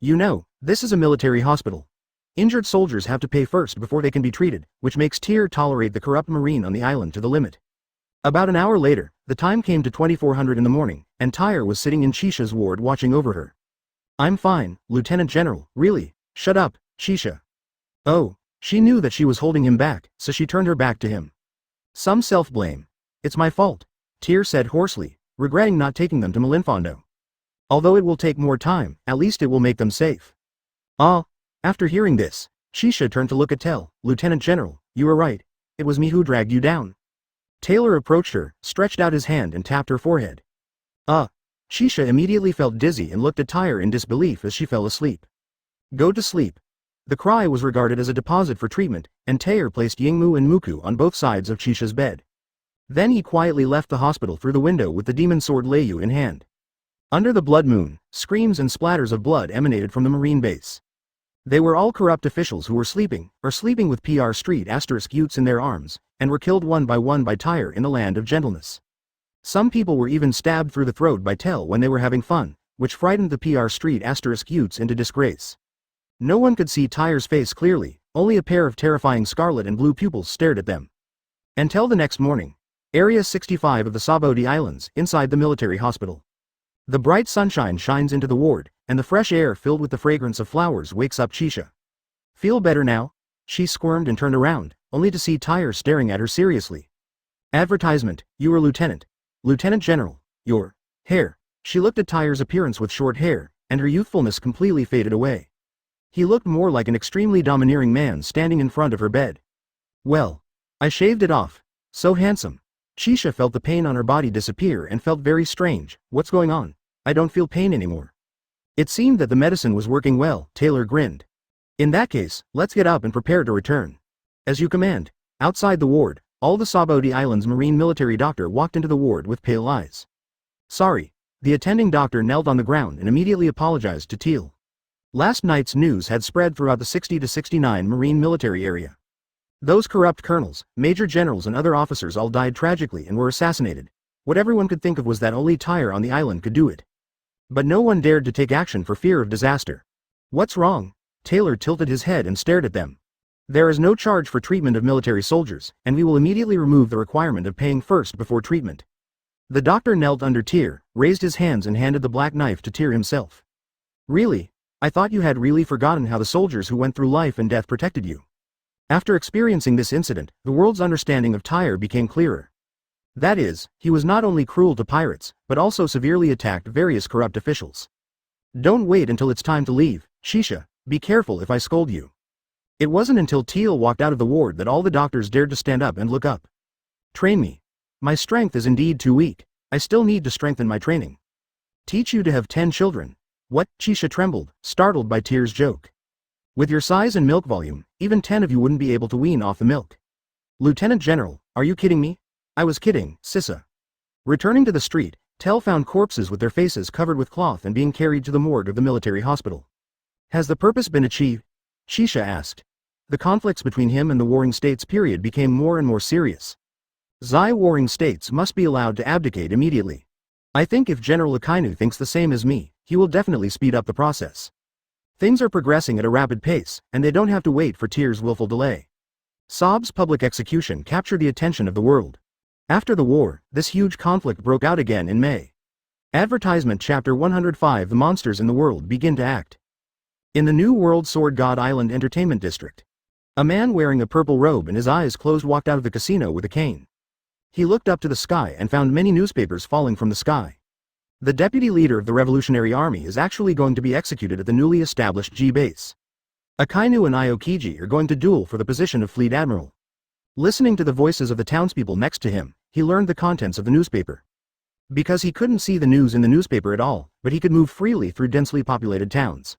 You know, this is a military hospital. Injured soldiers have to pay first before they can be treated, which makes Tyr tolerate the corrupt marine on the island to the limit." About an hour later, the time came to 2400 in the morning, and Tyr was sitting in Chisha's ward watching over her. "I'm fine, Lieutenant General, really." "Shut up, Chisha." Oh, she knew that she was holding him back, so she turned her back to him. "Some self-blame. It's my fault," Tyr said hoarsely, regretting not taking them to Malinfondo. "Although it will take more time, at least it will make them safe." Ah. After hearing this, Shisha turned to look at Tell. Lieutenant General, you were right. It was me who dragged you down. Taylor approached her, stretched out his hand and tapped her forehead. Shisha immediately felt dizzy and looked at Tyr in disbelief as she fell asleep. Go to sleep. The cry was regarded as a deposit for treatment, and Taylor placed Yingmu and Muku on both sides of Shisha's bed. Then he quietly left the hospital through the window with the demon sword Leiyu in hand. Under the blood moon, screams and splatters of blood emanated from the Marine base. They were all corrupt officials who were sleeping, or sleeping with PR Street * Utes in their arms, and were killed one by Tyr in the land of gentleness. Some people were even stabbed through the throat by Tell when they were having fun, which frightened the PR Street * Utes into disgrace. No one could see Tyr's face clearly, only a pair of terrifying scarlet and blue pupils stared at them. Until the next morning. Area 65 of the Sabodi Islands, inside the military hospital. The bright sunshine shines into the ward, and the fresh air filled with the fragrance of flowers wakes up Shisha. Feel better now? She squirmed and turned around, only to see Tyr staring at her seriously. Advertisement, you are Lieutenant General, your hair. She looked at Tyr's appearance with short hair, and her youthfulness completely faded away. He looked more like an extremely domineering man standing in front of her bed. Well, I shaved it off. So handsome. Shisha felt the pain on her body disappear and felt very strange. What's going on? I don't feel pain anymore. It seemed that the medicine was working well. Taylor grinned. In that case, let's get up and prepare to return. As you command. Outside the ward, all the Sabodi Islands Marine military doctor walked into the ward with pale eyes. Sorry. The attending doctor knelt on the ground and immediately apologized to Teal. Last night's news had spread throughout the 60 to 69 Marine military area. Those corrupt colonels, major generals and other officers all died tragically and were assassinated. What everyone could think of was that only Tyr on the island could do it. But no one dared to take action for fear of disaster. What's wrong? Taylor tilted his head and stared at them. There is no charge for treatment of military soldiers, and we will immediately remove the requirement of paying first before treatment. The doctor knelt under Tyr, raised his hands and handed the black knife to Tyr himself. Really? I thought you had really forgotten how the soldiers who went through life and death protected you. After experiencing this incident, the world's understanding of Tyr became clearer. That is, he was not only cruel to pirates, but also severely attacked various corrupt officials. Don't wait until it's time to leave, Shisha, be careful if I scold you. It wasn't until Teal walked out of the ward that all the doctors dared to stand up and look up. Train me. My strength is indeed too weak. I still need to strengthen my training. Teach you to have 10 children. What? Shisha trembled, startled by Tyr's joke. With your size and milk volume, even 10 of you wouldn't be able to wean off the milk. Lieutenant General, are you kidding me? I was kidding, Sissa. Returning to the street, Tell found corpses with their faces covered with cloth and being carried to the morgue of the military hospital. Has the purpose been achieved? Shisha asked. The conflicts between him and the warring states period became more and more serious. Zai warring states must be allowed to abdicate immediately. I think if General Akainu thinks the same as me, he will definitely speed up the process. Things are progressing at a rapid pace, and they don't have to wait for Tyr's willful delay. Saab's public execution captured the attention of the world. After the war, this huge conflict broke out again in May. Advertisement Chapter 105 The monsters in the world begin to act. In the New World Sword God Island Entertainment District. A man wearing a purple robe and his eyes closed walked out of the casino with a cane. He looked up to the sky and found many newspapers falling from the sky. The deputy leader of the Revolutionary Army is actually going to be executed at the newly established G base. Akainu and Aokiji are going to duel for the position of Fleet Admiral. Listening to the voices of the townspeople next to him, he learned the contents of the newspaper. Because he couldn't see the news in the newspaper at all, but he could move freely through densely populated towns.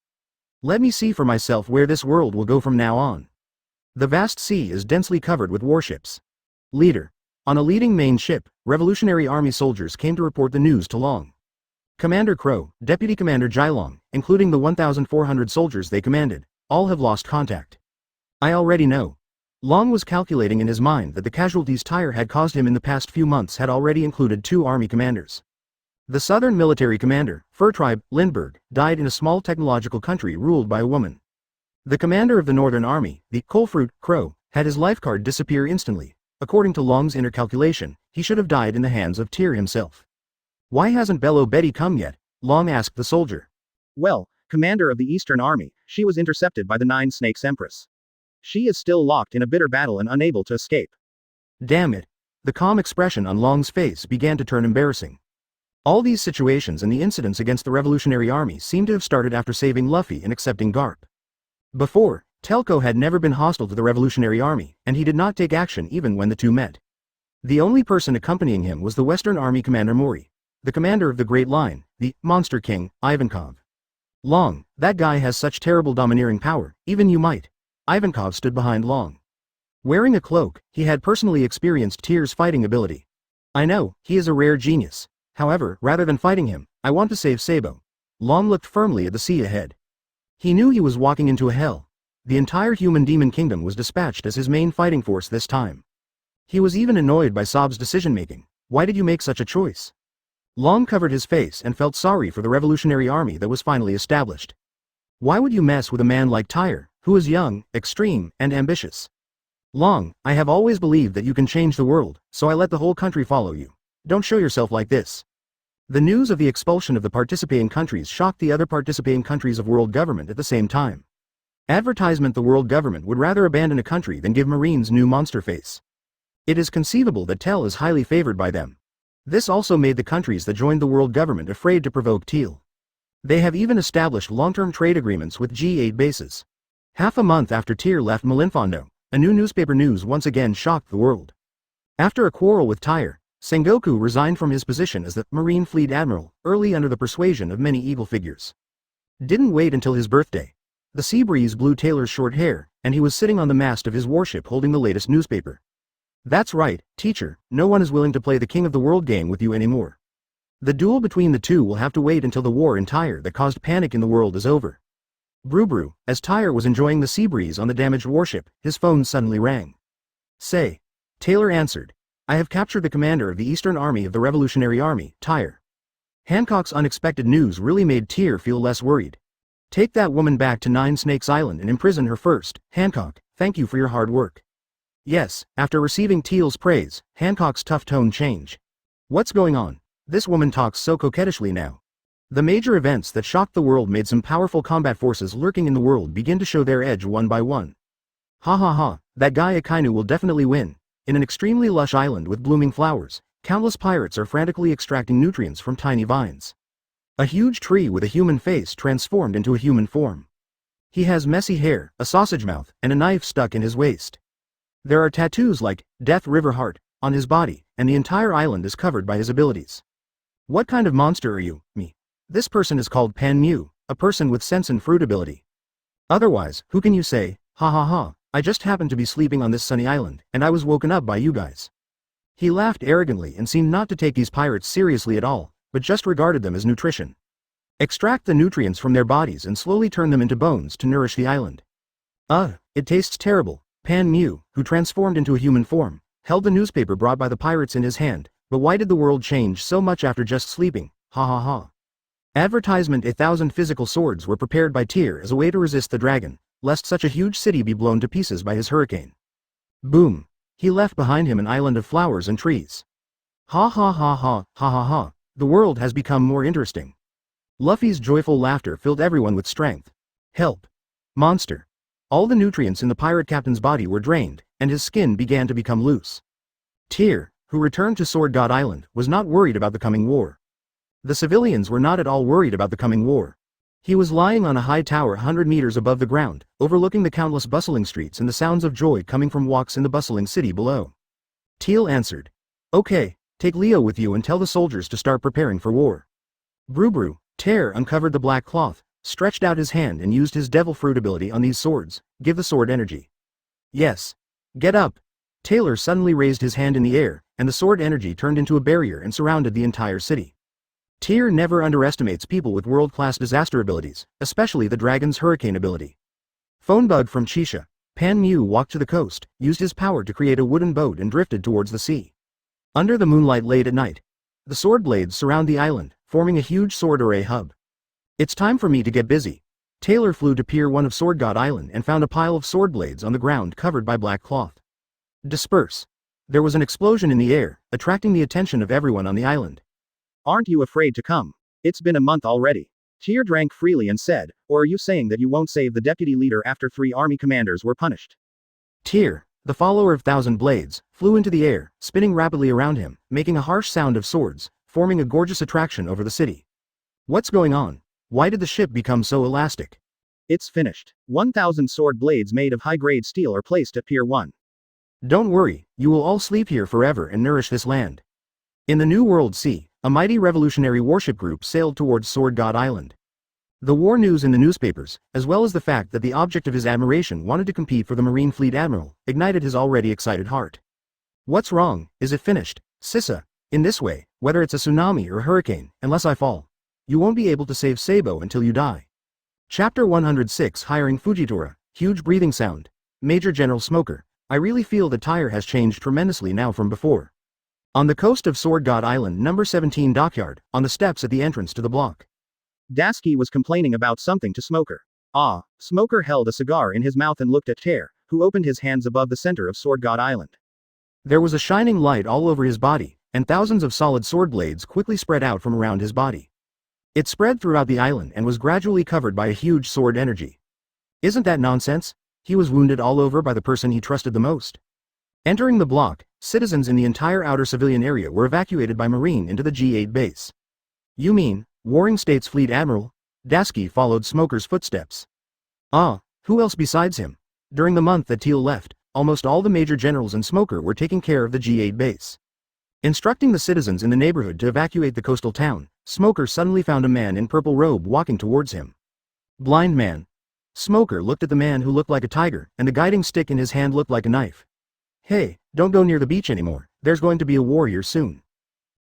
Let me see for myself where this world will go from now on. The vast sea is densely covered with warships. Leader. On a leading main ship, Revolutionary Army soldiers came to report the news to Long. Commander Crow, Deputy Commander Jailong, including the 1,400 soldiers they commanded, all have lost contact. I already know. Long was calculating in his mind that the casualties Tyr had caused him in the past few months had already included 2 army commanders. The southern military commander, Fur Tribe, Lindbergh, died in a small technological country ruled by a woman. The commander of the northern army, the Coalfruit, Crow, had his life card disappear instantly. According to Long's inner calculation, he should have died in the hands of Tyr himself. Why hasn't Bello Betty come yet? Long asked the soldier. Well, commander of the Eastern Army, she was intercepted by the Nine Snakes Empress. She is still locked in a bitter battle and unable to escape. Damn it. The calm expression on Long's face began to turn embarrassing. All these situations and the incidents against the Revolutionary Army seemed to have started after saving Luffy and accepting Garp. Before, Telko had never been hostile to the Revolutionary Army, and he did not take action even when the two met. The only person accompanying him was the Western Army Commander Mori, the commander of the Great Line, the Monster King, Ivankov. Long, that guy has such terrible domineering power, even you might. Ivankov stood behind Long. Wearing a cloak, he had personally experienced Tyr's fighting ability. I know, he is a rare genius. However, rather than fighting him, I want to save Sabo. Long looked firmly at the sea ahead. He knew he was walking into a hell. The entire human demon kingdom was dispatched as his main fighting force this time. He was even annoyed by Sob's decision-making. Why did you make such a choice? Long covered his face and felt sorry for the revolutionary army that was finally established. Why would you mess with a man like Tyr, who is young, extreme, and ambitious? Long, I have always believed that you can change the world, so I let the whole country follow you. Don't show yourself like this. The news of the expulsion of the participating countries shocked the other participating countries of world government at the same time. Advertisement: the world government would rather abandon a country than give Marines new monster face. It is conceivable that Tel is highly favored by them. This also made the countries that joined the world government afraid to provoke Teal. They have even established long-term trade agreements with G8 bases. Half a month after Tyr left Malinfondo, a new newspaper news once again shocked the world. After a quarrel with Tyr, Sengoku resigned from his position as the Marine Fleet Admiral, early under the persuasion of many evil figures. Didn't wait until his birthday. The sea breeze blew Taylor's short hair, and he was sitting on the mast of his warship holding the latest newspaper. That's right, teacher, no one is willing to play the King of the World game with you anymore. The duel between the two will have to wait until the war in Tyr that caused panic in the world is over. Brew, as Tyr was enjoying the sea breeze on the damaged warship, his phone suddenly rang. Say. Taylor answered. I have captured the commander of the Eastern Army of the Revolutionary Army, Tyr. Hancock's unexpected news really made Tyr feel less worried. Take that woman back to Nine Snakes Island and imprison her first, Hancock, thank you for your hard work. Yes, after receiving Teal's praise, Hancock's tough tone changed. What's going on? This woman talks so coquettishly now. The major events that shocked the world made some powerful combat forces lurking in the world begin to show their edge one by one. Ha ha ha, that guy Akainu will definitely win. In an extremely lush island with blooming flowers, countless pirates are frantically extracting nutrients from tiny vines. A huge tree with a human face transformed into a human form. He has messy hair, a sausage mouth, and a knife stuck in his waist. There are tattoos like Death River Heart on his body, and the entire island is covered by his abilities. What kind of monster are you, me? This person is called Pan Mu, a person with sense and fruit ability. Otherwise, who can you say, ha ha ha, I just happened to be sleeping on this sunny island, and I was woken up by you guys. He laughed arrogantly and seemed not to take these pirates seriously at all, but just regarded them as nutrition. Extract the nutrients from their bodies and slowly turn them into bones to nourish the island. It tastes terrible. Pan Mu, who transformed into a human form, held the newspaper brought by the pirates in his hand, but why did the world change so much after just sleeping, ha ha ha. Advertisement: 1,000 physical swords were prepared by Tyr as a way to resist the dragon, lest such a huge city be blown to pieces by his hurricane. Boom. He left behind him an island of flowers and trees. Ha ha ha ha, ha ha ha. The world has become more interesting. Luffy's joyful laughter filled everyone with strength. Help. Monster. All the nutrients in the pirate captain's body were drained, and his skin began to become loose. Tyr, who returned to Sword God Island, was not worried about the coming war. The civilians were not at all worried about the coming war. He was lying on a high tower 100 meters above the ground, overlooking the countless bustling streets and the sounds of joy coming from walks in the bustling city below. Teal answered. Okay. Take Leo with you and tell the soldiers to start preparing for war. Brew, Tyr uncovered the black cloth, stretched out his hand and used his devil fruit ability on these swords, give the sword energy. Yes. Get up. Taylor suddenly raised his hand in the air, and the sword energy turned into a barrier and surrounded the entire city. Tyr never underestimates people with world-class disaster abilities, especially the dragon's hurricane ability. Phone bug from Chisha. Pan Mu walked to the coast, used his power to create a wooden boat and drifted towards the sea. Under the moonlight late at night, the sword blades surround the island, forming a huge sword array hub. It's time for me to get busy. Taylor flew to Pier 1 of Sword God Island and found a pile of sword blades on the ground covered by black cloth. Disperse. There was an explosion in the air, attracting the attention of everyone on the island. Aren't you afraid to come? It's been a month already. Tyr drank freely and said, or are you saying that you won't save the deputy leader after 3 army commanders were punished? Tyr, the follower of Thousand Blades, flew into the air, spinning rapidly around him, making a harsh sound of swords, forming a gorgeous attraction over the city. What's going on? Why did the ship become so elastic? It's finished. 1,000 sword blades made of high-grade steel are placed at Pier 1. Don't worry, you will all sleep here forever and nourish this land. In the New World Sea, a mighty revolutionary warship group sailed towards Sword God Island. The war news in the newspapers, as well as the fact that the object of his admiration wanted to compete for the Marine Fleet Admiral, ignited his already excited heart. What's wrong? Is it finished? Sissa. In this way, whether it's a tsunami or a hurricane, unless I fall, you won't be able to save Sabo until you die. Chapter 106 Hiring Fujitora. Huge breathing sound. Major General Smoker. I really feel that Tyr has changed tremendously now from before. On the coast of Sword God Island, number 17 dockyard, on the steps at the entrance to the block. Dasky was complaining about something to Smoker. Smoker held a cigar in his mouth and looked at Tyr, who opened his hands above the center of Sword God Island. There was a shining light all over his body, and thousands of solid sword blades quickly spread out from around his body. It spread throughout the island and was gradually covered by a huge sword energy. Isn't that nonsense? He was wounded all over by the person he trusted the most. Entering the block, citizens in the entire outer civilian area were evacuated by Marine into the G8 base. You mean, Warring States Fleet Admiral? Dasky followed Smoker's footsteps. Who else besides him? During the month that Teal left, almost all the major generals and Smoker were taking care of the G8 base. Instructing the citizens in the neighborhood to evacuate the coastal town, Smoker suddenly found a man in purple robe walking towards him. Blind man. Smoker looked at the man who looked like a tiger, and the guiding stick in his hand looked like a knife. Hey, don't go near the beach anymore, there's going to be a war here soon.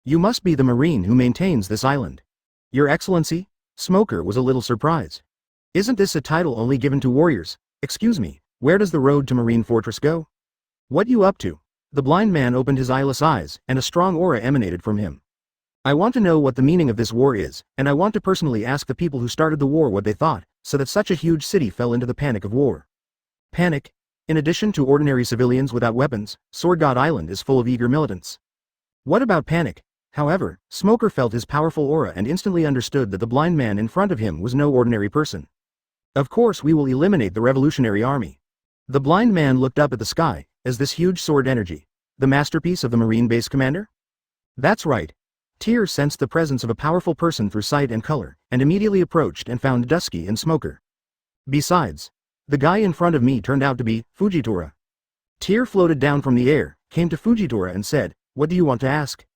You must be the Marine who maintains this island. Your Excellency? Smoker was a little surprised. Isn't this a title only given to warriors? Excuse me, where does the road to Marine Fortress go? What you up to? The blind man opened his eyeless eyes, and a strong aura emanated from him. I want to know what the meaning of this war is, and I want to personally ask the people who started the war what they thought, so that such a huge city fell into the panic of war. Panic? In addition to ordinary civilians without weapons, Sword God Island is full of eager militants. What about panic? However, Smoker felt his powerful aura and instantly understood that the blind man in front of him was no ordinary person. Of course we will eliminate the Revolutionary Army. The blind man looked up at the sky. Is this huge sword energy the masterpiece of the Marine base commander? That's right. Tyr sensed the presence of a powerful person through sight and color, and immediately approached and found Dusky and Smoker. Besides, the guy in front of me turned out to be Fujitora. Tyr floated down from the air, came to Fujitora and said, "What do you want to ask?"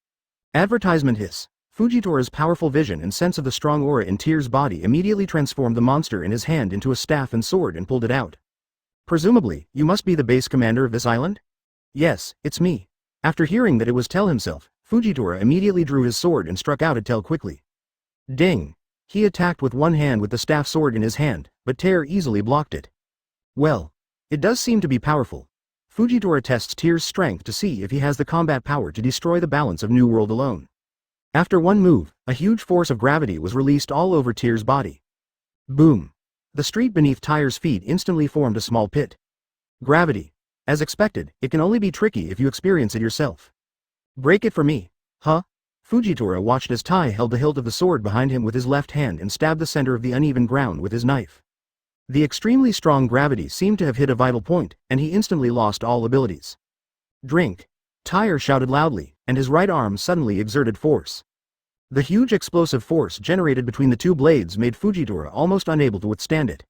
Advertisement hiss. Fujitora's powerful vision and sense of the strong aura in Tyr's body immediately transformed the monster in his hand into a staff and sword and pulled it out. Presumably, you must be the base commander of this island? Yes, it's me. After hearing that it was Tell himself, Fujitora immediately drew his sword and struck out at Tell quickly. Ding! He attacked with one hand with the staff sword in his hand, but Tyr easily blocked it. Well, it does seem to be powerful. Fujitora tests Tyr's strength to see if he has the combat power to destroy the balance of New World alone. After one move, a huge force of gravity was released all over Tyr's body. Boom! The street beneath Tyr's feet instantly formed a small pit. Gravity. As expected, it can only be tricky if you experience it yourself. Break it for me. Huh? Fujitora watched as Ty held the hilt of the sword behind him with his left hand and stabbed the center of the uneven ground with his knife. The extremely strong gravity seemed to have hit a vital point, and he instantly lost all abilities. Drink! Tyr shouted loudly, and his right arm suddenly exerted force. The huge explosive force generated between the two blades made Fujitora almost unable to withstand it.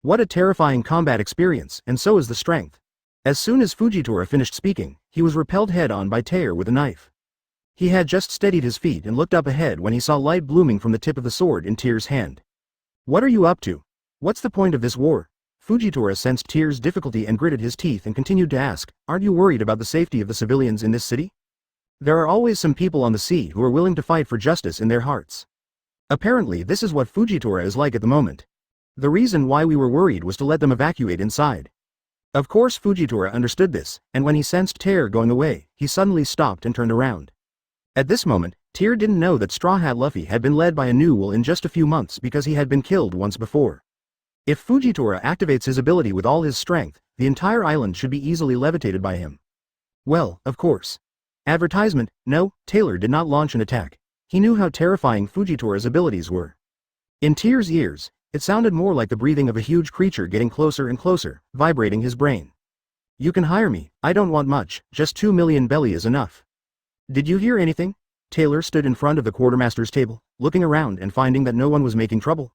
What a terrifying combat experience, and so is the strength. As soon as Fujitora finished speaking, he was repelled head-on by Tyr with a knife. He had just steadied his feet and looked up ahead when he saw light blooming from the tip of the sword in Tyr's hand. What are you up to? What's the point of this war? Fujitora sensed Tyr's difficulty and gritted his teeth and continued to ask, aren't you worried about the safety of the civilians in this city? There are always some people on the sea who are willing to fight for justice in their hearts. Apparently this is what Fujitora is like at the moment. The reason why we were worried was to let them evacuate inside. Of course Fujitora understood this, and when he sensed Tyr going away, he suddenly stopped and turned around. At this moment, Tyr didn't know that Straw Hat Luffy had been led by a new will in just a few months because he had been killed once before. If Fujitora activates his ability with all his strength, the entire island should be easily levitated by him. Well, of course. Advertisement, no, Taylor did not launch an attack. He knew how terrifying Fujitora's abilities were. In Tyr's ears, it sounded more like the breathing of a huge creature getting closer and closer, vibrating his brain. You can hire me, I don't want much, just 2 million belly is enough. Did you hear anything? Taylor stood in front of the quartermaster's table, looking around and finding that no one was making trouble.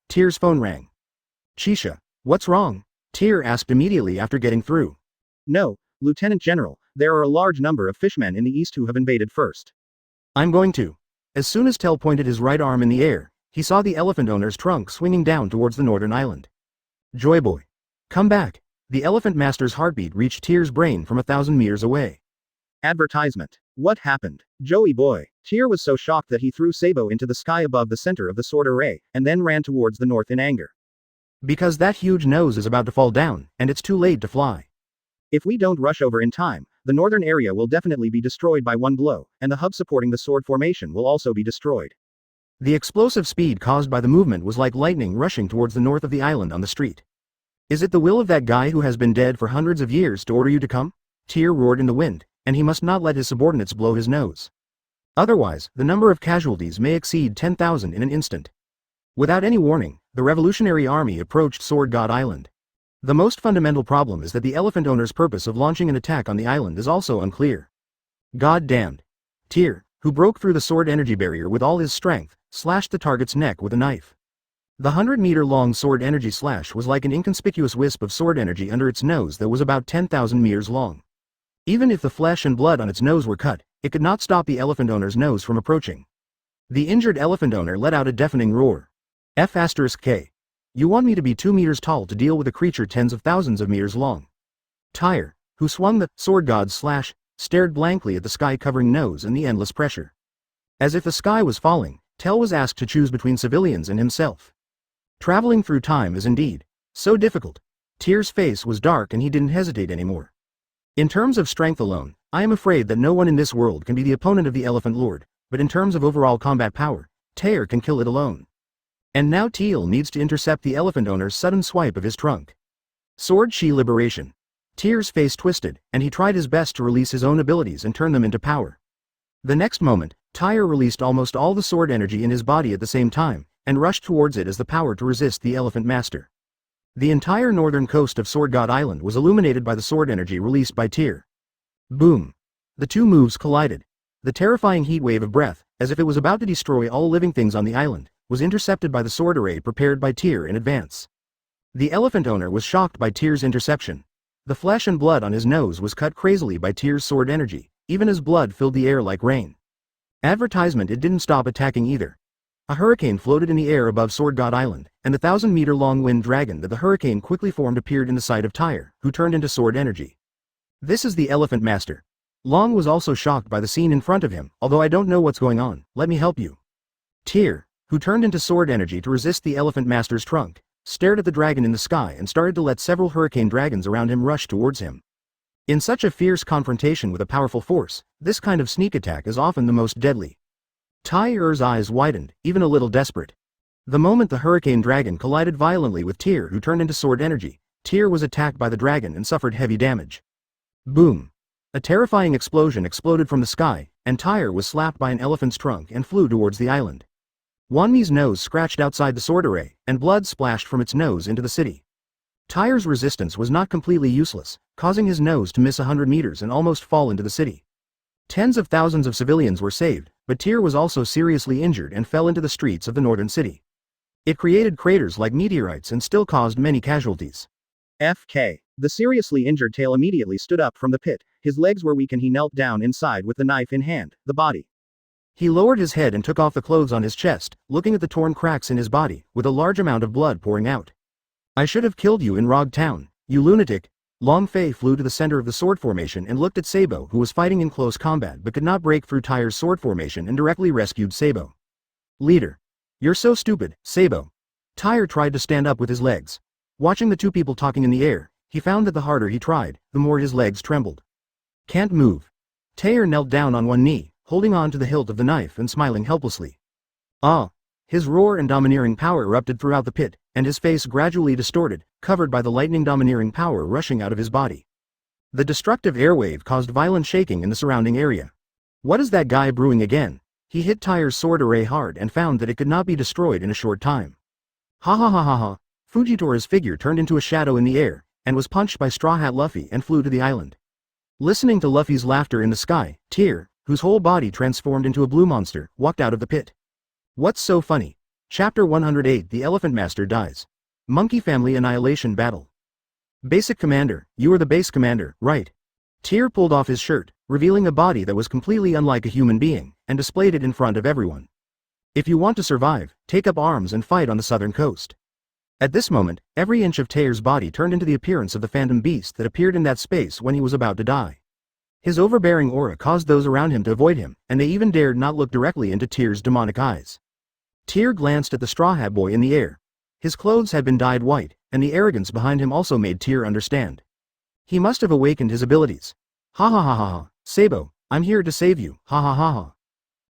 Tyr's phone rang. Chisha. What's wrong? Tyr asked immediately after getting through. No, Lieutenant General, there are a large number of fishmen in the east who have invaded first. I'm going to. As soon as Tell pointed his right arm in the air, he saw the elephant owner's trunk swinging down towards the northern island. Joy boy. Come back. The elephant master's heartbeat reached Tyr's brain from 1,000 meters away. Advertisement. What happened? Joey boy. Tyr was so shocked that he threw Sabo into the sky above the center of the sword array, and then ran towards the north in anger. Because that huge nose is about to fall down, and it's too late to fly. If we don't rush over in time, the northern area will definitely be destroyed by one blow, and the hub supporting the sword formation will also be destroyed. The explosive speed caused by the movement was like lightning rushing towards the north of the island on the street. Is it the will of that guy who has been dead for hundreds of years to order you to come? Tyr roared in the wind, and he must not let his subordinates blow his nose. Otherwise, the number of casualties may exceed 10,000 in an instant. Without any warning, the Revolutionary Army approached Sword God Island. The most fundamental problem is that the elephant owner's purpose of launching an attack on the island is also unclear. God damned. Tyr, who broke through the sword energy barrier with all his strength, slashed the target's neck with a knife. The 100-meter-long sword energy slash was like an inconspicuous wisp of sword energy under its nose that was about 10,000 meters long. Even if the flesh and blood on its nose were cut, it could not stop the elephant owner's nose from approaching. The injured elephant owner let out a deafening roar. F***K. You want me to be 2 meters tall to deal with a creature tens of thousands of meters long? Tyr, who swung the sword god's slash, stared blankly at the sky-covering nose and the endless pressure. As if the sky was falling, Tell was asked to choose between civilians and himself. Traveling through time is indeed so difficult. Tyr's face was dark and he didn't hesitate anymore. In terms of strength alone, I am afraid that no one in this world can be the opponent of the Elephant Lord, but in terms of overall combat power, Tyr can kill it alone. And now Teal needs to intercept the elephant owner's sudden swipe of his trunk. Sword Chi Liberation. Tyr's face twisted, and he tried his best to release his own abilities and turn them into power. The next moment, Tyr released almost all the sword energy in his body at the same time, and rushed towards it as the power to resist the Elephant Master. The entire northern coast of Sword God Island was illuminated by the sword energy released by Tyr. Boom! The two moves collided. The terrifying heat wave of breath, as if it was about to destroy all living things on the island, was intercepted by the sword array prepared by Tyr in advance. The elephant owner was shocked by Tyr's interception. The flesh and blood on his nose was cut crazily by Tyr's sword energy, even as blood filled the air like rain. Advertisement: it didn't stop attacking either. A hurricane floated in the air above Sword God Island, and the 1,000-meter-long wind dragon that the hurricane quickly formed appeared in the sight of Tyr, who turned into sword energy. This is the Elephant Master. Long was also shocked by the scene in front of him. Although I don't know what's going on, let me help you. Tyr, who turned into sword energy to resist the Elephant Master's trunk, stared at the dragon in the sky and started to let several hurricane dragons around him rush towards him. In such a fierce confrontation with a powerful force, this kind of sneak attack is often the most deadly. Tyr's eyes widened, even a little desperate. The moment the hurricane dragon collided violently with Tyr, who turned into sword energy, Tyr was attacked by the dragon and suffered heavy damage. Boom! A terrifying explosion exploded from the sky, and Tyr was slapped by an elephant's trunk and flew towards the island. Wanmi's nose scratched outside the sword array, and blood splashed from its nose into the city. Tyr's resistance was not completely useless, causing his nose to miss 100 meters and almost fall into the city. Tens of thousands of civilians were saved, but Tyr was also seriously injured and fell into the streets of the northern city. It created craters like meteorites and still caused many casualties. FK. The seriously injured Tail immediately stood up from the pit. His legs were weak and he knelt down inside with the knife in hand, the body. He lowered his head and took off the clothes on his chest, looking at the torn cracks in his body, with a large amount of blood pouring out. I should have killed you in Rog Town, you lunatic. Long Fei flew to the center of the sword formation and looked at Sabo, who was fighting in close combat but could not break through Tyr's sword formation, and directly rescued Sabo. Leader. You're so stupid, Sabo. Tyr tried to stand up with his legs. Watching the two people talking in the air, he found that the harder he tried, the more his legs trembled. Can't move. Tyr knelt down on one knee, holding on to the hilt of the knife and smiling helplessly. Ah! His roar and domineering power erupted throughout the pit, and his face gradually distorted, covered by the lightning domineering power rushing out of his body. The destructive airwave caused violent shaking in the surrounding area. What is that guy brewing again? He hit Tyr's sword array hard and found that it could not be destroyed in a short time. Ha ha ha ha ha! Fujitora's figure turned into a shadow in the air, and was punched by Straw Hat Luffy and flew to the island. Listening to Luffy's laughter in the sky, Tyr, whose whole body transformed into a blue monster, walked out of the pit. What's so funny? Chapter 108: The Elephant Master Dies. Monkey Family Annihilation Battle. Basic Commander, you are the base commander, right? Tyr pulled off his shirt, revealing a body that was completely unlike a human being, and displayed it in front of everyone. If you want to survive, take up arms and fight on the southern coast. At this moment, every inch of Tyr's body turned into the appearance of the phantom beast that appeared in that space when he was about to die. His overbearing aura caused those around him to avoid him, and they even dared not look directly into Tyr's demonic eyes. Tyr glanced at the Straw Hat Boy in the air. His clothes had been dyed white, and the arrogance behind him also made Tyr understand. He must have awakened his abilities. Ha ha ha ha ha, Sabo, I'm here to save you, ha ha ha ha.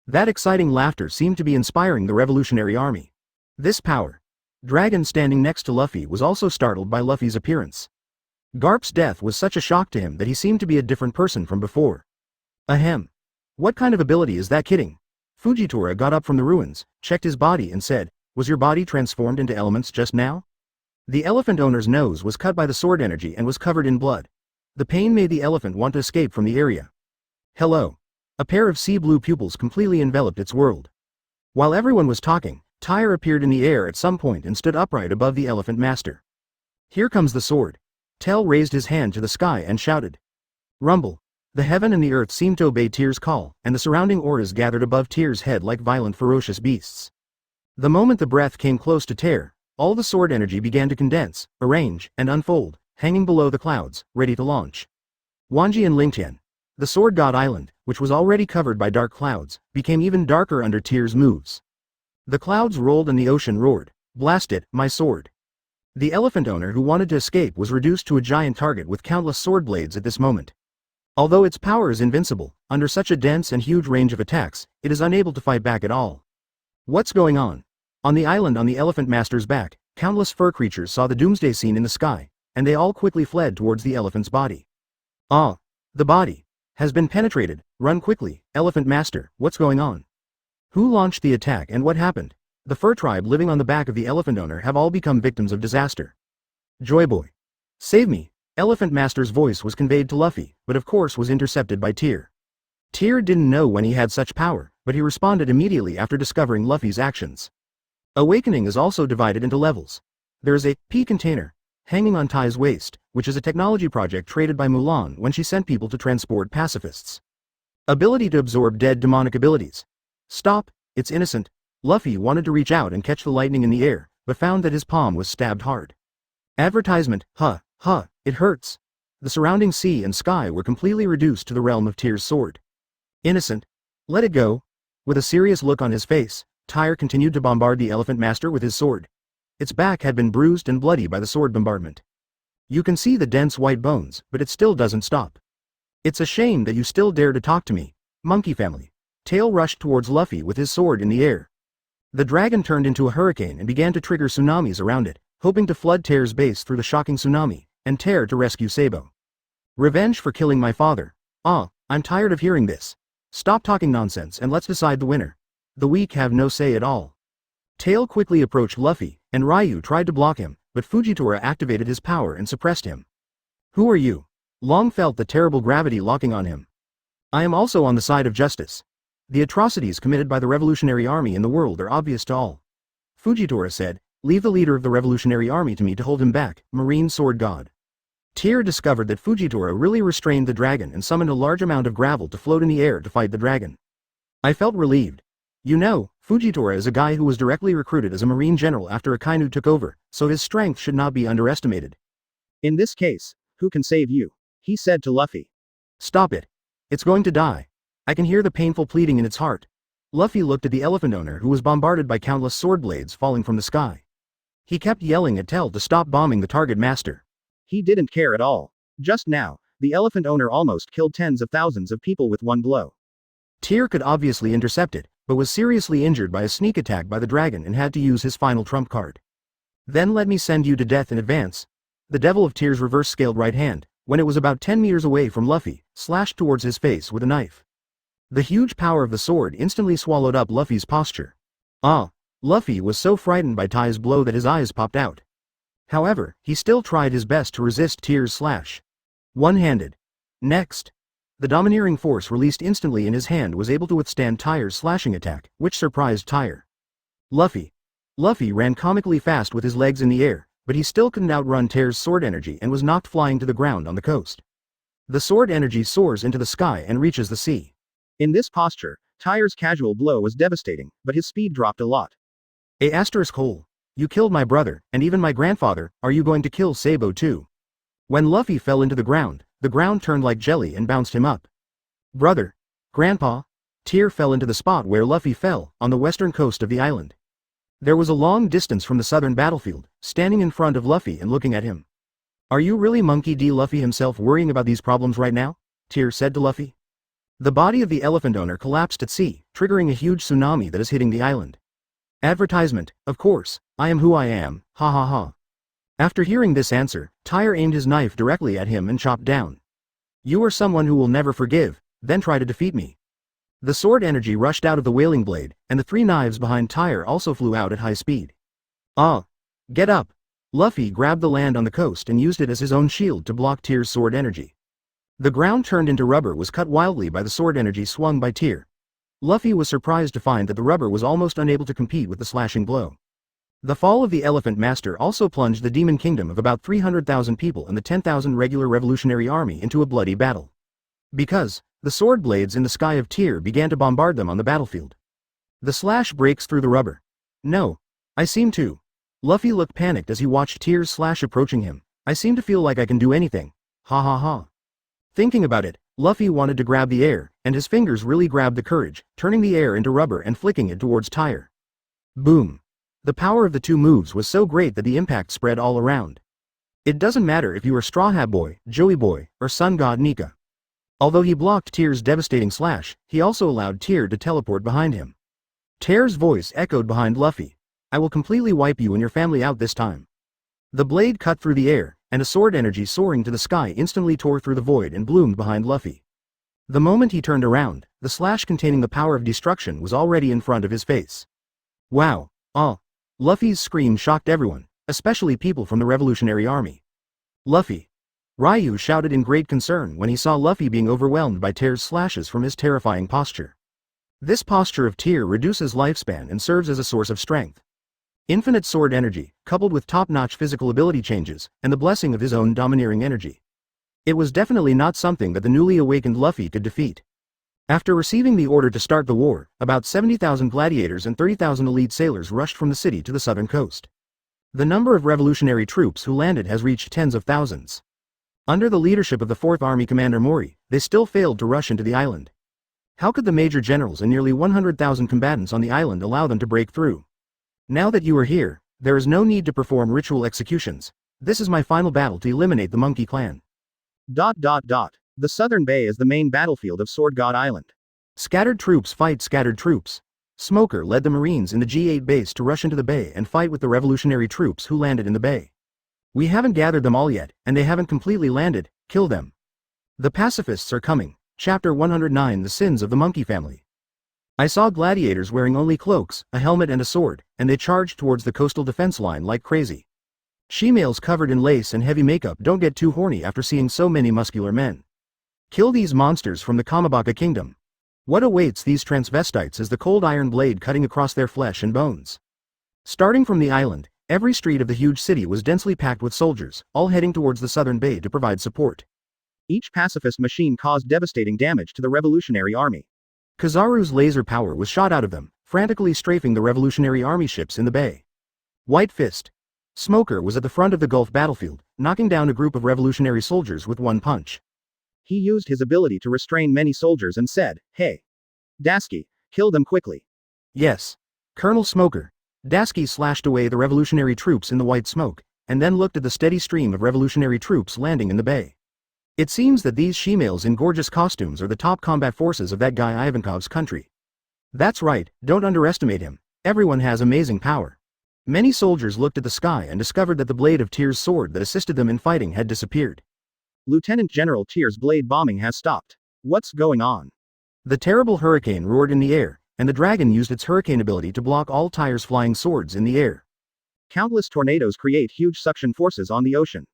That exciting laughter seemed to be inspiring the Revolutionary Army. This power. Dragon standing next to Luffy was also startled by Luffy's appearance. Garp's death was such a shock to him that he seemed to be a different person from before. Ahem. What kind of ability is that, kidding? Fujitora got up from the ruins, checked his body and said, was your body transformed into elements just now? The elephant owner's nose was cut by the sword energy and was covered in blood. The pain made the elephant want to escape from the area. Hello. A pair of sea blue pupils completely enveloped its world. While everyone was talking, Tyr appeared in the air at some point and stood upright above the elephant master. Here comes the sword. Tell raised his hand to the sky and shouted. Rumble. The heaven and the earth seemed to obey Tyr's call, and the surrounding auras gathered above Tyr's head like violent ferocious beasts. The moment the breath came close to Tyr, all the sword energy began to condense, arrange, and unfold, hanging below the clouds, ready to launch. Wanji and Lingtian. The Sword God Island, which was already covered by dark clouds, became even darker under Tyr's moves. The clouds rolled and the ocean roared. Blast it, my sword. The elephant owner who wanted to escape was reduced to a giant target with countless sword blades at this moment. Although its power is invincible, under such a dense and huge range of attacks, it is unable to fight back at all. What's going on? On the island on the elephant master's back, countless fur creatures saw the doomsday scene in the sky, and they all quickly fled towards the elephant's body. Ah! The body has been penetrated. Run quickly, elephant master, what's going on? Who launched the attack and what happened? The fur tribe living on the back of the elephant owner have all become victims of disaster. Joyboy. Save me. Elephant master's voice was conveyed to Luffy, but of course was intercepted by Tyr. Tyr didn't know when he had such power, but he responded immediately after discovering Luffy's actions. Awakening is also divided into levels. There is a P container hanging on Ty's waist, which is a technology project traded by Mulan when she sent people to transport pacifists. Ability to absorb dead demonic abilities. Stop, it's innocent. Luffy wanted to reach out and catch the lightning in the air, but found that his palm was stabbed hard. Advertisement, it hurts. The surrounding sea and sky were completely reduced to the realm of Tyr's sword. Innocent. Let it go. With a serious look on his face, Tyr continued to bombard the elephant master with his sword. Its back had been bruised and bloody by the sword bombardment. You can see the dense white bones, but it still doesn't stop. It's a shame that you still dare to talk to me, monkey family. Tail rushed towards Luffy with his sword in the air. The dragon turned into a hurricane and began to trigger tsunamis around it, hoping to flood Tyr's base through the shocking tsunami, and Tyr to rescue Sabo. Revenge for killing my father. I'm tired of hearing this. Stop talking nonsense and let's decide the winner. The weak have no say at all. Tail quickly approached Luffy, and Ryu tried to block him, but Fujitora activated his power and suppressed him. Who are you? Long felt the terrible gravity locking on him. I am also on the side of justice. The atrocities committed by the Revolutionary Army in the world are obvious to all. Fujitora said, leave the leader of the Revolutionary Army to me to hold him back, Marine Sword God. Tyr discovered that Fujitora really restrained the dragon and summoned a large amount of gravel to float in the air to fight the dragon. I felt relieved. You know, Fujitora is a guy who was directly recruited as a marine general after Akainu took over, so his strength should not be underestimated. In this case, who can save you? He said to Luffy. Stop it. It's going to die. I can hear the painful pleading in its heart. Luffy looked at the elephant owner who was bombarded by countless sword blades falling from the sky. He kept yelling at Tell to stop bombing the target master. He didn't care at all. Just now, the elephant owner almost killed tens of thousands of people with one blow. Tyr could obviously intercept it, but was seriously injured by a sneak attack by the dragon and had to use his final trump card. Then let me send you to death in advance. The devil of Tyr's reverse-scaled right hand, when it was about 10 meters away from Luffy, slashed towards his face with a knife. The huge power of the sword instantly swallowed up Luffy's posture. Luffy was so frightened by Ty's blow that his eyes popped out. However, he still tried his best to resist Tyr's slash. One-handed. Next. The domineering force released instantly in his hand was able to withstand Tyr's slashing attack, which surprised Tyr. Luffy ran comically fast with his legs in the air, but he still couldn't outrun Tyr's sword energy and was knocked flying to the ground on the coast. The sword energy soars into the sky and reaches the sea. In this posture, Tyr's casual blow was devastating, but his speed dropped a lot. Hole. You killed my brother, and even my grandfather, are you going to kill Sabo too? When Luffy fell into the ground turned like jelly and bounced him up. Brother. Grandpa. Tyr fell into the spot where Luffy fell, on the western coast of the island. There was a long distance from the southern battlefield, standing in front of Luffy and looking at him. Are you really Monkey D. Luffy himself worrying about these problems right now? Tyr said to Luffy. The body of the elephant owner collapsed at sea, triggering a huge tsunami that is hitting the island. Advertisement, of course, I am who I am, ha ha ha. After hearing this answer, Tyr aimed his knife directly at him and chopped down. You are someone who will never forgive, then try to defeat me. The sword energy rushed out of the wailing blade, and the 3 knives behind Tyr also flew out at high speed. Get up. Luffy grabbed the land on the coast and used it as his own shield to block Tyr's sword energy. The ground turned into rubber was cut wildly by the sword energy swung by Tyr. Luffy was surprised to find that the rubber was almost unable to compete with the slashing blow. The fall of the Elephant Master also plunged the Demon Kingdom of about 300,000 people and the 10,000 regular revolutionary army into a bloody battle. Because the sword blades in the sky of Tyr began to bombard them on the battlefield. The slash breaks through the rubber. No. I seem to. Luffy looked panicked as he watched Tyr's slash approaching him. I seem to feel like I can do anything. Ha ha ha. Thinking about it, Luffy wanted to grab the air, and his fingers really grabbed the courage, turning the air into rubber and flicking it towards Tyr. Boom. The power of the two moves was so great that the impact spread all around. It doesn't matter if you are Straw Hat Boy, Joey Boy, or Sun God Nika. Although he blocked Tyr's devastating slash, he also allowed Tyr to teleport behind him. Tyr's voice echoed behind Luffy. I will completely wipe you and your family out this time. The blade cut through the air, and a sword energy soaring to the sky instantly tore through the void and bloomed behind Luffy. The moment he turned around, the slash containing the power of destruction was already in front of his face. Wow. Luffy's scream shocked everyone, especially people from the Revolutionary Army. Luffy. Ryu shouted in great concern when he saw Luffy being overwhelmed by Tyr's slashes from his terrifying posture. This posture of Tyr reduces lifespan and serves as a source of strength. Infinite sword energy, coupled with top-notch physical ability changes, and the blessing of his own domineering energy. It was definitely not something that the newly awakened Luffy could defeat. After receiving the order to start the war, about 70,000 gladiators and 30,000 elite sailors rushed from the city to the southern coast. The number of revolutionary troops who landed has reached tens of thousands. Under the leadership of the 4th Army Commander Mori, they still failed to rush into the island. How could the major generals and nearly 100,000 combatants on the island allow them to break through? Now that you are here, there is no need to perform ritual executions. This is my final battle to eliminate the Monkey Clan. ... The southern bay is the main battlefield of Sword God Island. Scattered troops fight scattered troops. Smoker led the Marines in the G8 base to rush into the bay and fight with the revolutionary troops who landed in the bay. We haven't gathered them all yet, and they haven't completely landed. Kill them. The pacifists are coming. Chapter 109 The Sins of the Monkey Family. I saw gladiators wearing only cloaks, a helmet and a sword, and they charged towards the coastal defense line like crazy. She-males covered in lace and heavy makeup don't get too horny after seeing so many muscular men. Kill these monsters from the Kamabaka Kingdom. What awaits these transvestites is the cold iron blade cutting across their flesh and bones. Starting from the island, every street of the huge city was densely packed with soldiers, all heading towards the southern bay to provide support. Each pacifist machine caused devastating damage to the Revolutionary Army. Kizaru's laser power was shot out of them, frantically strafing the Revolutionary Army ships in the bay. White Fist. Smoker was at the front of the Gulf battlefield, knocking down a group of revolutionary soldiers with one punch. He used his ability to restrain many soldiers and said, "Hey, Dasky, kill them quickly." Yes. Colonel Smoker. Dasky slashed away the revolutionary troops in the white smoke, and then looked at the steady stream of revolutionary troops landing in the bay. It seems that these she-males in gorgeous costumes are the top combat forces of that guy Ivankov's country. That's right, don't underestimate him. Everyone has amazing power. Many soldiers looked at the sky and discovered that the blade of Tyr's sword that assisted them in fighting had disappeared. Lieutenant General Tyr's blade bombing has stopped. What's going on? The terrible hurricane roared in the air, and the dragon used its hurricane ability to block all Tyr's flying swords in the air. Countless tornadoes create huge suction forces on the ocean.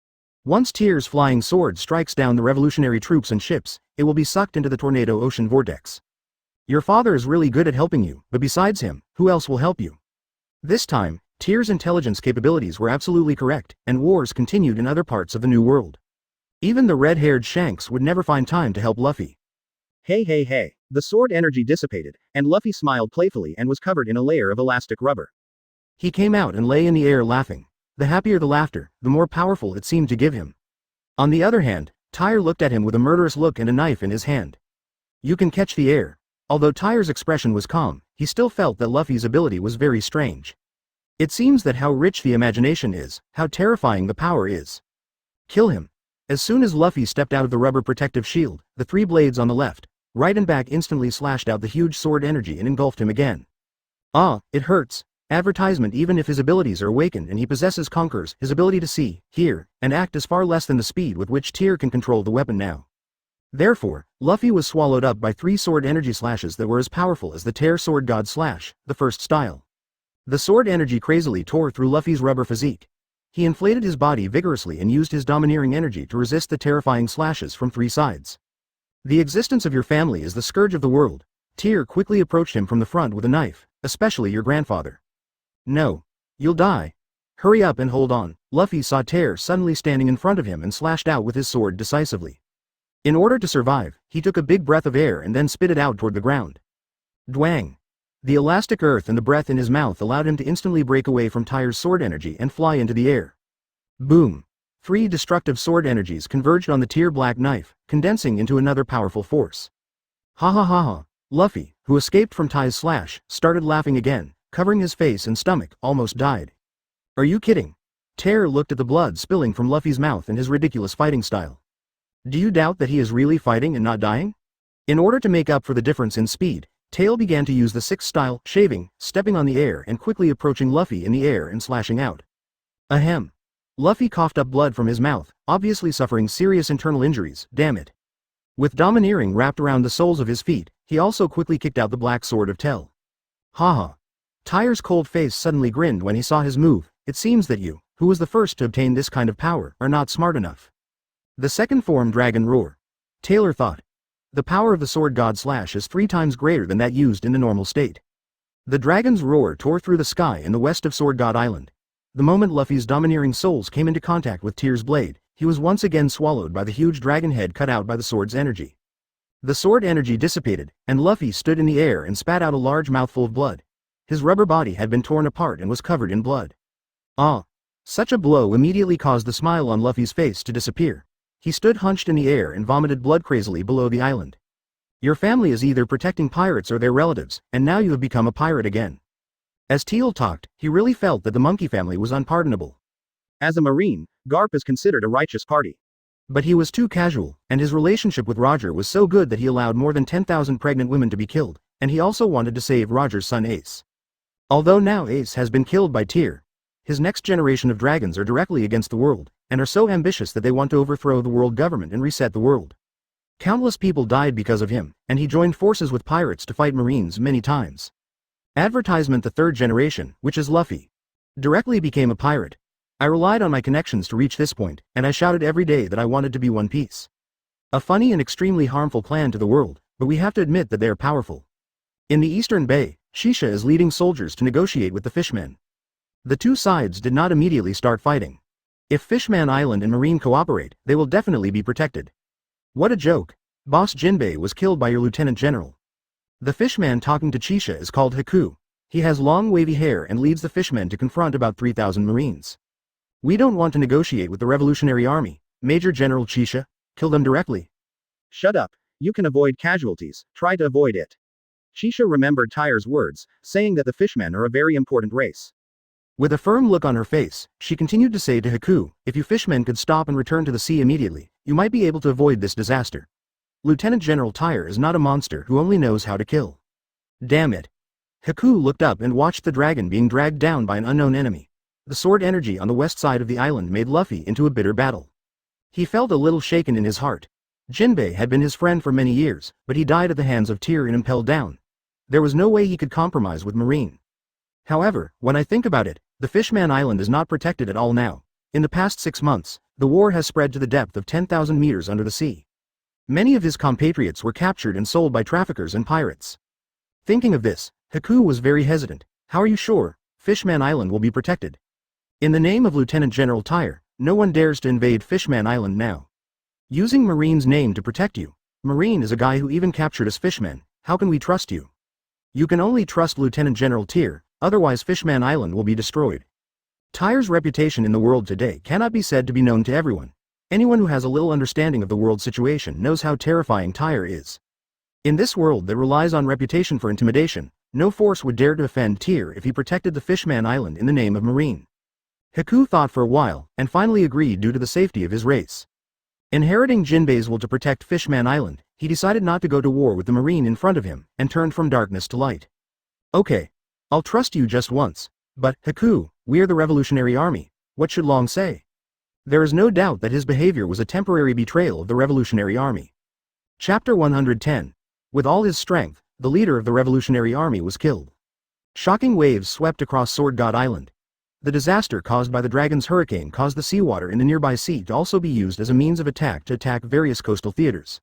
Once Tyr's flying sword strikes down the revolutionary troops and ships, it will be sucked into the tornado ocean vortex. Your father is really good at helping you, but besides him, who else will help you? This time, Tyr's intelligence capabilities were absolutely correct, and wars continued in other parts of the New World. Even the red-haired Shanks would never find time to help Luffy. Hey. The sword energy dissipated, and Luffy smiled playfully and was covered in a layer of elastic rubber. He came out and lay in the air laughing. The happier the laughter, the more powerful it seemed to give him. On the other hand, Tyr looked at him with a murderous look and a knife in his hand. You can catch the air. Although Tyr's expression was calm, he still felt that Luffy's ability was very strange. It seems that how rich the imagination is, how terrifying the power is. Kill him. As soon as Luffy stepped out of the rubber protective shield, the three blades on the left, right and back instantly slashed out the huge sword energy and engulfed him again. Ah, it hurts. Advertisement. Even if his abilities are awakened and he possesses Conquerors, his ability to see, hear, and act is far less than the speed with which Tyr can control the weapon now. Therefore, Luffy was swallowed up by three sword energy slashes that were as powerful as the Tear Sword God Slash, the first style. The sword energy crazily tore through Luffy's rubber physique. He inflated his body vigorously and used his domineering energy to resist the terrifying slashes from three sides. The existence of your family is the scourge of the world. Tyr quickly approached him from the front with a knife, especially your grandfather. No. You'll die. Hurry up and hold on. Luffy saw Tyr suddenly standing in front of him and slashed out with his sword decisively. In order to survive, he took a big breath of air and then spit it out toward the ground. Dwang. The elastic earth and the breath in his mouth allowed him to instantly break away from Tyr's sword energy and fly into the air. Boom. Three destructive sword energies converged on the Tyr black knife, condensing into another powerful force. Ha ha ha ha. Luffy, who escaped from Ty's slash, started laughing again, covering his face and stomach, almost died. Are you kidding? Tyr looked at the blood spilling from Luffy's mouth and his ridiculous fighting style. Do you doubt that he is really fighting and not dying? In order to make up for the difference in speed, Tail began to use the sixth style, shaving, stepping on the air and quickly approaching Luffy in the air and slashing out. Ahem. Luffy coughed up blood from his mouth, obviously suffering serious internal injuries, damn it. With domineering wrapped around the soles of his feet, he also quickly kicked out the black sword of Tell. Haha. Tyr's cold face suddenly grinned when he saw his move. It seems that you, who was the first to obtain this kind of power, are not smart enough. The second form Dragon Roar. Taylor thought. The power of the sword god slash is 3 times greater than that used in the normal state. The dragon's roar tore through the sky in the west of Sword God Island. The moment Luffy's domineering souls came into contact with Tyr's blade, he was once again swallowed by the huge dragon head cut out by the sword's energy. The sword energy dissipated, and Luffy stood in the air and spat out a large mouthful of blood. His rubber body had been torn apart and was covered in blood. Ah! Such a blow immediately caused the smile on Luffy's face to disappear. He stood hunched in the air and vomited blood crazily below the island. Your family is either protecting pirates or their relatives, and now you have become a pirate again. As Teal talked, he really felt that the monkey family was unpardonable. As a Marine, Garp is considered a righteous party. But he was too casual, and his relationship with Roger was so good that he allowed more than 10,000 pregnant women to be killed, and he also wanted to save Roger's son Ace. Although now Ace has been killed by Tyr, his next generation of dragons are directly against the world, and are so ambitious that they want to overthrow the world government and reset the world. Countless people died because of him, and he joined forces with pirates to fight Marines many times. Advertisement: the third generation, which is Luffy, directly became a pirate. I relied on my connections to reach this point, and I shouted every day that I wanted to be One Piece. A funny and extremely harmful plan to the world, but we have to admit that they are powerful. In the Eastern Bay, Shisha is leading soldiers to negotiate with the Fishmen. The two sides did not immediately start fighting. If Fishman Island and Marine cooperate, they will definitely be protected. What a joke. Boss Jinbei was killed by your lieutenant general. The fishman talking to Chisha is called Haku. He has long wavy hair and leads the fishmen to confront about 3,000 Marines. We don't want to negotiate with the Revolutionary Army, Major General Chisha. Kill them directly. Shut up. You can avoid casualties, try to avoid it. Chisha remembered Tyr's words, saying that the fishmen are a very important race. With a firm look on her face, she continued to say to Haku, if you fishmen could stop and return to the sea immediately, you might be able to avoid this disaster. Lieutenant General Tyr is not a monster who only knows how to kill. Damn it. Haku looked up and watched the dragon being dragged down by an unknown enemy. The sword energy on the west side of the island made Luffy into a bitter battle. He felt a little shaken in his heart. Jinbei had been his friend for many years, but he died at the hands of Tyr and impelled down. There was no way he could compromise with Marine. However, when I think about it, the Fishman Island is not protected at all now. In the past 6 months, the war has spread to the depth of 10,000 meters under the sea. Many of his compatriots were captured and sold by traffickers and pirates. Thinking of this, Haku was very hesitant. How are you sure Fishman Island will be protected? In the name of Lieutenant General Tyr, no one dares to invade Fishman Island now. Using Marine's name to protect you. Marine is a guy who even captured us fishmen. How can we trust you? You can only trust Lieutenant General Tyr, otherwise Fishman Island will be destroyed. Tyr's reputation in the world today cannot be said to be known to everyone. Anyone who has a little understanding of the world situation knows how terrifying Tyr is. In this world that relies on reputation for intimidation, no force would dare to offend Tyr if he protected the Fishman Island in the name of Marine. Haku thought for a while, and finally agreed due to the safety of his race. Inheriting Jinbei's will to protect Fishman Island, he decided not to go to war with the Marine in front of him, and turned from darkness to light. Okay. I'll trust you just once. But, Haku, we're the Revolutionary Army. What should Long say? There is no doubt that his behavior was a temporary betrayal of the Revolutionary Army. Chapter 110. With all his strength, the leader of the Revolutionary Army was killed. Shocking waves swept across Sword God Island. The disaster caused by the dragon's hurricane caused the seawater in the nearby sea to also be used as a means of attack to attack various coastal theaters.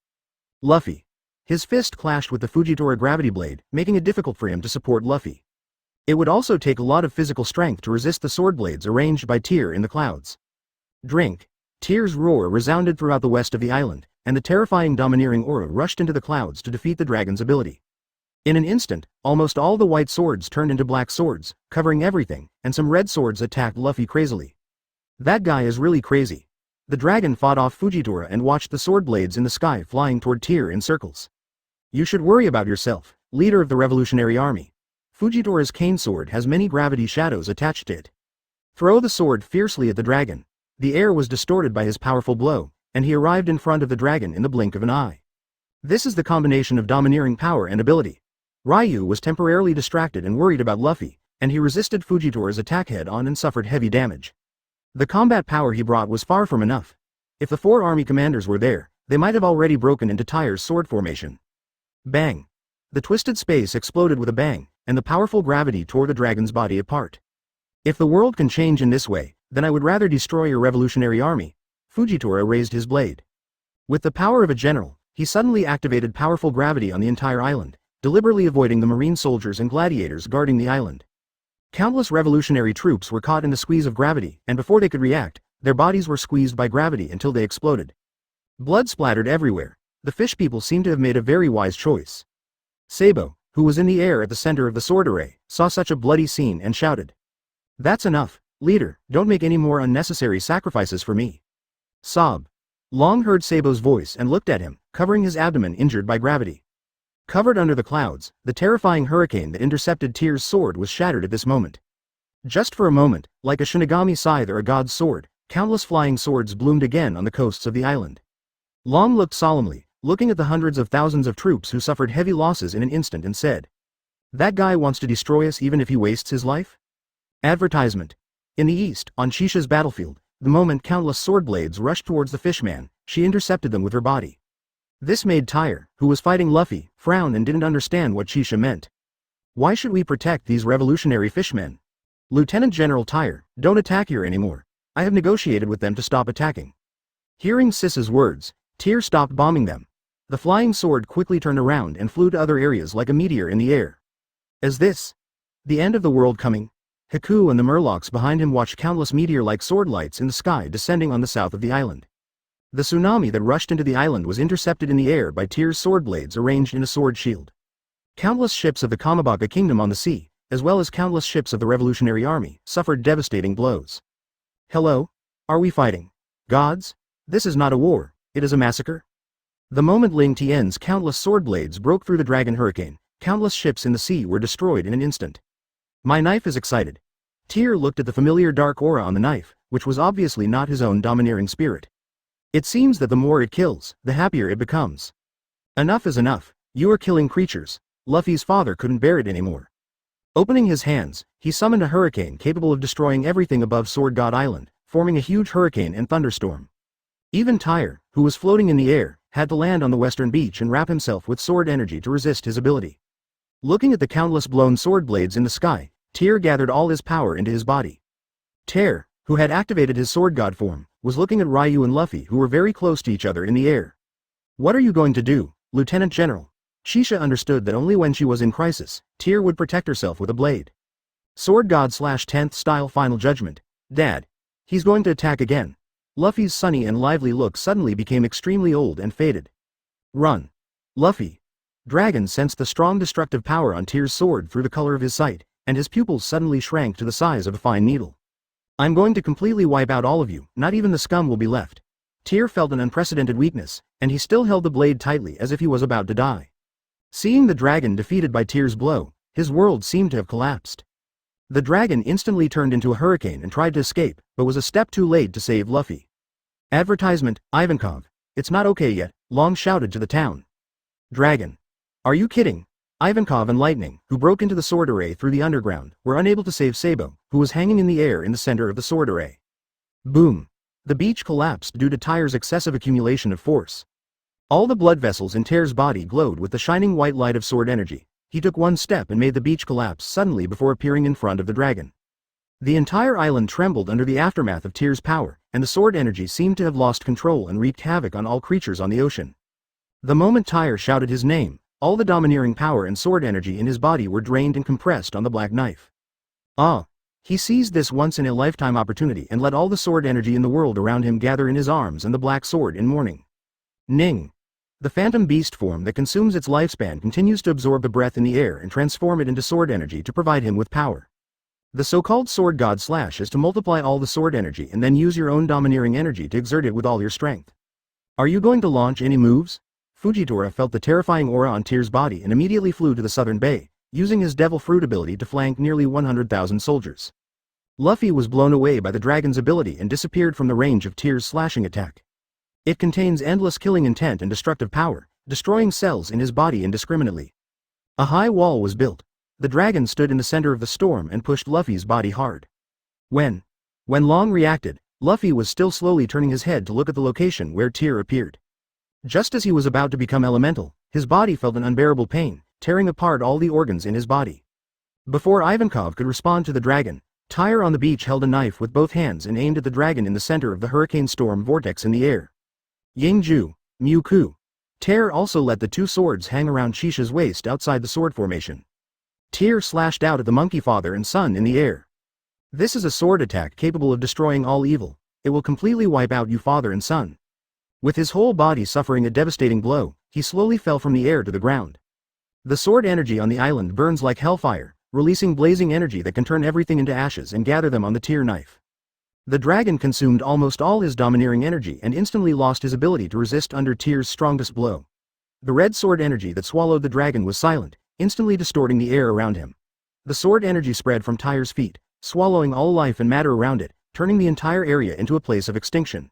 Luffy. His fist clashed with the Fujitora gravity blade, making it difficult for him to support Luffy. It would also take a lot of physical strength to resist the sword blades arranged by Tyr in the clouds. Drink. Tyr's roar resounded throughout the west of the island, and the terrifying domineering aura rushed into the clouds to defeat the dragon's ability. In an instant, almost all the white swords turned into black swords, covering everything, and some red swords attacked Luffy crazily. That guy is really crazy. The dragon fought off Fujitora and watched the sword blades in the sky flying toward Tyr in circles. You should worry about yourself, leader of the Revolutionary Army. Fujitora's cane sword has many gravity shadows attached to it. Throw the sword fiercely at the dragon. The air was distorted by his powerful blow, and he arrived in front of the dragon in the blink of an eye. This is the combination of domineering power and ability. Ryu was temporarily distracted and worried about Luffy, and he resisted Fujitora's attack head-on and suffered heavy damage. The combat power he brought was far from enough. If the 4 army commanders were there, they might have already broken into Tyr's sword formation. Bang! The twisted space exploded with a bang, and the powerful gravity tore the dragon's body apart. If the world can change in this way, then I would rather destroy your Revolutionary Army. Fujitora raised his blade. With the power of a general, he suddenly activated powerful gravity on the entire island, deliberately avoiding the marine soldiers and gladiators guarding the island. Countless revolutionary troops were caught in the squeeze of gravity, and before they could react, their bodies were squeezed by gravity until they exploded. Blood splattered everywhere. The fish people seemed to have made a very wise choice. Sabo, who was in the air at the center of the sword array, saw such a bloody scene and shouted. That's enough, leader, don't make any more unnecessary sacrifices for me. Sob. Long heard Sabo's voice and looked at him, covering his abdomen injured by gravity. Covered under the clouds, the terrifying hurricane that intercepted Tyr's sword was shattered at this moment. Just for a moment, like a Shinigami scythe or a god's sword, countless flying swords bloomed again on the coasts of the island. Long looked solemnly, looking at the hundreds of thousands of troops who suffered heavy losses in an instant and said, "That guy wants to destroy us even if he wastes his life?" Advertisement. In the east, on Shisha's battlefield, the moment countless sword blades rushed towards the fishman, she intercepted them with her body. This made Tyr, who was fighting Luffy, frown and didn't understand what Shisha meant. Why should we protect these revolutionary fishmen? Lieutenant General Tyr, don't attack here anymore. I have negotiated with them to stop attacking. Hearing Sis's words, Tyr stopped bombing them. The flying sword quickly turned around and flew to other areas like a meteor in the air. Is this the end of the world coming? Haku and the Murlocs behind him watched countless meteor-like sword lights in the sky descending on the south of the island. The tsunami that rushed into the island was intercepted in the air by Tyr's sword blades arranged in a sword shield. Countless ships of the Kamabaka Kingdom on the sea, as well as countless ships of the Revolutionary Army, suffered devastating blows. Hello? Are we fighting gods? This is not a war, it is a massacre. The moment Ling Tian's countless sword blades broke through the dragon hurricane, countless ships in the sea were destroyed in an instant. My knife is excited. Tyr looked at the familiar dark aura on the knife, which was obviously not his own domineering spirit. It seems that the more it kills, the happier it becomes. Enough is enough, you are killing creatures. Luffy's father couldn't bear it anymore. Opening his hands, he summoned a hurricane capable of destroying everything above Sword God Island, forming a huge hurricane and thunderstorm. Even Tyr, who was floating in the air, had to land on the western beach and wrap himself with sword energy to resist his ability. Looking at the countless blown sword blades in the sky, Tyr gathered all his power into his body. Tyr, who had activated his sword god form, was looking at Ryu and Luffy who were very close to each other in the air. What are you going to do, Lieutenant General? Shisha understood that only when she was in crisis, Tyr would protect herself with a blade. Sword God / 10th style final judgment. Dad. He's going to attack again. Luffy's sunny and lively look suddenly became extremely old and faded. Run. Luffy. Dragon sensed the strong destructive power on Tyr's sword through the color of his sight, and his pupils suddenly shrank to the size of a fine needle. I'm going to completely wipe out all of you, not even the scum will be left. Tyr felt an unprecedented weakness, and he still held the blade tightly as if he was about to die. Seeing the dragon defeated by Tyr's blow, his world seemed to have collapsed. The dragon instantly turned into a hurricane and tried to escape, but was a step too late to save Luffy. Advertisement, Ivankov. It's not okay yet, Long shouted to the town. Dragon. Are you kidding? Ivankov and Lightning, who broke into the sword array through the underground, were unable to save Sabo, who was hanging in the air in the center of the sword array. Boom. The beach collapsed due to Tyr's excessive accumulation of force. All the blood vessels in Tyr's body glowed with the shining white light of sword energy. He took one step and made the beach collapse suddenly before appearing in front of the dragon. The entire island trembled under the aftermath of Tyr's power, and the sword energy seemed to have lost control and wreaked havoc on all creatures on the ocean. The moment Tyr shouted his name, all the domineering power and sword energy in his body were drained and compressed on the black knife. He seized this once-in-a-lifetime opportunity and let all the sword energy in the world around him gather in his arms and the black sword in mourning. Ning. The phantom beast form that consumes its lifespan continues to absorb the breath in the air and transform it into sword energy to provide him with power. The so-called sword god Slash is to multiply all the sword energy and then use your own domineering energy to exert it with all your strength. Are you going to launch any moves? Fujitora felt the terrifying aura on Tyr's body and immediately flew to the southern bay, using his devil fruit ability to flank nearly 100,000 soldiers. Luffy was blown away by the dragon's ability and disappeared from the range of Tyr's slashing attack. It contains endless killing intent and destructive power, destroying cells in his body indiscriminately. A high wall was built. The dragon stood in the center of the storm and pushed Luffy's body hard. When Long reacted, Luffy was still slowly turning his head to look at the location where Tyr appeared. Just as he was about to become elemental, his body felt an unbearable pain, tearing apart all the organs in his body. Before Ivankov could respond to the dragon, Tyr on the beach held a knife with both hands and aimed at the dragon in the center of the hurricane storm vortex in the air. Yingju, Mu Ku. Tyr also let the two swords hang around Shisha's waist outside the sword formation. Tyr slashed out at the monkey father and son in the air. This is a sword attack capable of destroying all evil. It will completely wipe out you father and son. With his whole body suffering a devastating blow, he slowly fell from the air to the ground. The sword energy on the island burns like hellfire, releasing blazing energy that can turn everything into ashes and gather them on the Tyr knife. The dragon consumed almost all his domineering energy and instantly lost his ability to resist under Tyr's strongest blow. The red sword energy that swallowed the dragon was silent, instantly distorting the air around him. The sword energy spread from Tyr's feet, swallowing all life and matter around it, turning the entire area into a place of extinction.